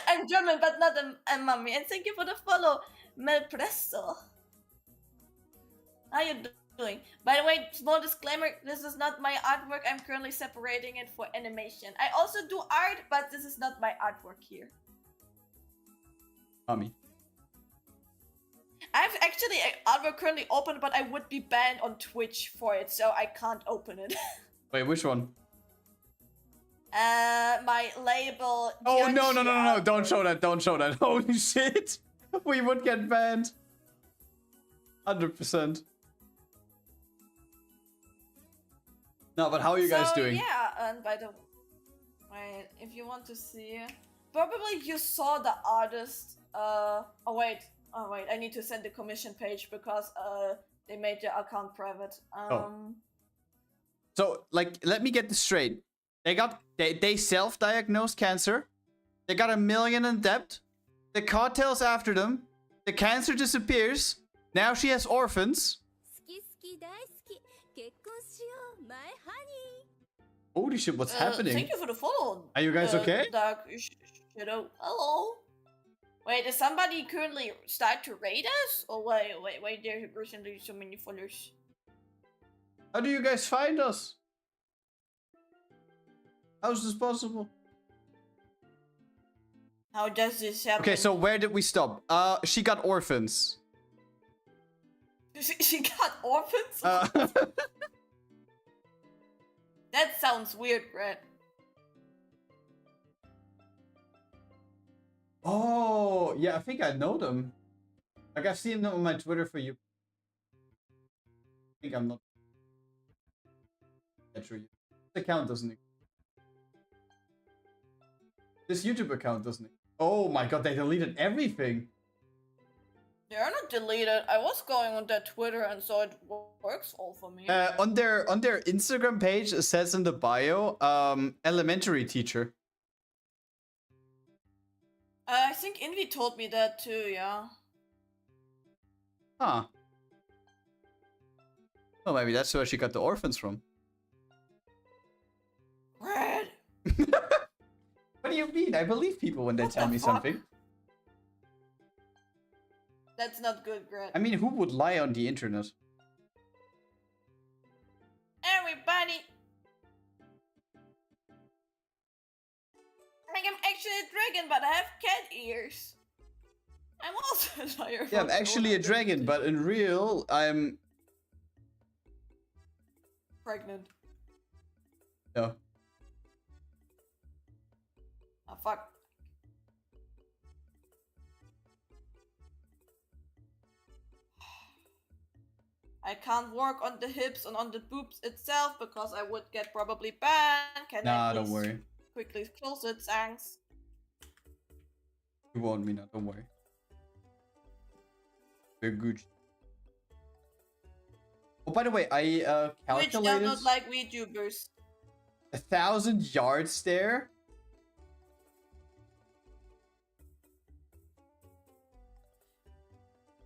I'm German, but not a mummy. And thank you for the follow, Mel Presto. How you doing? By the way, small disclaimer, this is not my artwork. I'm currently separating it for animation. I also do art, but this is not my artwork here. Mummy. I have actually an artwork currently open, but I would be banned on Twitch for it, so I can't open it. Wait, which one? My label. Oh, no. Don't show that. Holy shit. We would get banned. 100%. No, but how are you guys doing? Yeah, and by the way, if you want to see, probably you saw the artist. Oh wait, I need to send the commission page because they made their account private. So, like, let me get this straight. They self-diagnosed cancer. They got $1 million in debt. The cartel's after them. The cancer disappears. Now she has orphans. Holy shit, what's happening? Thank you for the follow. Are you guys okay? Dark Shadow. Hello. Wait, is somebody currently start to raid us? Oh wait, there's recently so many followers. How do you guys find us? How's this possible? How does this happen? Okay, so where did we stop? She got orphans. She got orphans? That sounds weird, Grad. Oh, yeah, I think I know them. Like, I've seen them on my Twitter for you. I think I'm not. That's true. This account doesn't exist. This YouTube account doesn't exist. Oh my god, they deleted everything. They're not deleted. I was going on their Twitter and so it works all for me. On their Instagram page, it says in the bio, elementary teacher. I think Invi told me that too, yeah. Huh. Well, maybe that's where she got the orphans from. Grad. What do you mean? I believe people when they tell me something. That's not good, Grad. I mean, who would lie on the internet? Everybody. Like, I'm actually a dragon, but I have cat ears. I'm also a liar. Yeah, I'm actually a dragon, but in real, I'm... pregnant. No. Oh, fuck. I can't work on the hips and on the boobs itself because I would get probably banned. Can I Don't worry. quickly close it, thanks. You won't, Mina, don't worry. We're good. Oh, by the way, I Which calculated... does not like VTubers. 1,000 yards there.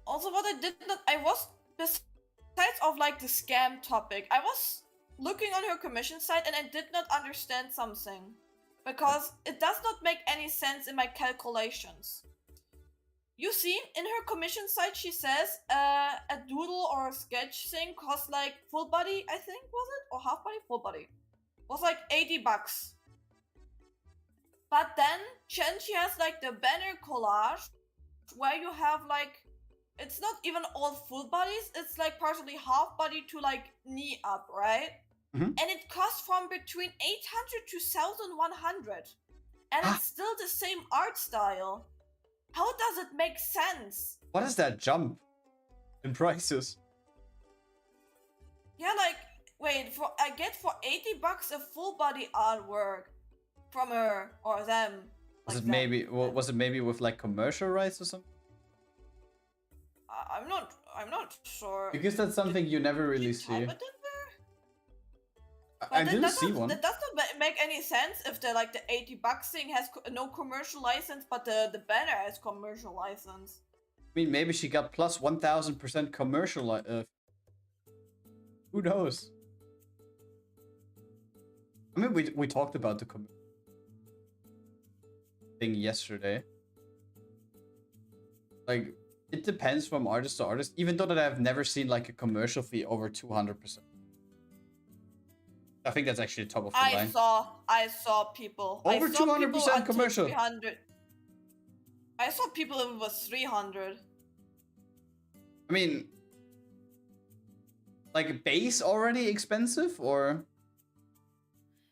Also, what I did not... I was... Besides of like the scam topic, I was looking on her commission site and I did not understand something. Because it does not make any sense in my calculations. You see, in her commission site she says a doodle or a sketch thing costs like full body, I think, was it? Or half body? Full body. Was like 80 bucks. But then she has like the banner collage where you have like, it's not even all full bodies, it's like partially half body to like knee up, right? Mm-hmm. And it costs from between 800 to 1,100. And it's still the same art style. How does it make sense? What is that jump in prices? Yeah, like, wait, I get for 80 bucks a full body artwork from her or them. Was like it maybe was it maybe with like commercial rights or something? I'm not sure. Because that's something you never really Did you see. type it in there? I But didn't see one. That doesn't make any sense if the like the $80 thing has no commercial license, but the banner has commercial license. I mean, maybe she got plus 1000% commercial. Who knows? I mean, we talked about the thing yesterday. Like, it depends from artist to artist. Even though that I've never seen like a commercial fee over 200%. I think that's actually top of the line. I saw people Over I saw 200% people until commercial. 300. I saw people if it was 300. I mean, like base already expensive or?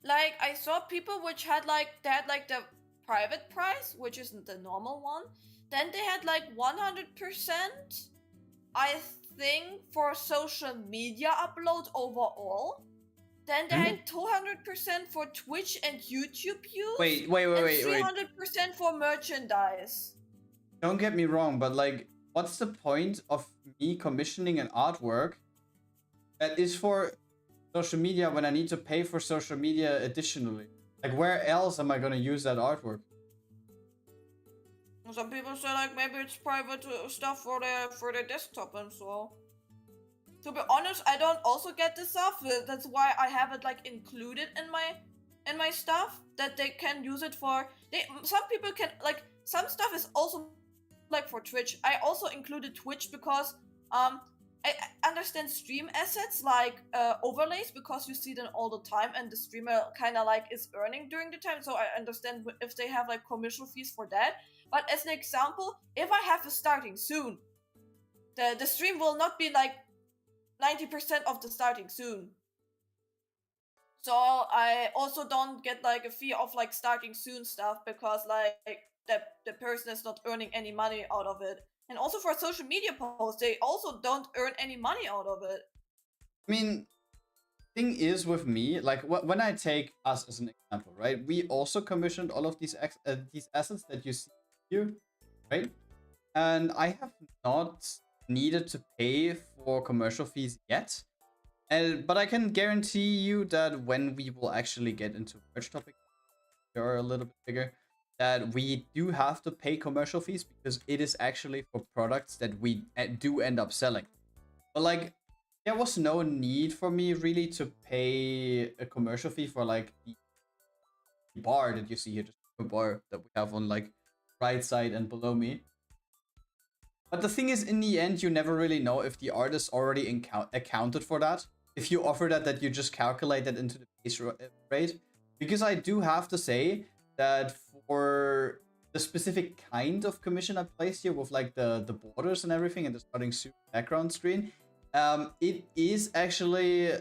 Like I saw people which had like they had like the private price, which isn't the normal one. Then they had like 100%, I think, for social media upload overall. Then they had 200% for Twitch and YouTube views. Wait. 300% for merchandise. Don't get me wrong, but like, what's the point of me commissioning an artwork that is for social media when I need to pay for social media additionally? Like, where else am I gonna use that artwork? Some people say like maybe it's private stuff for their desktop and so. To be honest, I don't also get this stuff. That's why I have it like included in my stuff that they can use it for. Some people can like some stuff is also like for Twitch. I also included Twitch because I understand stream assets like overlays because you see them all the time and the streamer kind of like is earning during the time. So I understand if they have like commercial fees for that. But as an example, if I have a starting soon, the stream will not be like 90% of the starting soon. So I also don't get like a fee of like starting soon stuff because like the person is not earning any money out of it. And also for social media posts, they also don't earn any money out of it. I mean, thing is with me, like when I take us as an example, right? We also commissioned all of these assets that you see here, right? And I have not needed to pay for commercial fees yet. But I can guarantee you that when we will actually get into merch topic, they are a little bit bigger, that we do have to pay commercial fees because it is actually for products that we do end up selling. But like, there was no need for me really to pay a commercial fee for like the bar that you see here, just a bar that we have on like right side and below me. But the thing is, in the end, you never really know if the artist already accounted for that. If you offer that you just calculate that into the base rate. Because I do have to say that for the specific kind of commission I placed here with like the borders and everything and the starting soon background screen, it is actually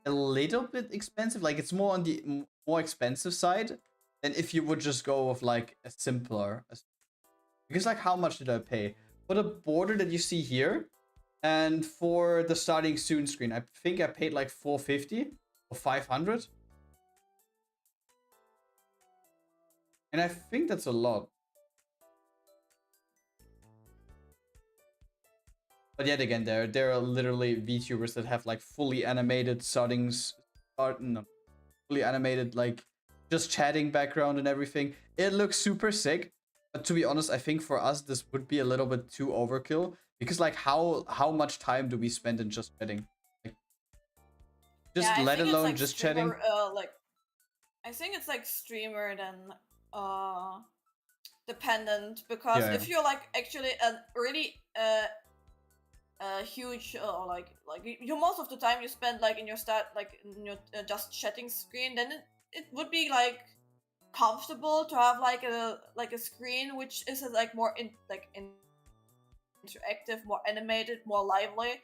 a little bit expensive. Like it's more on the more expensive side than if you would just go with like a simpler. Because like, how much did I pay? For the border that you see here, and for the starting soon screen, I think I paid like 450 or 500. And I think that's a lot. But yet again, there are literally VTubers that have like fully animated fully animated, like just chatting background and everything. It looks super sick. But to be honest, I think for us, this would be a little bit too overkill. Because like, how much time do we spend in just chatting? Like, just let alone like just streamer, chatting? Like, I think it's like streamer than dependent. Because if you're like actually a really huge like you most of the time you spend like in your just chatting screen, then it would be like comfortable to have like a screen which is like more interactive, more animated, more lively,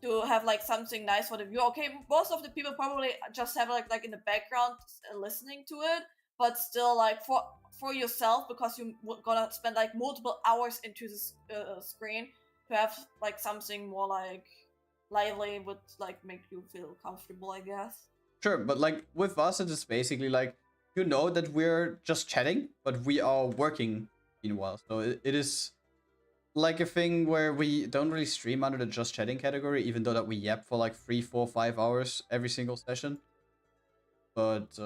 to have like something nice for the viewer. Okay, most of the people probably just have like in the background listening to it, but still like for yourself, because you're gonna spend like multiple hours into this screen, to have like something more like lively would like make you feel comfortable, I guess. Sure, but like with us, it is basically like, you know that we're just chatting, but we are working meanwhile. So it is like a thing where we don't really stream under the just chatting category, even though that we yap for like 3, 4, 5 hours every single session. But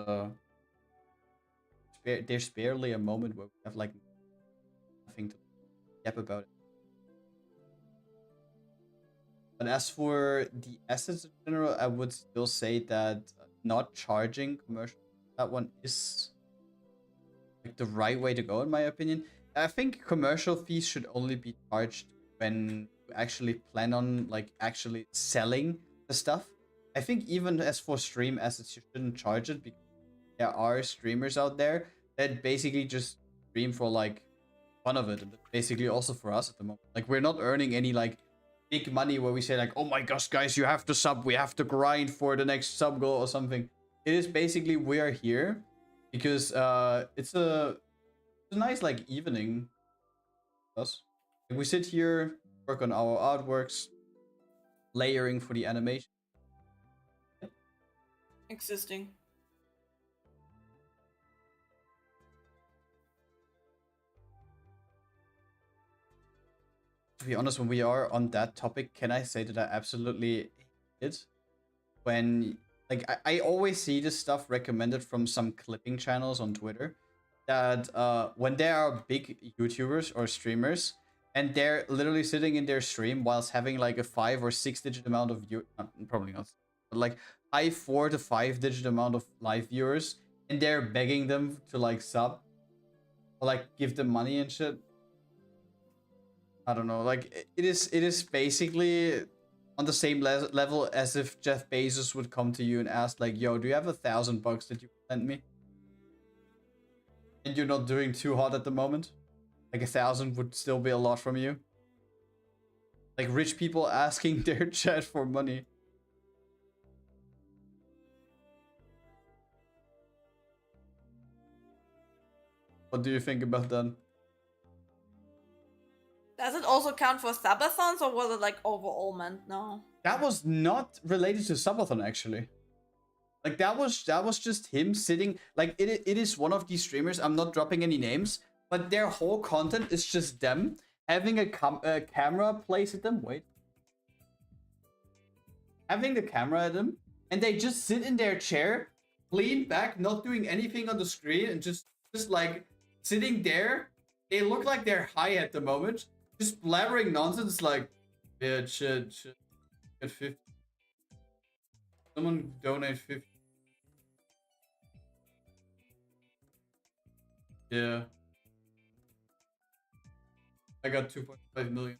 there's barely a moment where we have like nothing to yap about it. But as for the assets in general, I would still say that not charging commercial, that one is like the right way to go in my opinion. I think commercial fees should only be charged when you actually plan on like actually selling the stuff. I think even as for stream assets, you shouldn't charge it because there are streamers out there that basically just stream for like fun of it. And basically also for us at the moment. Like we're not earning any like big money where we say like, oh my gosh, guys, you have to sub. We have to grind for the next sub goal or something. It is basically we are here because it's a nice like evening. Us. We sit here, work on our artworks, layering for the animation. Existing. To be honest, when we are on that topic, can I say that I absolutely hate it when like I always see this stuff recommended from some clipping channels on Twitter that when there are big YouTubers or streamers and they're literally sitting in their stream whilst having like a 5 or 6 digit amount of probably not, but like high 4 to 5 digit amount of live viewers, and they're begging them to like sub or like give them money and shit. I don't know, like it is basically on the same level as if Jeff Bezos would come to you and ask like, yo, do you have $1,000 that you can lend me? And you're not doing too hot at the moment. Like 1,000 would still be a lot from you. Like rich people asking their chat for money. What do you think about that? Does it also count for subathons, or was it like overall meant? No. That was not related to subathon actually. Like that was just him sitting. Like it is one of these streamers. I'm not dropping any names, but their whole content is just them having a camera placed at them. Wait, having the camera at them, and they just sit in their chair, lean back, not doing anything on the screen, and just like sitting there. They look like they're high at the moment, just blabbering nonsense. Like, yeah, shit. Get 50. Someone donate 50. Yeah. I got 2.5 million.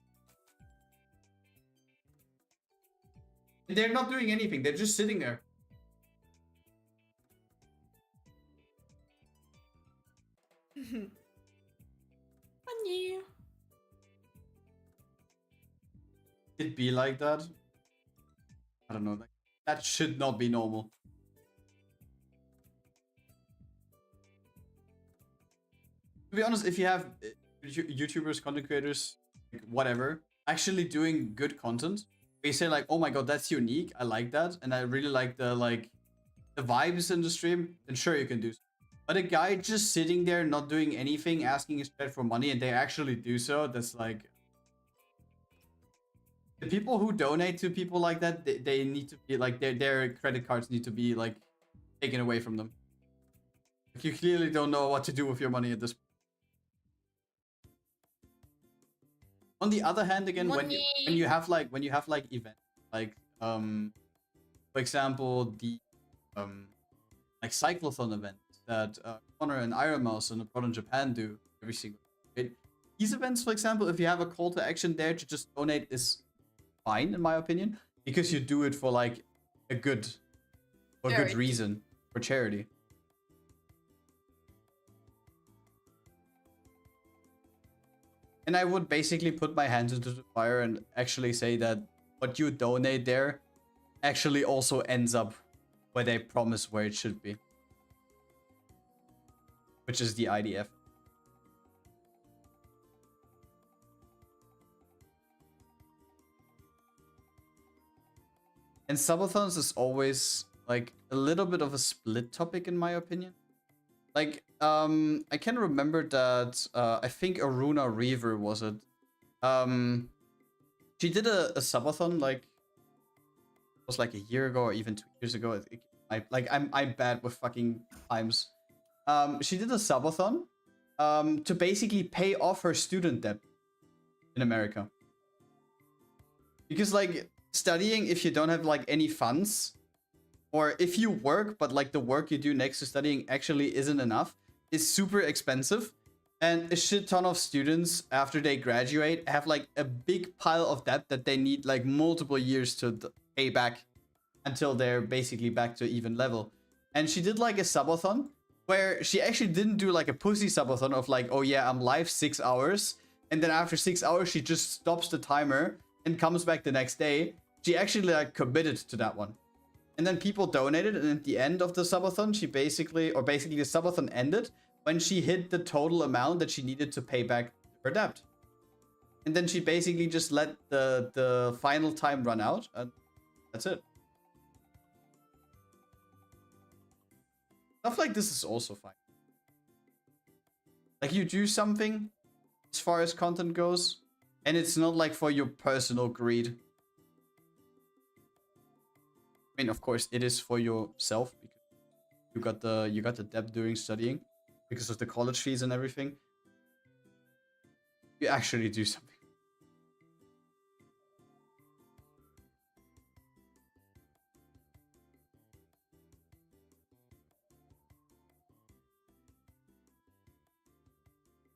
And they're not doing anything. They're just sitting there. Funny. It be like that? I don't know. Like, that should not be normal. To be honest, if you have YouTubers, content creators, whatever, actually doing good content, they say like, oh my god, that's unique, I like that, and I really like the vibes in the stream, then sure you can do so. But a guy just sitting there not doing anything, asking his chat for money, and they actually do so, that's like... The people who donate to people like that, they need to be like, their credit cards need to be like taken away from them. Like, you clearly don't know what to do with your money at this point. On the other hand, again, when you have like events like for example the like cyclothon event that Connor and Iron Mouse and Abroad in Japan do every single day. These events, for example, if you have a call to action there to just donate, is fine in my opinion, because you do it for like a good reason, for charity. And I would basically put my hands into the fire and actually say that what you donate there actually also ends up where they promise where it should be, which is the IDF. And subathons is always like a little bit of a split topic in my opinion. Like, I can remember that I think Aruna Reaver was it, She did a subathon like it was like a year ago or even 2 years ago. I'm bad with fucking times. She did a subathon to basically pay off her student debt in America. Because like studying, if you don't have like any funds, or if you work but like the work you do next to studying actually isn't enough, is super expensive. And a shit ton of students after they graduate have like a big pile of debt that they need like multiple years to pay back until they're basically back to even level. And she did like a subathon where she actually didn't do like a pussy subathon of like, oh yeah, I'm live 6 hours, and then after 6 hours she just stops the timer and comes back the next day. She actually like committed to that one. And then people donated, and at the end of the subathon, she basically the subathon ended when she hit the total amount that she needed to pay back her debt. And then she basically just let the final time run out, and that's it. Stuff like this is also fine. Like you do something as far as content goes, and it's not like for your personal greed. I mean, of course, it is for yourself because you got the debt during studying because of the college fees and everything. You actually do something.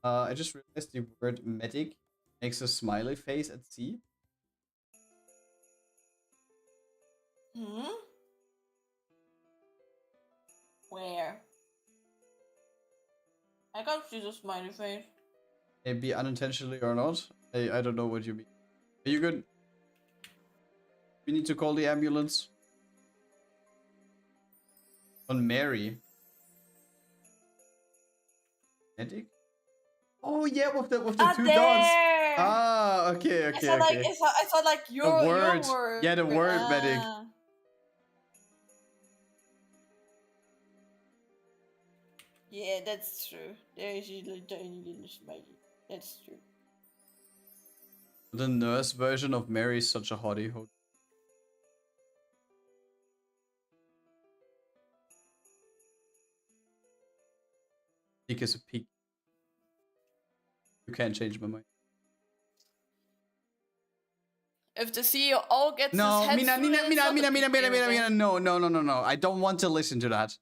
I just realized the word medic makes a smiley face at sea. Hmm? Where? I can't see the smiley face. Maybe unintentionally or not. I don't know what you mean. Are you good? We need to call the ambulance. On Mary. Medic? Oh yeah, with the two there! dots. Ah, okay, okay, okay. I thought like your word. word. Yeah, the word medic. Yeah, that's true. There is a tiny little smiley. That's true. The nurse version of Mary is such a hottie. Peak is a peak. You can't change my mind. If the CEO gets No, his head Mina, through it, it's not a big deal, okay? Mina, no. I don't want to listen to that.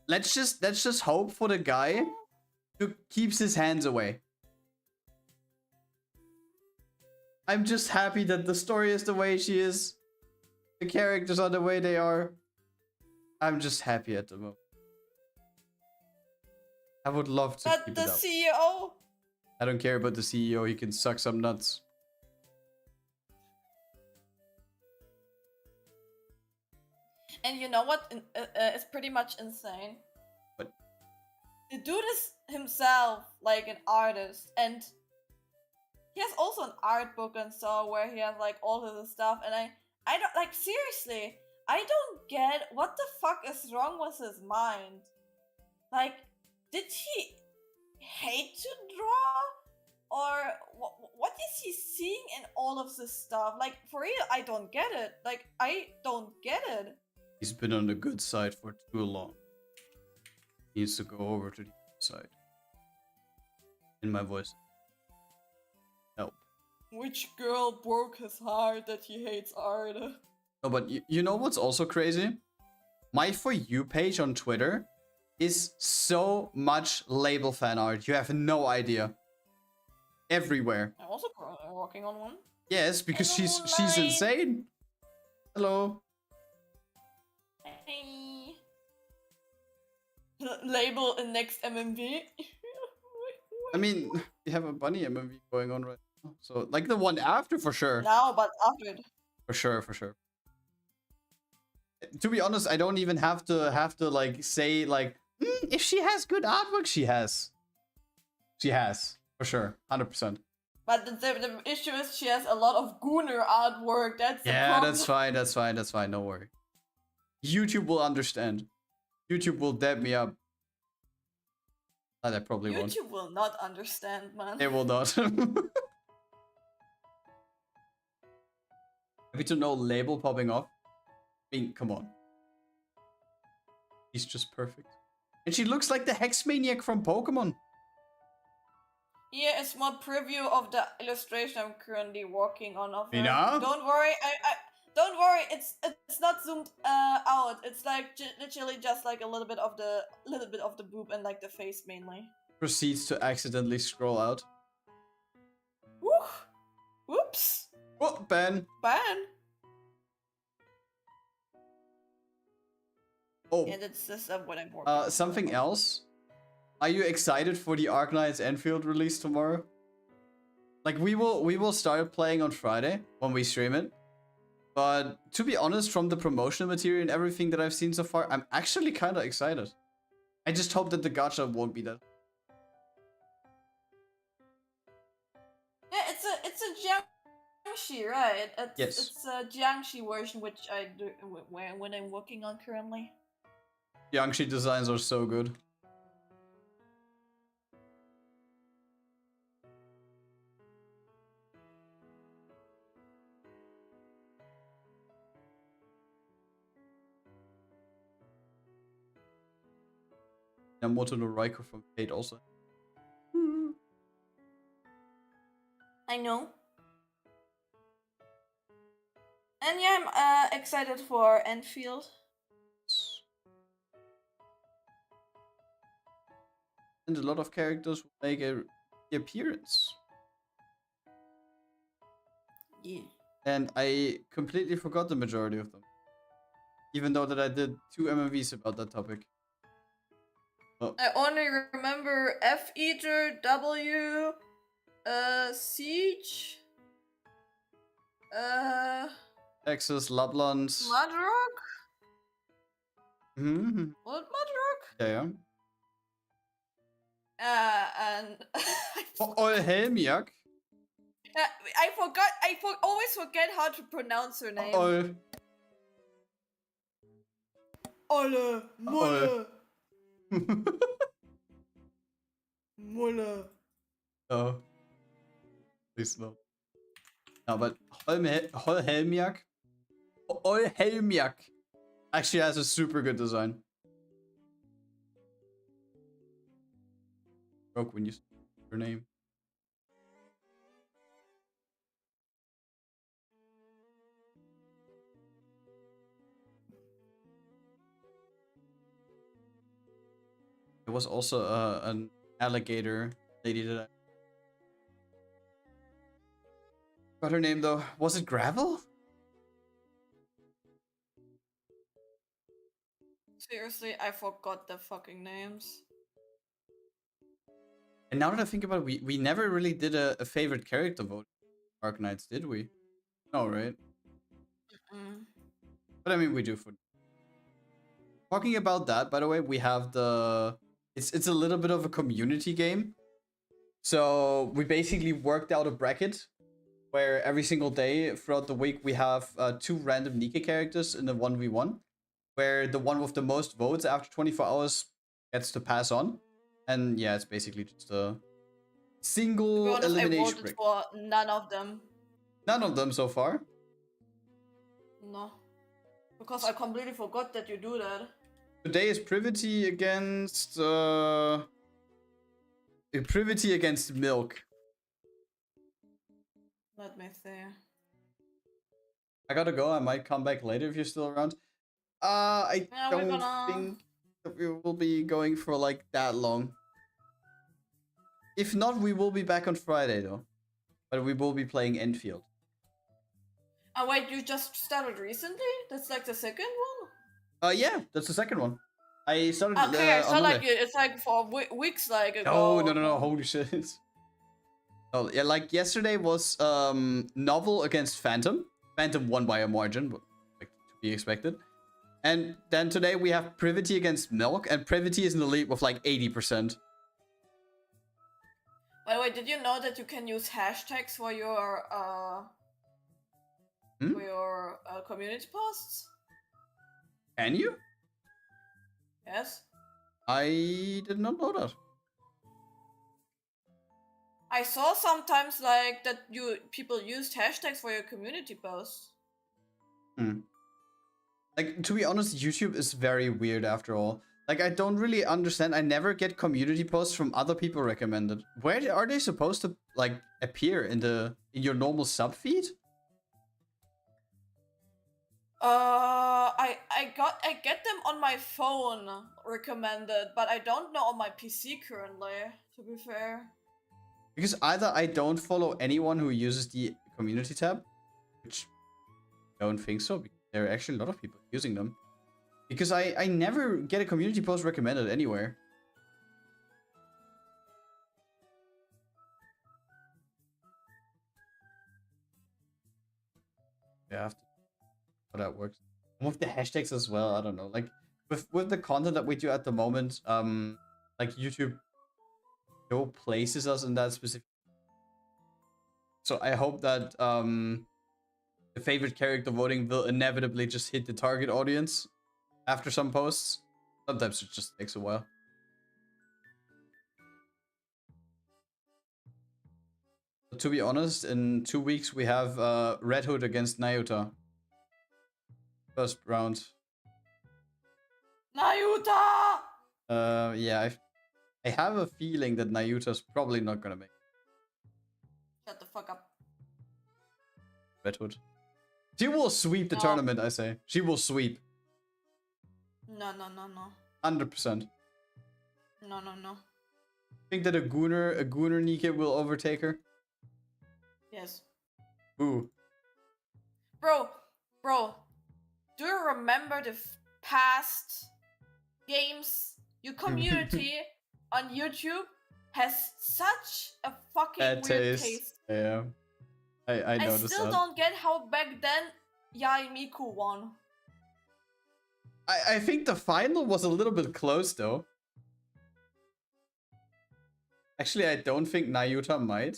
Let's just hope for the guy who keeps his hands away. I'm just happy that the story is the way she is. The characters are the way they are. I'm just happy at the moment. I would love to But keep the it up. CEO... I don't care about the CEO. He can suck some nuts. And you know what is pretty much insane? What? To do this himself, like an artist, and he has also an art book and so where he has like all of the stuff, and I don't like, seriously, I don't get what the fuck is wrong with his mind. Like, did he hate to draw, or what is he seeing in all of this stuff? Like, for real, I don't get it. Like, I don't get it. He's been on the good side for too long. He needs to go over to the other side. In my voice. Help. Which girl broke his heart that he hates art? No, but you know what's also crazy? My For You page on Twitter is so much label fan art. You have no idea. Everywhere. I'm also working on one. Yes, because Hello, she's Light. insane. Hello. Hey. Label in next MMV. I mean, we have a bunny MMV going on right now. So, like the one after for sure. Now, but after it. For sure. To be honest, I don't even have to like say like if she has good artwork. She has for sure, 100%. But the issue is she has a lot of Gooner artwork. That's the Yeah, problem. that's fine. Don't worry. YouTube will understand. YouTube will dab me up. They probably won't. YouTube will not understand, man. They will not. Happy to know label popping off. I mean, come on. He's just perfect. And she looks like the Hex Maniac from Pokemon. Here is more preview of the illustration I'm currently working on. Of her. Mina? Don't worry, don't worry. It's not zoomed out. It's like literally just like a little bit of the boob and like the face mainly. Proceeds to accidentally scroll out. Woo! Whoops! Oh, Ben. Ban. Oh, Yeah, that's what I'm working on. something else. Are you excited for the Arknights Enfield release tomorrow? Like we will start playing on Friday when we stream it. But to be honest, from the promotional material and everything that I've seen so far, I'm actually kind of excited. I just hope that the gacha won't be that. Yeah, it's a Jiangxi, right? Yes. It's a Jiangxi version, which I do when I'm working on currently. Jiangxi designs are so good. Yamamoto no Raiko from Fate also. I know. And yeah, I'm excited for Enfield. And a lot of characters will make a appearance. Yeah. And I completely forgot the majority of them. Even though that I did 2 MMVs about that topic. Oh. I only remember F Eater, W, Siege, Texas, Lapland. Mudrock? Mm-hmm. Old Mudrock? Yeah. And Helmiak. I forgot. Always forget how to pronounce her name. Ole, Mulle, Mulle. Oh. Please no. No, but Helmiak. Helmiak actually has a super good design. Broke when you said your name. There was also an alligator lady that I got her name though. Was it Gravel? Seriously, I forgot the fucking names. And now that I think about it, we never really did a favorite character vote. Arknights, did we? No, right? But I mean, we do for. Talking about that, by the way, we have the. It's a little bit of a community game. So we basically worked out a bracket where every single day throughout the week we have 2 random Nikke characters in the 1v1, where the one with the most votes after 24 hours gets to pass on. And yeah, it's basically just a single elimination. I voted for none of them. None of them so far? No. Because I completely forgot that you do that. Today is Privity against Milk. Let me see. I gotta go. I might come back later if you're still around. I don't think that we will be going for like that long. If not, we will be back on Friday though. But we will be playing Enfield. Oh wait, you just started recently? That's like the second one? Yeah, that's the second one. I started. Okay, I saw like it's like for weeks like ago. Oh no! Holy shit! Oh yeah, like yesterday was Novel against Phantom. Phantom won by a margin, but like to be expected. And then today we have Privity against Milk, and Privity is in the lead with like 80%. By the way, did you know that you can use hashtags for your community posts? Can you? Yes. I did not know that. I saw sometimes like that people used hashtags for your community posts. Hmm. Like, to be honest, YouTube is very weird after all. Like, I don't really understand. I never get community posts from other people recommended. Where are they supposed to, like, appear in your normal sub feed? I get them on my phone recommended, but I don't know on my PC currently, to be fair. Because either I don't follow anyone who uses the community tab, which I don't think so, because there are actually a lot of people using them. Because I never get a community post recommended anywhere. Yeah, I have to how that works. And with the hashtags as well, I don't know. Like with the content that we do at the moment, like YouTube places us in that specific. So I hope that the favorite character voting will inevitably just hit the target audience after some posts. Sometimes it just takes a while. But to be honest, in 2 weeks we have Red Hood against Nayuta. First round. Nayuta! Yeah, I have a feeling that Nayuta's probably not gonna make Shut the fuck up. Red Hood. She will sweep the No. tournament, I say. She will sweep. No. 100%. No. Think that a Gooner Nikke will overtake her? Yes. Ooh. Bro, do you remember the past games? Your community on YouTube has such a fucking Bad weird taste. taste. Yeah. I I noticed still that. don't get how back then Yai Miku won. I think the final was a little bit close though. Actually, I don't think Nayuta might.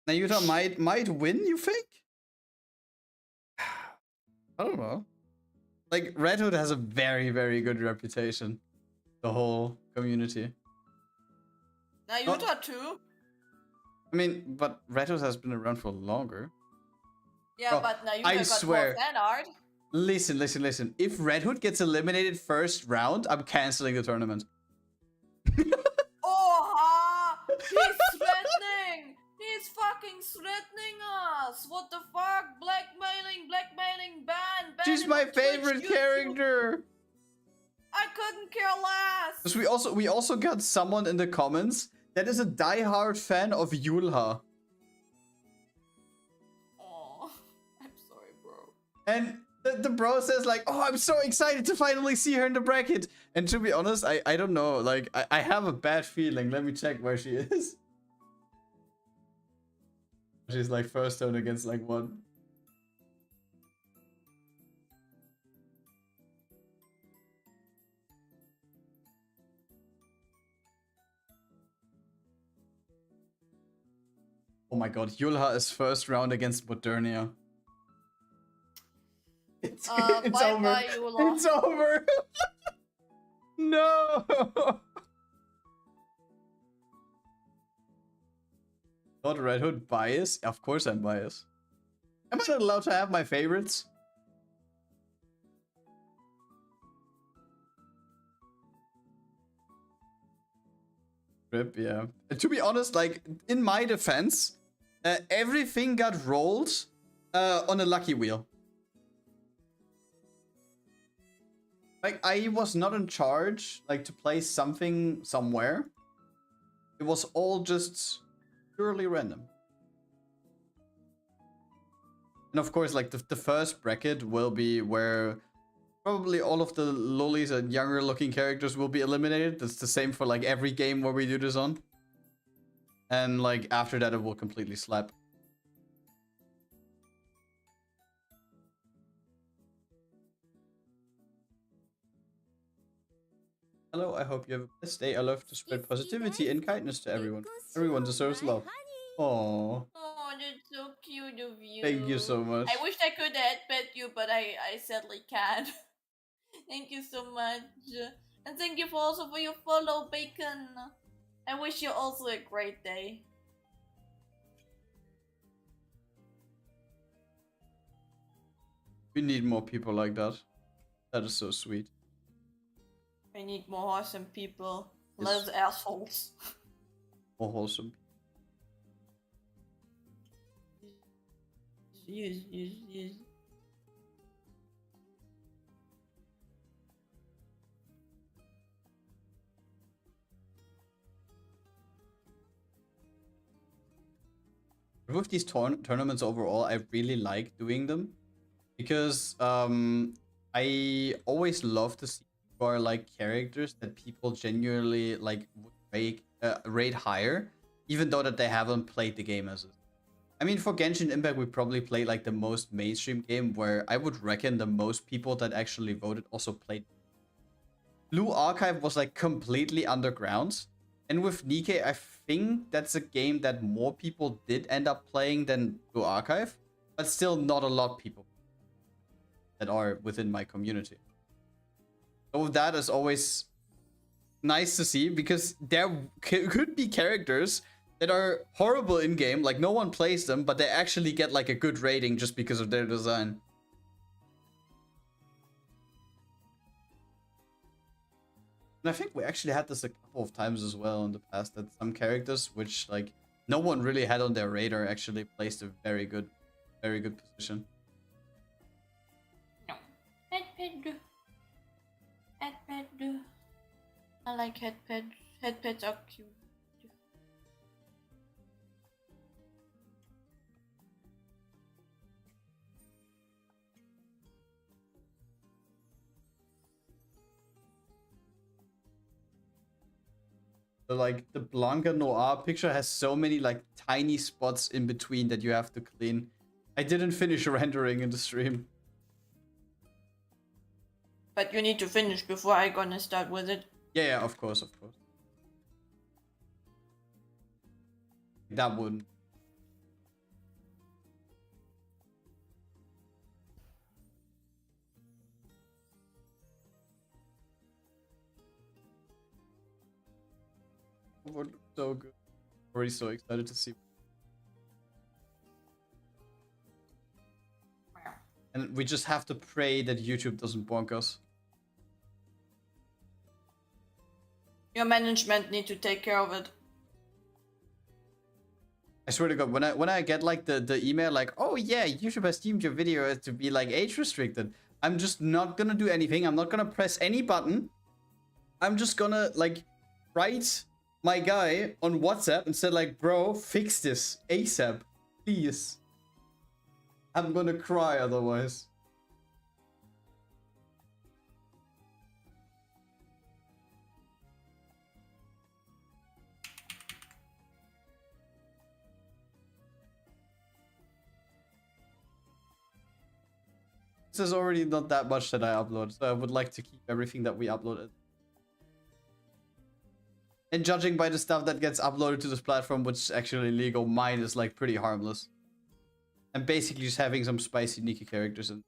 Nayuta might win, you think? I don't know. Like, Red Hood has a very, very good reputation. The whole community. Nayuta too? I mean, but Red Hood has been around for longer. Yeah, Bro, but Nayuta I got swear. more fan art. Listen. If Red Hood gets eliminated first round, I'm canceling the tournament. Oh, he's threatening! He's fucking threatening us! What the fuck? Blackmailing, ban! She's him my on Twitch, favorite YouTube. character! I couldn't care less! Because we also got someone in the comments that is a diehard fan of Yulha. Oh, I'm sorry, bro. And the bro says like, oh, I'm so excited to finally see her in the bracket. And to be honest, I don't know. Like, I have a bad feeling. Let me check where she is. She's like first turn against like one. Oh my god, Yulha is first round against Modernia. It's over. Bye, Yulha. It's over. No. Not Red Hood bias? Of course I'm biased. Am I not allowed to have my favorites? Rip, yeah. To be honest, like, in my defense, everything got rolled on a lucky wheel. Like, I was not in charge, like, to place something somewhere. It was all just purely random. And of course, like, the first bracket will be where probably all of the lollies and younger looking characters will be eliminated. That's the same for, like, every game where we do this on. And, like, after that, it will completely slap. Hello, I hope you have a blessed day. I love to spread positivity and kindness to everyone. Everyone deserves love. Aww. Oh, that's so cute of you. Thank you so much. I wish I could pet you, but I sadly can't. Thank you so much. And thank you also for your follow, Bacon. I wish you also a great day. We need more people like that. That is so sweet. We need more awesome people, Yes. less assholes. More wholesome. Yes. With these tournaments overall, I really like doing them because I always love to see who are like characters that people genuinely like would rate higher, even though that they haven't played the game as is. I mean, for Genshin Impact, we probably played like the most mainstream game where I would reckon the most people that actually voted also played. Blue Archive was like completely underground. And with Nikke, I think that's a game that more people did end up playing than Blue Archive, but still not a lot of people that are within my community. So that is always nice to see because there could be characters that are horrible in game, like no one plays them, but they actually get like a good rating just because of their design. And I think we actually had this a couple of times as well in the past, that some characters which like no one really had on their radar actually placed a very good position. No. Headpad. Headpad. I like headpads. Headpads are cute. So like the Blanca Noir picture has so many like tiny spots in between that you have to clean. I didn't finish rendering in the stream. But you need to finish before I gonna start with it. Yeah, of course. That wouldn't. Would look so good. Already so excited to see. And we just have to pray that YouTube doesn't bonk us. Your management need to take care of it. I swear to God, when I get like the email like, oh yeah, YouTube has deemed your video as to be like age restricted, I'm just not gonna do anything. I'm not gonna press any button. I'm just gonna like write my guy on WhatsApp and said like, bro, fix this ASAP, please. I'm gonna cry otherwise. This is already not that much that I upload, so I would like to keep everything that we uploaded. And judging by the stuff that gets uploaded to this platform, which is actually legal, mine is like pretty harmless. And basically just having some spicy Nikke characters in.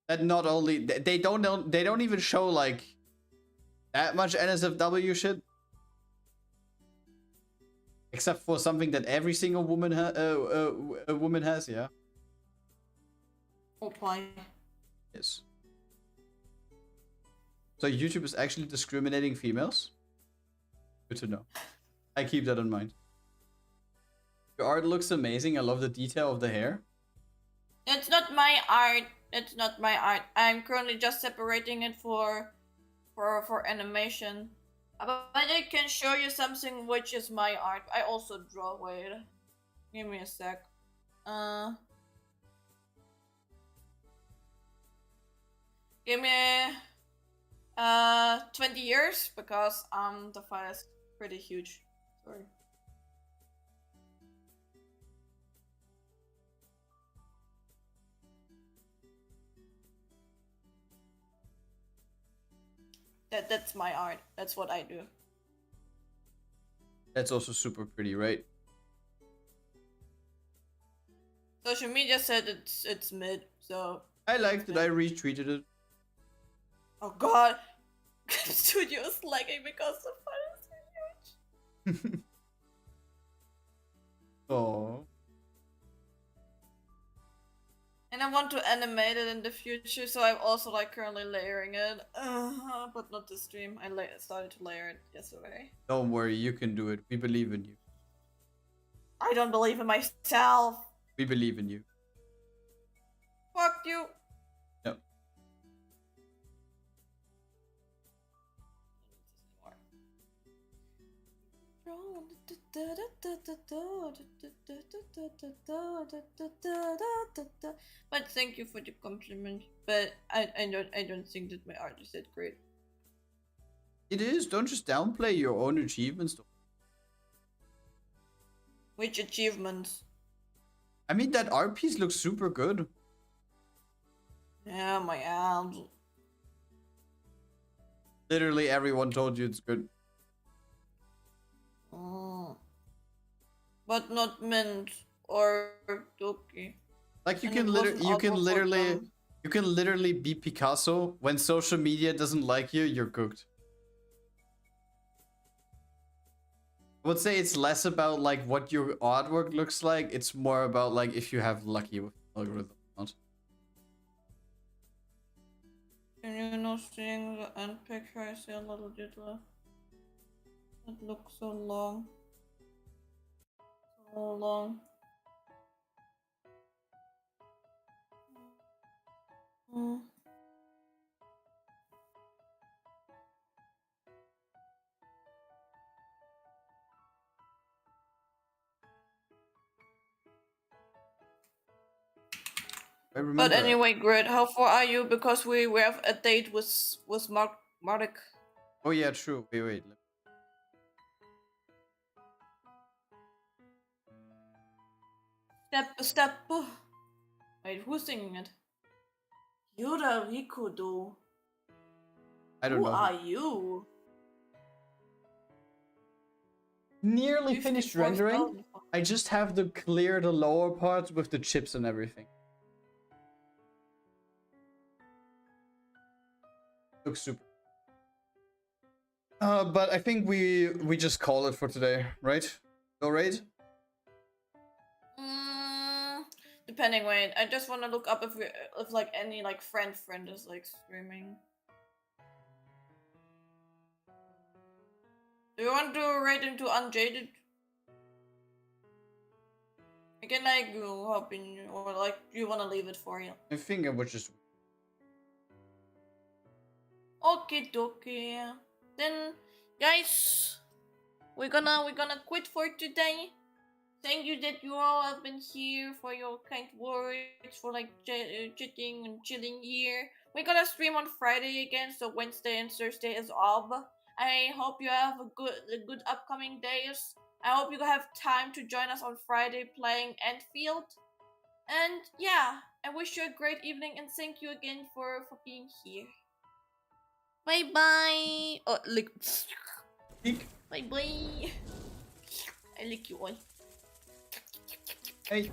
That not only they don't even show like that much NSFW shit. Except for something that every single woman a woman has, yeah. Oh boy. Yes. So YouTube is actually discriminating females? Good to know. I keep that in mind. Your art looks amazing. I love the detail of the hair. It's not my art. It's not my art. I'm currently just separating it for animation. But I can show you something which is my art. I also draw. Wait. Give me a sec. Give me 20 years because the file is pretty huge. Sorry. That's my art. That's what I do. That's also super pretty, right? Social media said it's mid, so I liked it. I retweeted it. oh god. Studio is lagging because the file is so huge. Oh. And I want to animate it in the future, so I'm also like currently layering it. But not this stream. I started to layer it yesterday. Don't worry, you can do it. We believe in you. I don't believe in myself. We believe in you. Fuck you. Yep. But thank you for the compliment. But I don't think that my art is that great. It is. Don't just downplay your own achievements. Which achievements? I mean, that art piece looks super good. Yeah, my abs. Literally everyone told you it's good. But not Mint or Doki. Like you And can it wasn't awful for them. literally be Picasso. When social media doesn't like you, you're cooked. I would say it's less about like what your artwork looks like. It's more about like if you have lucky with the algorithm or not. Can you not seeing the end picture? I see a little doodle. It looks so long. So long. I remember. But anyway, Grad, how far are you? Because we have a date with Marek. Oh yeah, true. Wait. Step. Wait, who's singing it? Yura Rikudo. I don't Who know. are you? Nearly finished rendering. 54,000. I just have to clear the lower parts with the chips and everything. Looks super. But I think we just call it for today, right? No raid? Depending, wait. I just want to look up if like any like friend is like streaming. Do you want to raid into Unjaded? I can like go hop in, or like do you want to leave it for you? I think I would just. Okay, dokie. Then, guys, we're gonna quit for today. Thank you that you all have been here for your kind words, for like chitting and chilling here. We're gonna stream on Friday again, so Wednesday and Thursday is off. I hope you have a good upcoming days. I hope you have time to join us on Friday playing Enfield. And yeah, I wish you a great evening and thank you again for being here. Bye bye. Oh, lick. Bye bye. I lick you all. Hey.